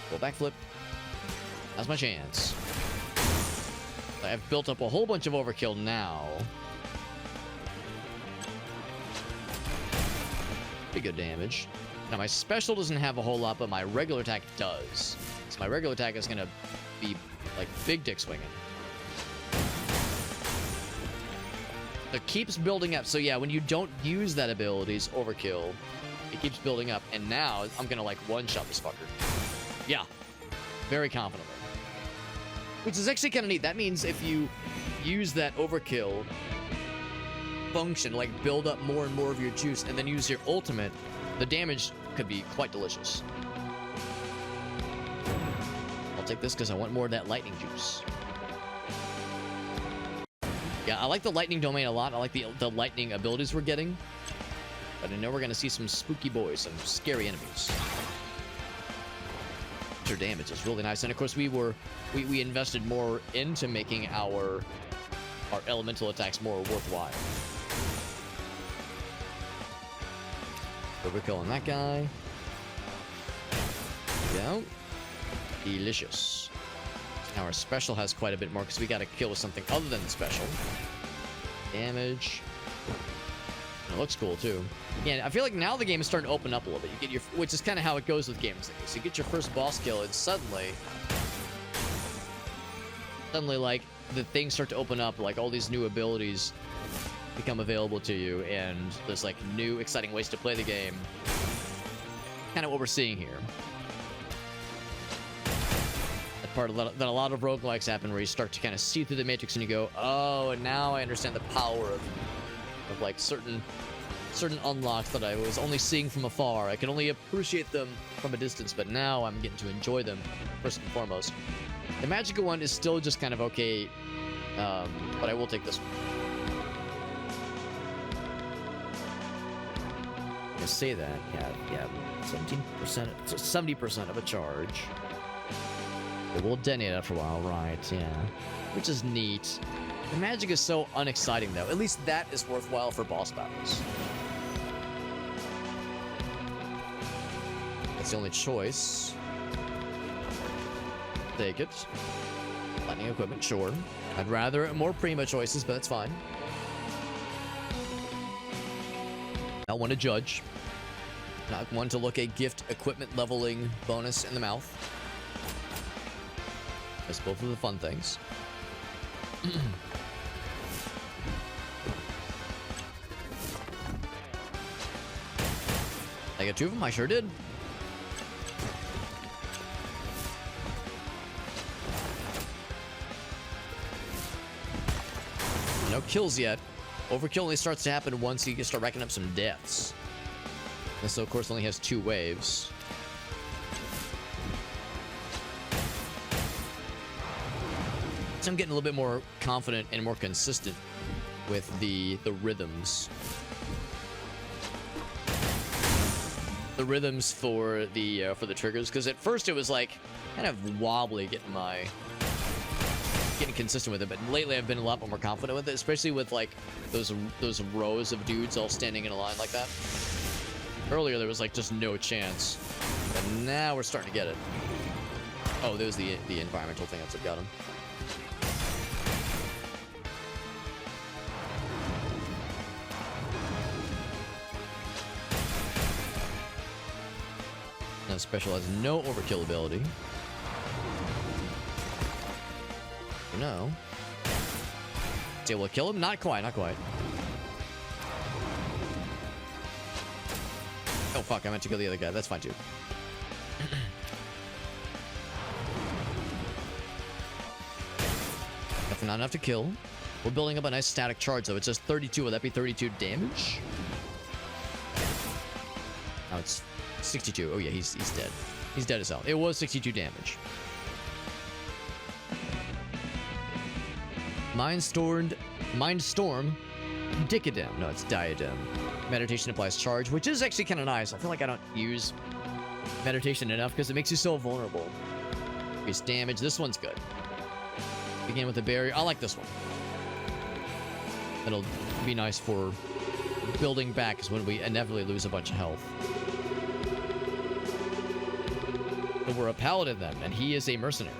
Go backflip. That's my chance. I have built up a whole bunch of overkill now. Pretty good damage. Now, my special doesn't have a whole lot, but my regular attack does. So my regular attack is going to be, like, big dick swinging. It keeps building up. So yeah, when you don't use that ability's overkill, it keeps building up. And now I'm gonna like one-shot this fucker. Yeah, very confidently. Which is actually kind of neat. That means if you use that overkill function, like build up more and more of your juice, and then use your ultimate, the damage could be quite delicious. I'll take this because I want more of that lightning juice. Yeah, I like the lightning domain a lot. I like the lightning abilities we're getting. But I know we're going to see some spooky boys, some scary enemies. Their damage is really nice. And of course, we invested more into making our elemental attacks more worthwhile. Overkill that guy. There we go. Delicious. Now our special has quite a bit more because we got to kill with something other than the special. Damage. And it looks cool too. Yeah, I feel like now the game is starting to open up a little bit. You get your, which is kind of how it goes with games like this. You get your first boss kill, and suddenly, like the things start to open up. Like all these new abilities become available to you, and there's like new exciting ways to play the game. Kind of what we're seeing here. Part of that a lot of roguelikes happen where you start to kind of see through the matrix and you go, oh, and now I understand the power of like certain unlocks that I was only seeing from afar. I can only appreciate them from a distance, but now I'm getting to enjoy them first and foremost. The Magica one is still just kind of okay, but I will take this one. I say that, yeah, 17%, 70% of a charge. It will detonate after a while, right, yeah. Which is neat. The magic is so unexciting, though. At least that is worthwhile for boss battles. That's the only choice. Take it. Lightning equipment, sure. I'd rather more Prima choices, but that's fine. not one to judge. Not one to look a gift equipment leveling bonus in the mouth. That's both of the fun things. I got 2 of them? I sure did. No kills yet. Overkill only starts to happen once you start racking up some deaths. And so, of course, only has 2 waves. So I'm getting a little bit more confident and more consistent with the rhythms. The rhythms for the triggers, because at first it was like kind of wobbly getting consistent with it, but lately I've been a lot more confident with it, especially with like those rows of dudes all standing in a line like that. Earlier there was like just no chance, but now we're starting to get it. Oh, there was the environmental thing that's what got him. Now special has no overkill ability. No. Is able to kill him? Not quite, not quite. Oh fuck, I meant to kill the other guy. That's fine too. Definitely not enough to kill. We're building up a nice static charge though. It says 32. Would that be 32 damage? Oh, it's 62. Oh yeah, he's dead. He's dead as hell. It was 62 damage. Mindstorm, Diadem. No, it's Diadem. Meditation applies charge, which is actually kind of nice. I feel like I don't use meditation enough because it makes you so vulnerable. Increase damage. This one's good. Begin with a barrier. I like this one. It'll be nice for building back, because when we inevitably lose a bunch of health. But we're a paladin then, and he is a mercenary.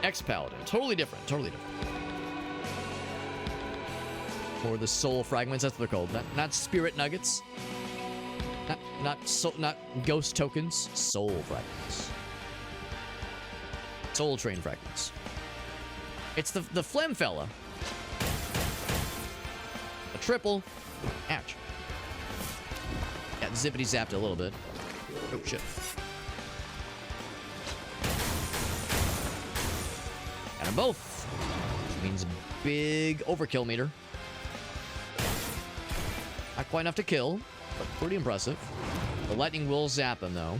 Ex-paladin. Totally different. Totally different. Or the soul fragments, that's what they're called. Not spirit nuggets. Not ghost tokens. Soul fragments. Soul train fragments. It's the phlegm fella. A triple. Ouch. Got zippity zapped a little bit. Oh shit. Got them both. Which means big overkill meter. Not quite enough to kill, but pretty impressive. The lightning will zap him, though.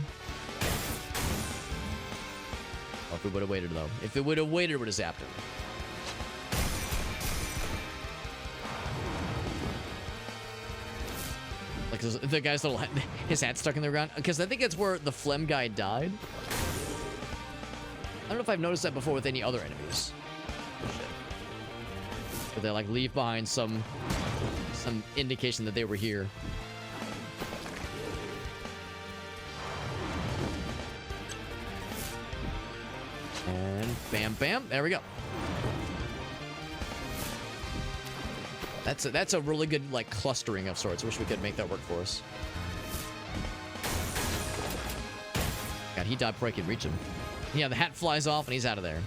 Oh, if we would have waited, though. If it would have waited, it would have zapped him. Like the guy's little... His hat stuck in the ground. Because I think it's where the phlegm guy died. I don't know if I've noticed that before with any other enemies. But they, like, leave behind some indication that they were here. And bam, bam. There we go. That's a really good, like, clustering of sorts. Wish we could make that work for us. God, he died before I could reach him. Yeah, the hat flies off and he's out of there.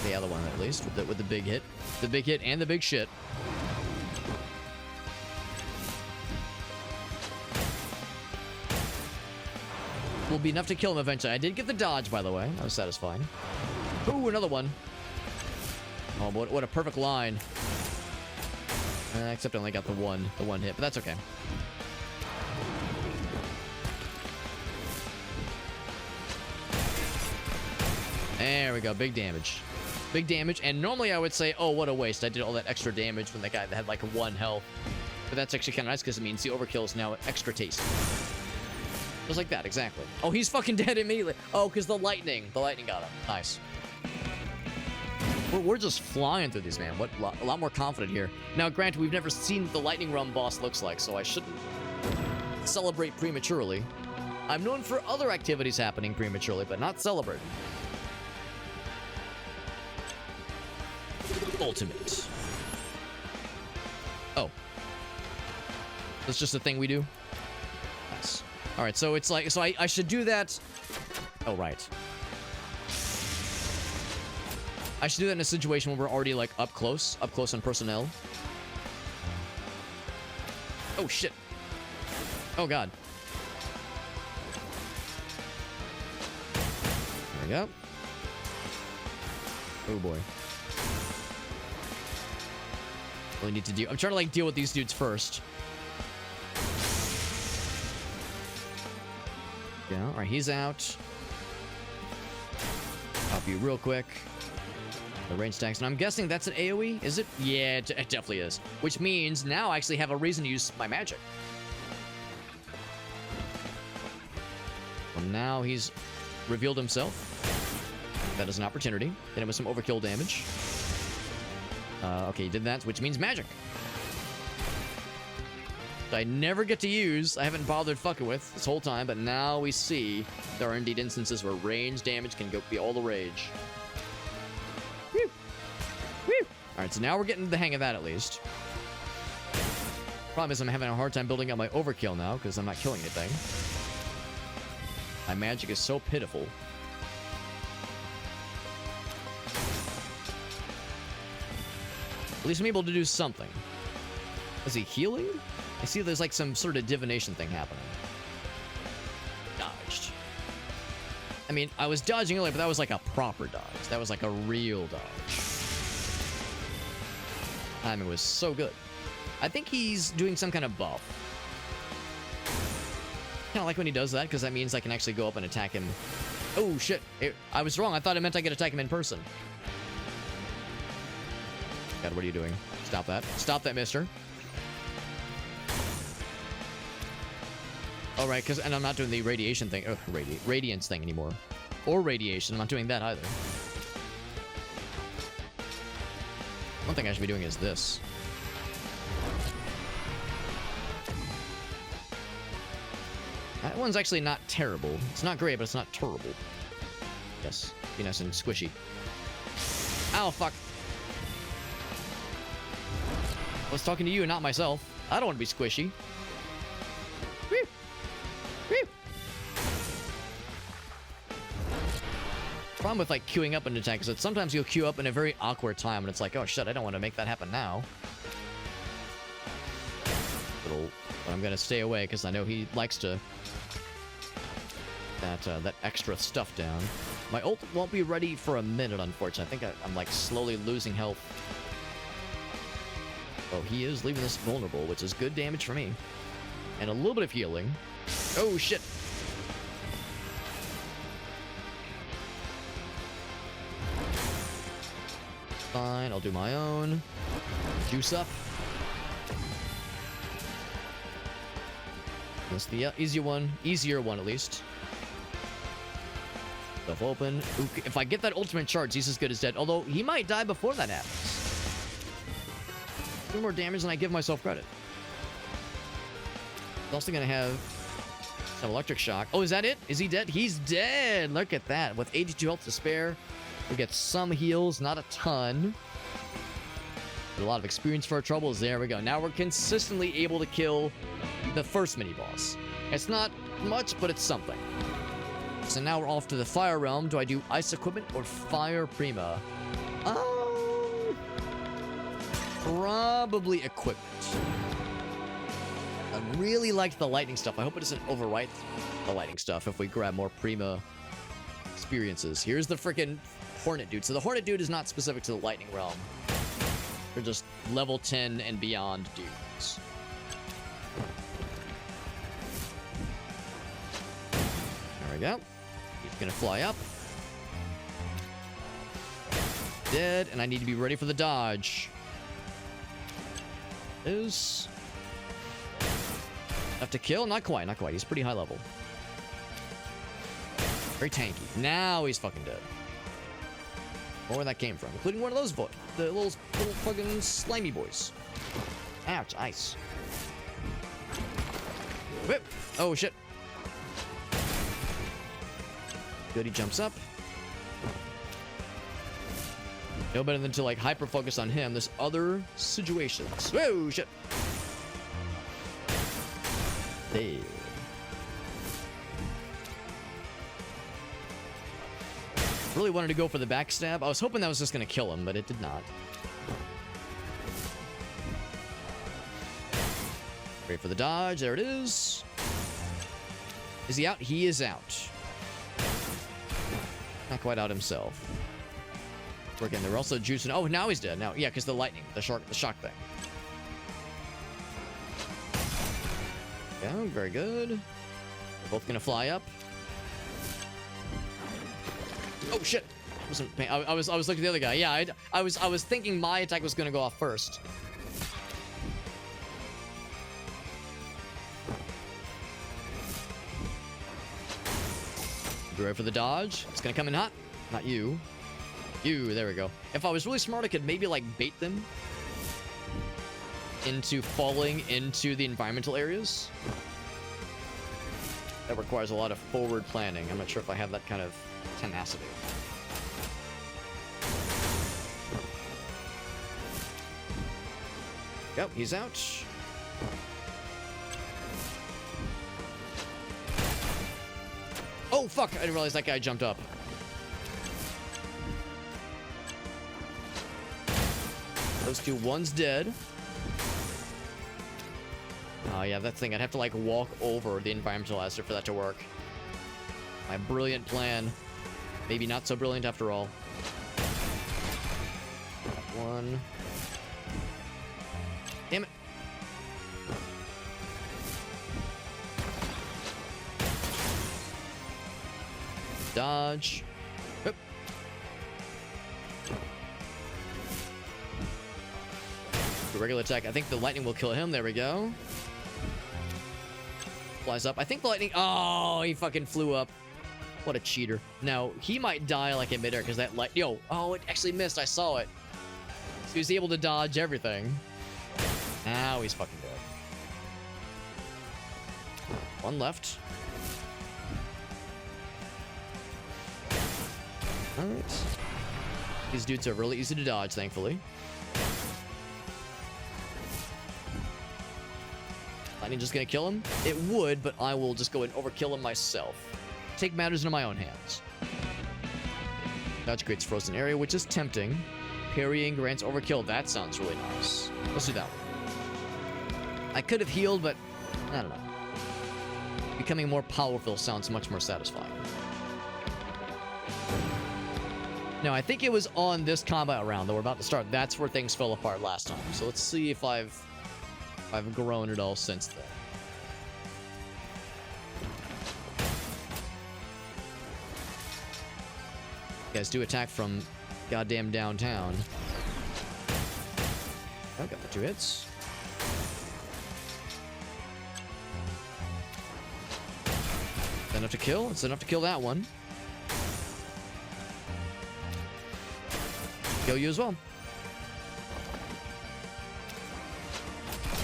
The other one, at least, with the big hit. The big hit and the big shit. Will be enough to kill him eventually. I did get the dodge, by the way. That was satisfying. Ooh, another one. Oh, what a perfect line. Except I only got the one hit, but that's okay. There we go. Big damage. Big damage. And normally I would say, oh, what a waste. I did all that extra damage when that guy that had like 1 health. But that's actually kind of nice because it means the overkill is now extra tasty. Just like that, exactly. Oh, he's fucking dead immediately. Oh, because the lightning got him. Nice. We're just flying through these, man. A lot more confident here. Now, granted, we've never seen what the lightning realm boss looks like, so I shouldn't celebrate prematurely. I'm known for other activities happening prematurely, but not celebrating. ultimate. Oh. That's just a thing we do? Nice. Alright, so it's like... So I should do that... Oh, right. I should do that in a situation where we're already, like, up close on personnel. Oh, shit. Oh, God. There we go. Oh, boy. Really need to do... I'm trying to, like, deal with these dudes first. Yeah, alright, he's out. Pop you real quick. The range stacks, and I'm guessing that's an AoE, is it? Yeah, it definitely is. Which means now I actually have a reason to use my magic. Well, now he's revealed himself. That is an opportunity. Hit him with some overkill damage. Okay, he did that, which means magic. I never get to use, I haven't bothered fucking with this whole time, but now we see there are indeed instances where range damage can be all the rage. Woo! Woo! Alright, so now we're getting the hang of that at least. Problem is I'm having a hard time building up my overkill now because I'm not killing anything. My magic is so pitiful. At least I'm able to do something. Is he healing? I see there's like some sort of divination thing happening. Dodged. I mean, I was dodging earlier, but that was like a proper dodge. That was like a real dodge. Timing was so good. I think he's doing some kind of buff. Kind of like when he does that, because that means I can actually go up and attack him. Oh, shit. I was wrong. I thought it meant I could attack him in person. God, what are you doing? Stop that. Stop that, mister. All right, and I'm not doing the radiation thing, radiance thing anymore. Or radiation, I'm not doing that either. One thing I should be doing is this. That one's actually not terrible. It's not great, but it's not terrible. Yes, be nice and squishy. Ow, fuck. I was talking to you and not myself. I don't want to be squishy. Woo! Woo! Problem with like queuing up an attack is that sometimes you'll queue up in a very awkward time and it's like, oh shit, I don't want to make that happen now. But I'm gonna stay away because I know he likes to that extra stuff down. My ult won't be ready for a minute, unfortunately. I think I'm like slowly losing health. Oh, he is leaving this vulnerable, which is good damage for me. And a little bit of healing. Oh, shit. Fine, I'll do my own. Juice up. That's the easier one at least. Stuff open. Ooh, if I get that ultimate charge, he's as good as dead. Although, he might die before that happens. Do more damage than I give myself credit. He's also gonna have some electric shock. Oh, is that it? Is he dead? He's dead! Look at that. With 82 health to spare, we get some heals, not a ton. But a lot of experience for our troubles. There we go. Now we're consistently able to kill the first mini-boss. It's not much, but it's something. So now we're off to the Fire Realm. Do I do Ice Equipment or Fire Prima? Probably Equipment. I really liked the lightning stuff. I hope it doesn't overwrite the lightning stuff if we grab more Prima experiences. Here's the freaking Hornet Dude. So the Hornet Dude is not specific to the Lightning Realm. They're just level 10 and beyond dudes. There we go. He's gonna fly up. Dead, and I need to be ready for the dodge. Is enough to kill? Not quite, not quite. He's pretty high level. Very tanky. Now he's fucking dead. Or where that came from, including one of those the little fucking slimy boys. Ouch, ice. Whip! Oh shit. Good, he jumps up. No better than to like hyper focus on him. There's other situations. Whoa, shit. Hey. Really wanted to go for the backstab. I was hoping that was just going to kill him, but it did not. Wait for the dodge. There it is. Is he out? He is out. Not quite out himself. Again, they're also juicing. Oh, now he's dead. Now, yeah, because the lightning, the shock thing. Yeah, very good. They're both gonna fly up. Oh shit! I was looking at the other guy. Yeah, I was thinking my attack was gonna go off first. Be ready for the dodge. It's gonna come in hot. Not you. You, there we go. If I was really smart, I could maybe like bait them into falling into the environmental areas. That requires a lot of forward planning. I'm not sure if I have that kind of tenacity. Yep, he's out. Oh, fuck! I didn't realize that guy jumped up. Those two, one's dead. Oh, yeah, that thing. I'd have to, like, walk over the environmental hazard for that to work. My brilliant plan. Maybe not so brilliant after all. One. Damn it. Dodge. Oop. The regular attack. I think the lightning will kill him. There we go. Flies up. I think the lightning... Oh, he fucking flew up. What a cheater. Now, he might die like in midair because that light... Yo. Oh, it actually missed. I saw it. So he was able to dodge everything. Now he's fucking dead. One left. Alright. These dudes are really easy to dodge, thankfully. Lightning just gonna kill him? It would, but I will just go and overkill him myself. Take matters into my own hands. Dodge creates frozen area, which is tempting. Parrying grants overkill. That sounds really nice. Let's do that one. I could have healed, but I don't know. Becoming more powerful sounds much more satisfying. Now, I think it was on this combat round that we're about to start. That's where things fell apart last time. So let's see if I've grown at all since then. You guys do attack from goddamn downtown. Oh, got the 2 hits. It's enough to kill. It's enough to kill that one. Kill you as well.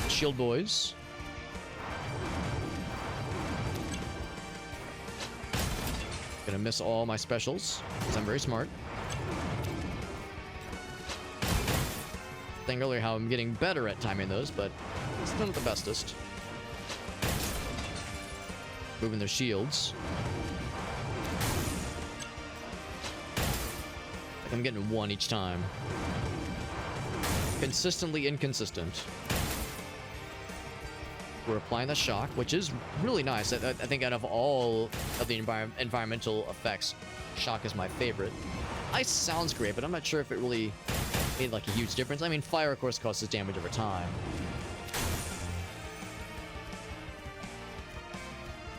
Shield boys. Gonna miss all my specials because I'm very smart. Saying earlier how I'm getting better at timing those, but it's not the bestest. Moving their shields. I'm getting 1 each time. Consistently inconsistent. We're applying the shock, which is really nice. I think out of all of the environmental effects, shock is my favorite. Ice sounds great, but I'm not sure if it really made like a huge difference. I mean, fire, of course, causes damage over time.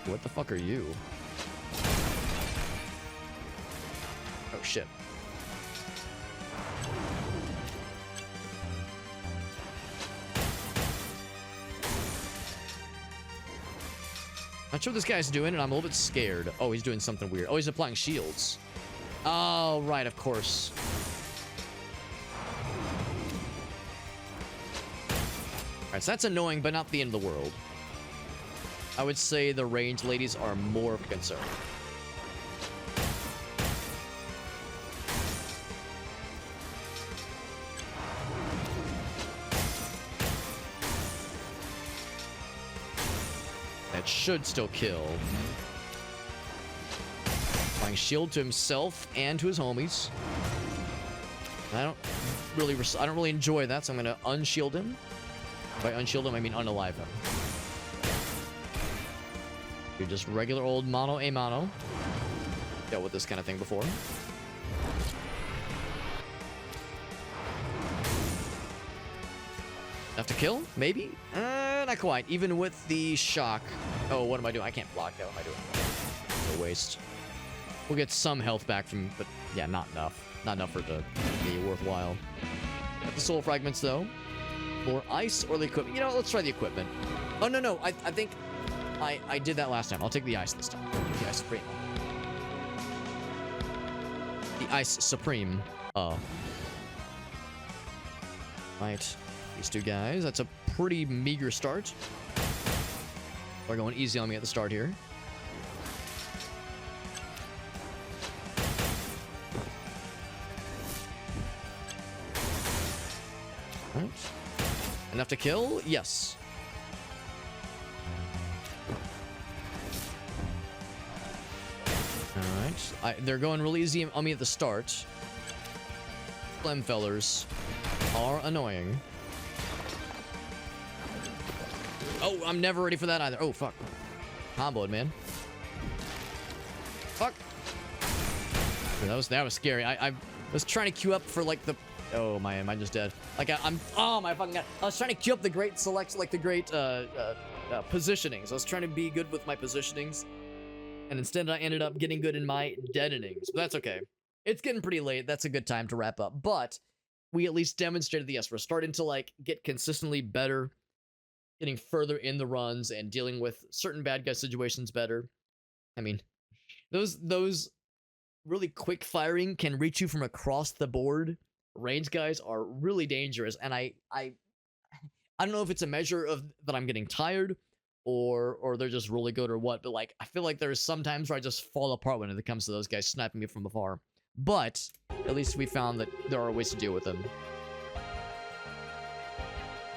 What the fuck are you? Oh, shit. Not sure what this guy's doing, and I'm a little bit scared. Oh, he's doing something weird. Oh, he's applying shields. Oh, right, of course. Alright, so that's annoying, but not the end of the world. I would say the range ladies are more of a concern. That should still kill. Applying shield to himself and to his homies. I don't really enjoy that, so I'm gonna unshield him. By unshield him, I mean unalive him. Do just regular old mono a mono. Dealt with this kind of thing before. Enough to kill? Maybe? Not quite. Even with the shock. Oh, what am I doing? I can't block that. What am I doing? It's a waste. We'll get some health back from, but yeah, not enough. Not enough for it to be worthwhile. Got the soul fragments, though. Or ice or the equipment. You know, let's try the equipment. Oh, no. I think I did that last time. I'll take the ice this time. The ice supreme. The ice supreme. Right. These two guys. That's a pretty meager start. They're going easy on me at the start here. Right. Enough to kill? Yes. Alright. They're going really easy on me at the start. Flemfellers are annoying. Oh, I'm never ready for that either. Oh, fuck. Comboed, man. Fuck. That was scary. I was trying to queue up for, like, the... Oh, am I just dead? Like, oh, my fucking god. I was trying to queue up the great select, like, the great, positionings. I was trying to be good with my positionings. And instead, I ended up getting good in my deadenings. But that's okay. It's getting pretty late. That's a good time to wrap up. But we at least demonstrated that, yes, we're starting to, like, get consistently better, getting further in the runs and dealing with certain bad guy situations better. I mean, those really quick firing can reach you from across the board. Range guys are really dangerous, and I don't know if it's a measure of that I'm getting tired or they're just really good or what, but like I feel like there's some times where I just fall apart when it comes to those guys sniping me from afar. But at least we found that there are ways to deal with them.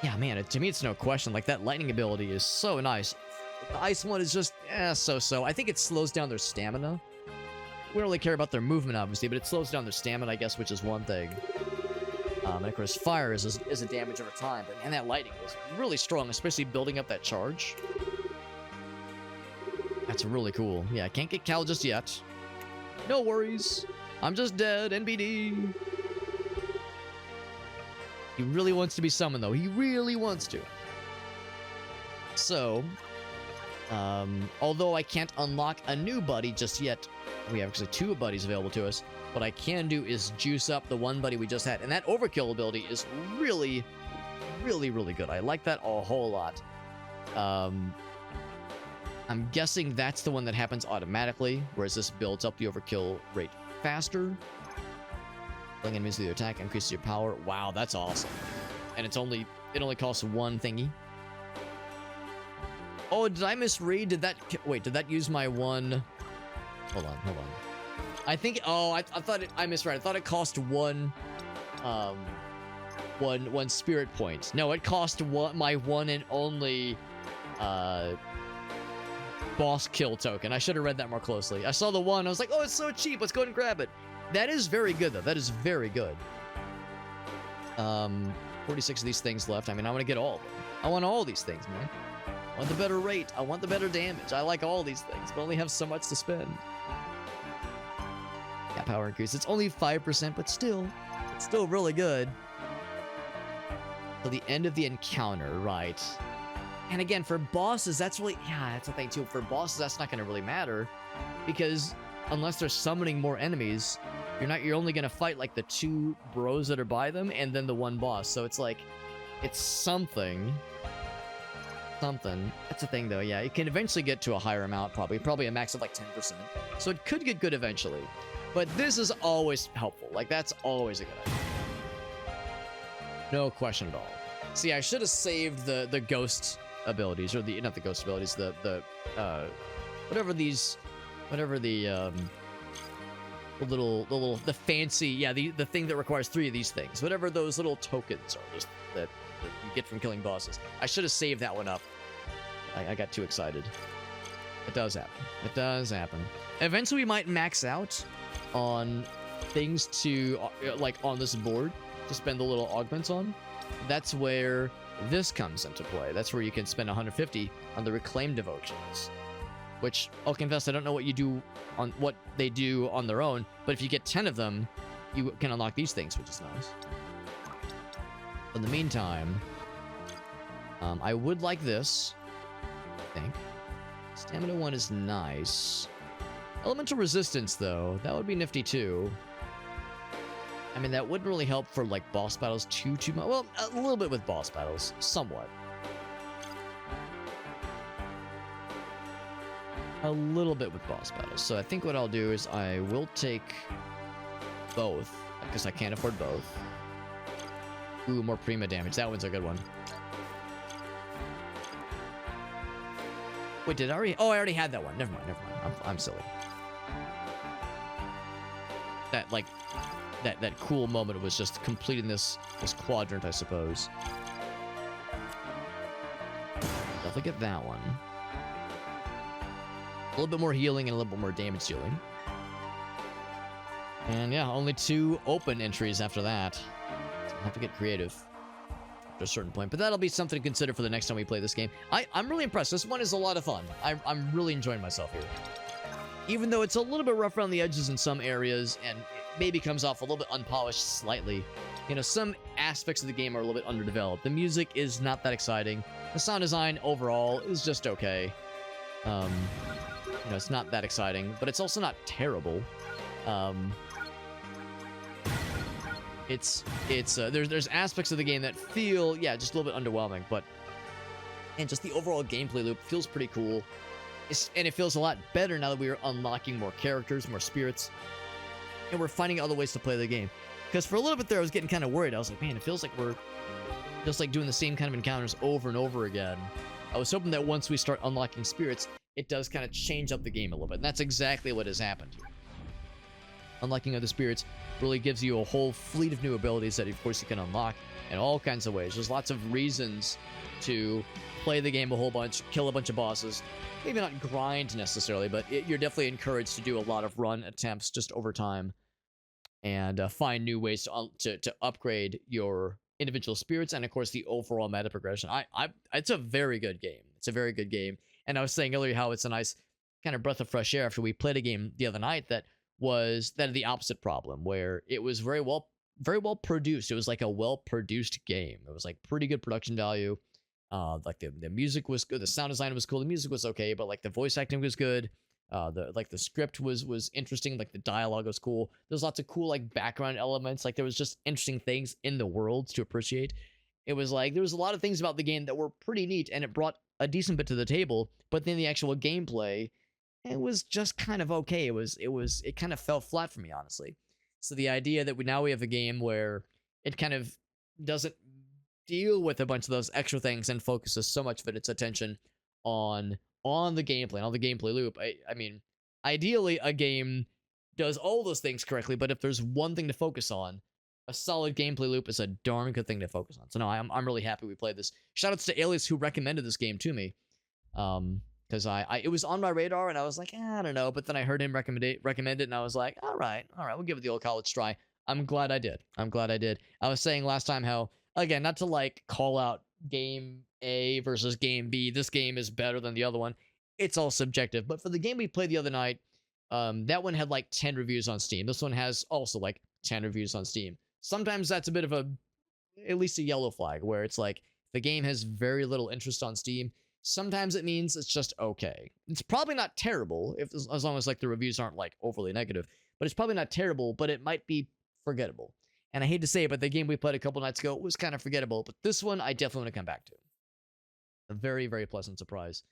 Yeah, man, to me it's no question. Like, that lightning ability is so nice. The ice one is just, so-so. I think it slows down their stamina. We don't really care about their movement, obviously, but it slows down their stamina, I guess, which is one thing. And of course, fire is a damage over time, but and that lightning is really strong, especially building up that charge. That's really cool. Yeah, I can't get Cal just yet. No worries. I'm just dead, NBD. He really wants to be summoned, though. He really wants to. So, although I can't unlock a new buddy just yet, we have actually 2 buddies available to us. What I can do is juice up the one buddy we just had. And that overkill ability is really, really, really good. I like that a whole lot. I'm guessing that's the one that happens automatically, whereas this builds up the overkill rate faster. Killing enemies with your attack increases your power. Wow, that's awesome. And it only costs 1 thingy. Oh, did I misread? Did that use my 1? Hold on. I think, I thought I misread. I thought it cost 1 spirit point. No, it cost my 1 and only boss kill token. I should have read that more closely. I saw the 1, I was like, oh, it's so cheap, let's go ahead and grab it. That is very good, though. That is very good. 46 of these things left. I mean, I want to get all of them. I want all these things, man. I want the better rate. I want the better damage. I like all these things, but only have so much to spend. Yeah, power increase. It's only 5%, but still, it's still really good. So the end of the encounter, right? And again, for bosses, that's really, yeah, that's the thing too. For bosses, that's not going to really matter, because unless they're summoning more enemies, you're only going to fight like the 2 bros that are by them and then the 1 boss. So it's like, it's something. That's the thing, though. Yeah, it can eventually get to a higher amount, probably a max of like 10%. So it could get good eventually. But this is always helpful. Like, that's always a good idea. No question at all. See, I should have saved the ghost abilities, or not the ghost abilities, the fancy, yeah, the thing that requires 3 of these things. Whatever those little tokens are that you get from killing bosses. I should have saved that one up. I got too excited. It does happen. It does happen. Eventually, we might max out on things to, like, on this board to spend the little augments on. That's where this comes into play. That's where you can spend 150 on the Reclaimed Devotions. Which, I'll confess, I don't know what what they do on their own, but if you get 10 of them, you can unlock these things, which is nice. In the meantime, I would like this, I think. Stamina 1 is nice. Elemental Resistance, though, that would be nifty, too. I mean, that wouldn't really help for, like, boss battles too much. Well, a little bit with boss battles, somewhat. A little bit with boss battles. So I think what I'll do is I will take both, because I can't afford both. Ooh, more Prima damage. That one's a good one. Wait, did I already... Oh, I already had that one. Never mind, never mind. I'm silly. That, like... That cool moment was just completing this quadrant, I suppose. Definitely get that one. A little bit more healing and a little bit more damage dealing. And yeah, only 2 open entries after that. So I'll have to get creative after a certain point. But that'll be something to consider for the next time we play this game. I'm really impressed. This one is a lot of fun. I'm really enjoying myself here. Even though it's a little bit rough around the edges in some areas, and it maybe comes off a little bit unpolished slightly. You know, some aspects of the game are a little bit underdeveloped. The music is not that exciting. The sound design overall is just okay. You know, it's not that exciting, but it's also not terrible. There's aspects of the game that feel, yeah, just a little bit underwhelming, but and just the overall gameplay loop feels pretty cool. And it feels a lot better now that we are unlocking more characters, more spirits, and we're finding other ways to play the game. Because for a little bit there, I was getting kind of worried. I was like, man, it feels like we're just like doing the same kind of encounters over and over again. I was hoping that once we start unlocking spirits, it does kind of change up the game a little bit. And that's exactly what has happened here. Unlocking other spirits really gives you a whole fleet of new abilities that, of course, you can unlock in all kinds of ways. There's lots of reasons to play the game a whole bunch, kill a bunch of bosses. Maybe not grind necessarily, but you're definitely encouraged to do a lot of run attempts just over time and find new ways to upgrade your individual spirits and, of course, the overall meta progression. It's a very good game. It's a very good game. And I was saying earlier how it's a nice kind of breath of fresh air after we played a game the other night that had the opposite problem, where it was very well produced. It was like a well-produced game. It was like pretty good production value. Like the music was good, the sound design was cool, the music was okay, but like the voice acting was good. The script was interesting, like the dialogue was cool. There's lots of cool like background elements, like there was just interesting things in the world to appreciate. It was like there was a lot of things about the game that were pretty neat, and it brought a decent bit to the table. But then the actual gameplay, it was just kind of okay. It kind of fell flat for me, honestly. So the idea that we have a game where it kind of doesn't deal with a bunch of those extra things and focuses so much of its attention on the gameplay, on the gameplay loop. I mean, ideally a game does all those things correctly, but if there's one thing to focus on, a solid gameplay loop is a darn good thing to focus on. So no, I'm really happy we played this. Shoutouts to Alias who recommended this game to me. Because it was on my radar and I was like, I don't know, but then I heard him recommend it and I was like, all right, we'll give it the old college try. I'm glad I did. I was saying last time how, again, not to like call out game A versus game B, this game is better than the other one. It's all subjective. But for the game we played the other night, that one had like 10 reviews on Steam. This one has also like 10 reviews on Steam. Sometimes that's a bit of at least a yellow flag, where it's like the game has very little interest on Steam. Sometimes it means it's just okay. It's probably not terrible, as long as like the reviews aren't like overly negative. But it's probably not terrible, but it might be forgettable. And I hate to say it, but the game we played a couple nights ago was kind of forgettable. But this one, I definitely want to come back to. A very, very pleasant surprise.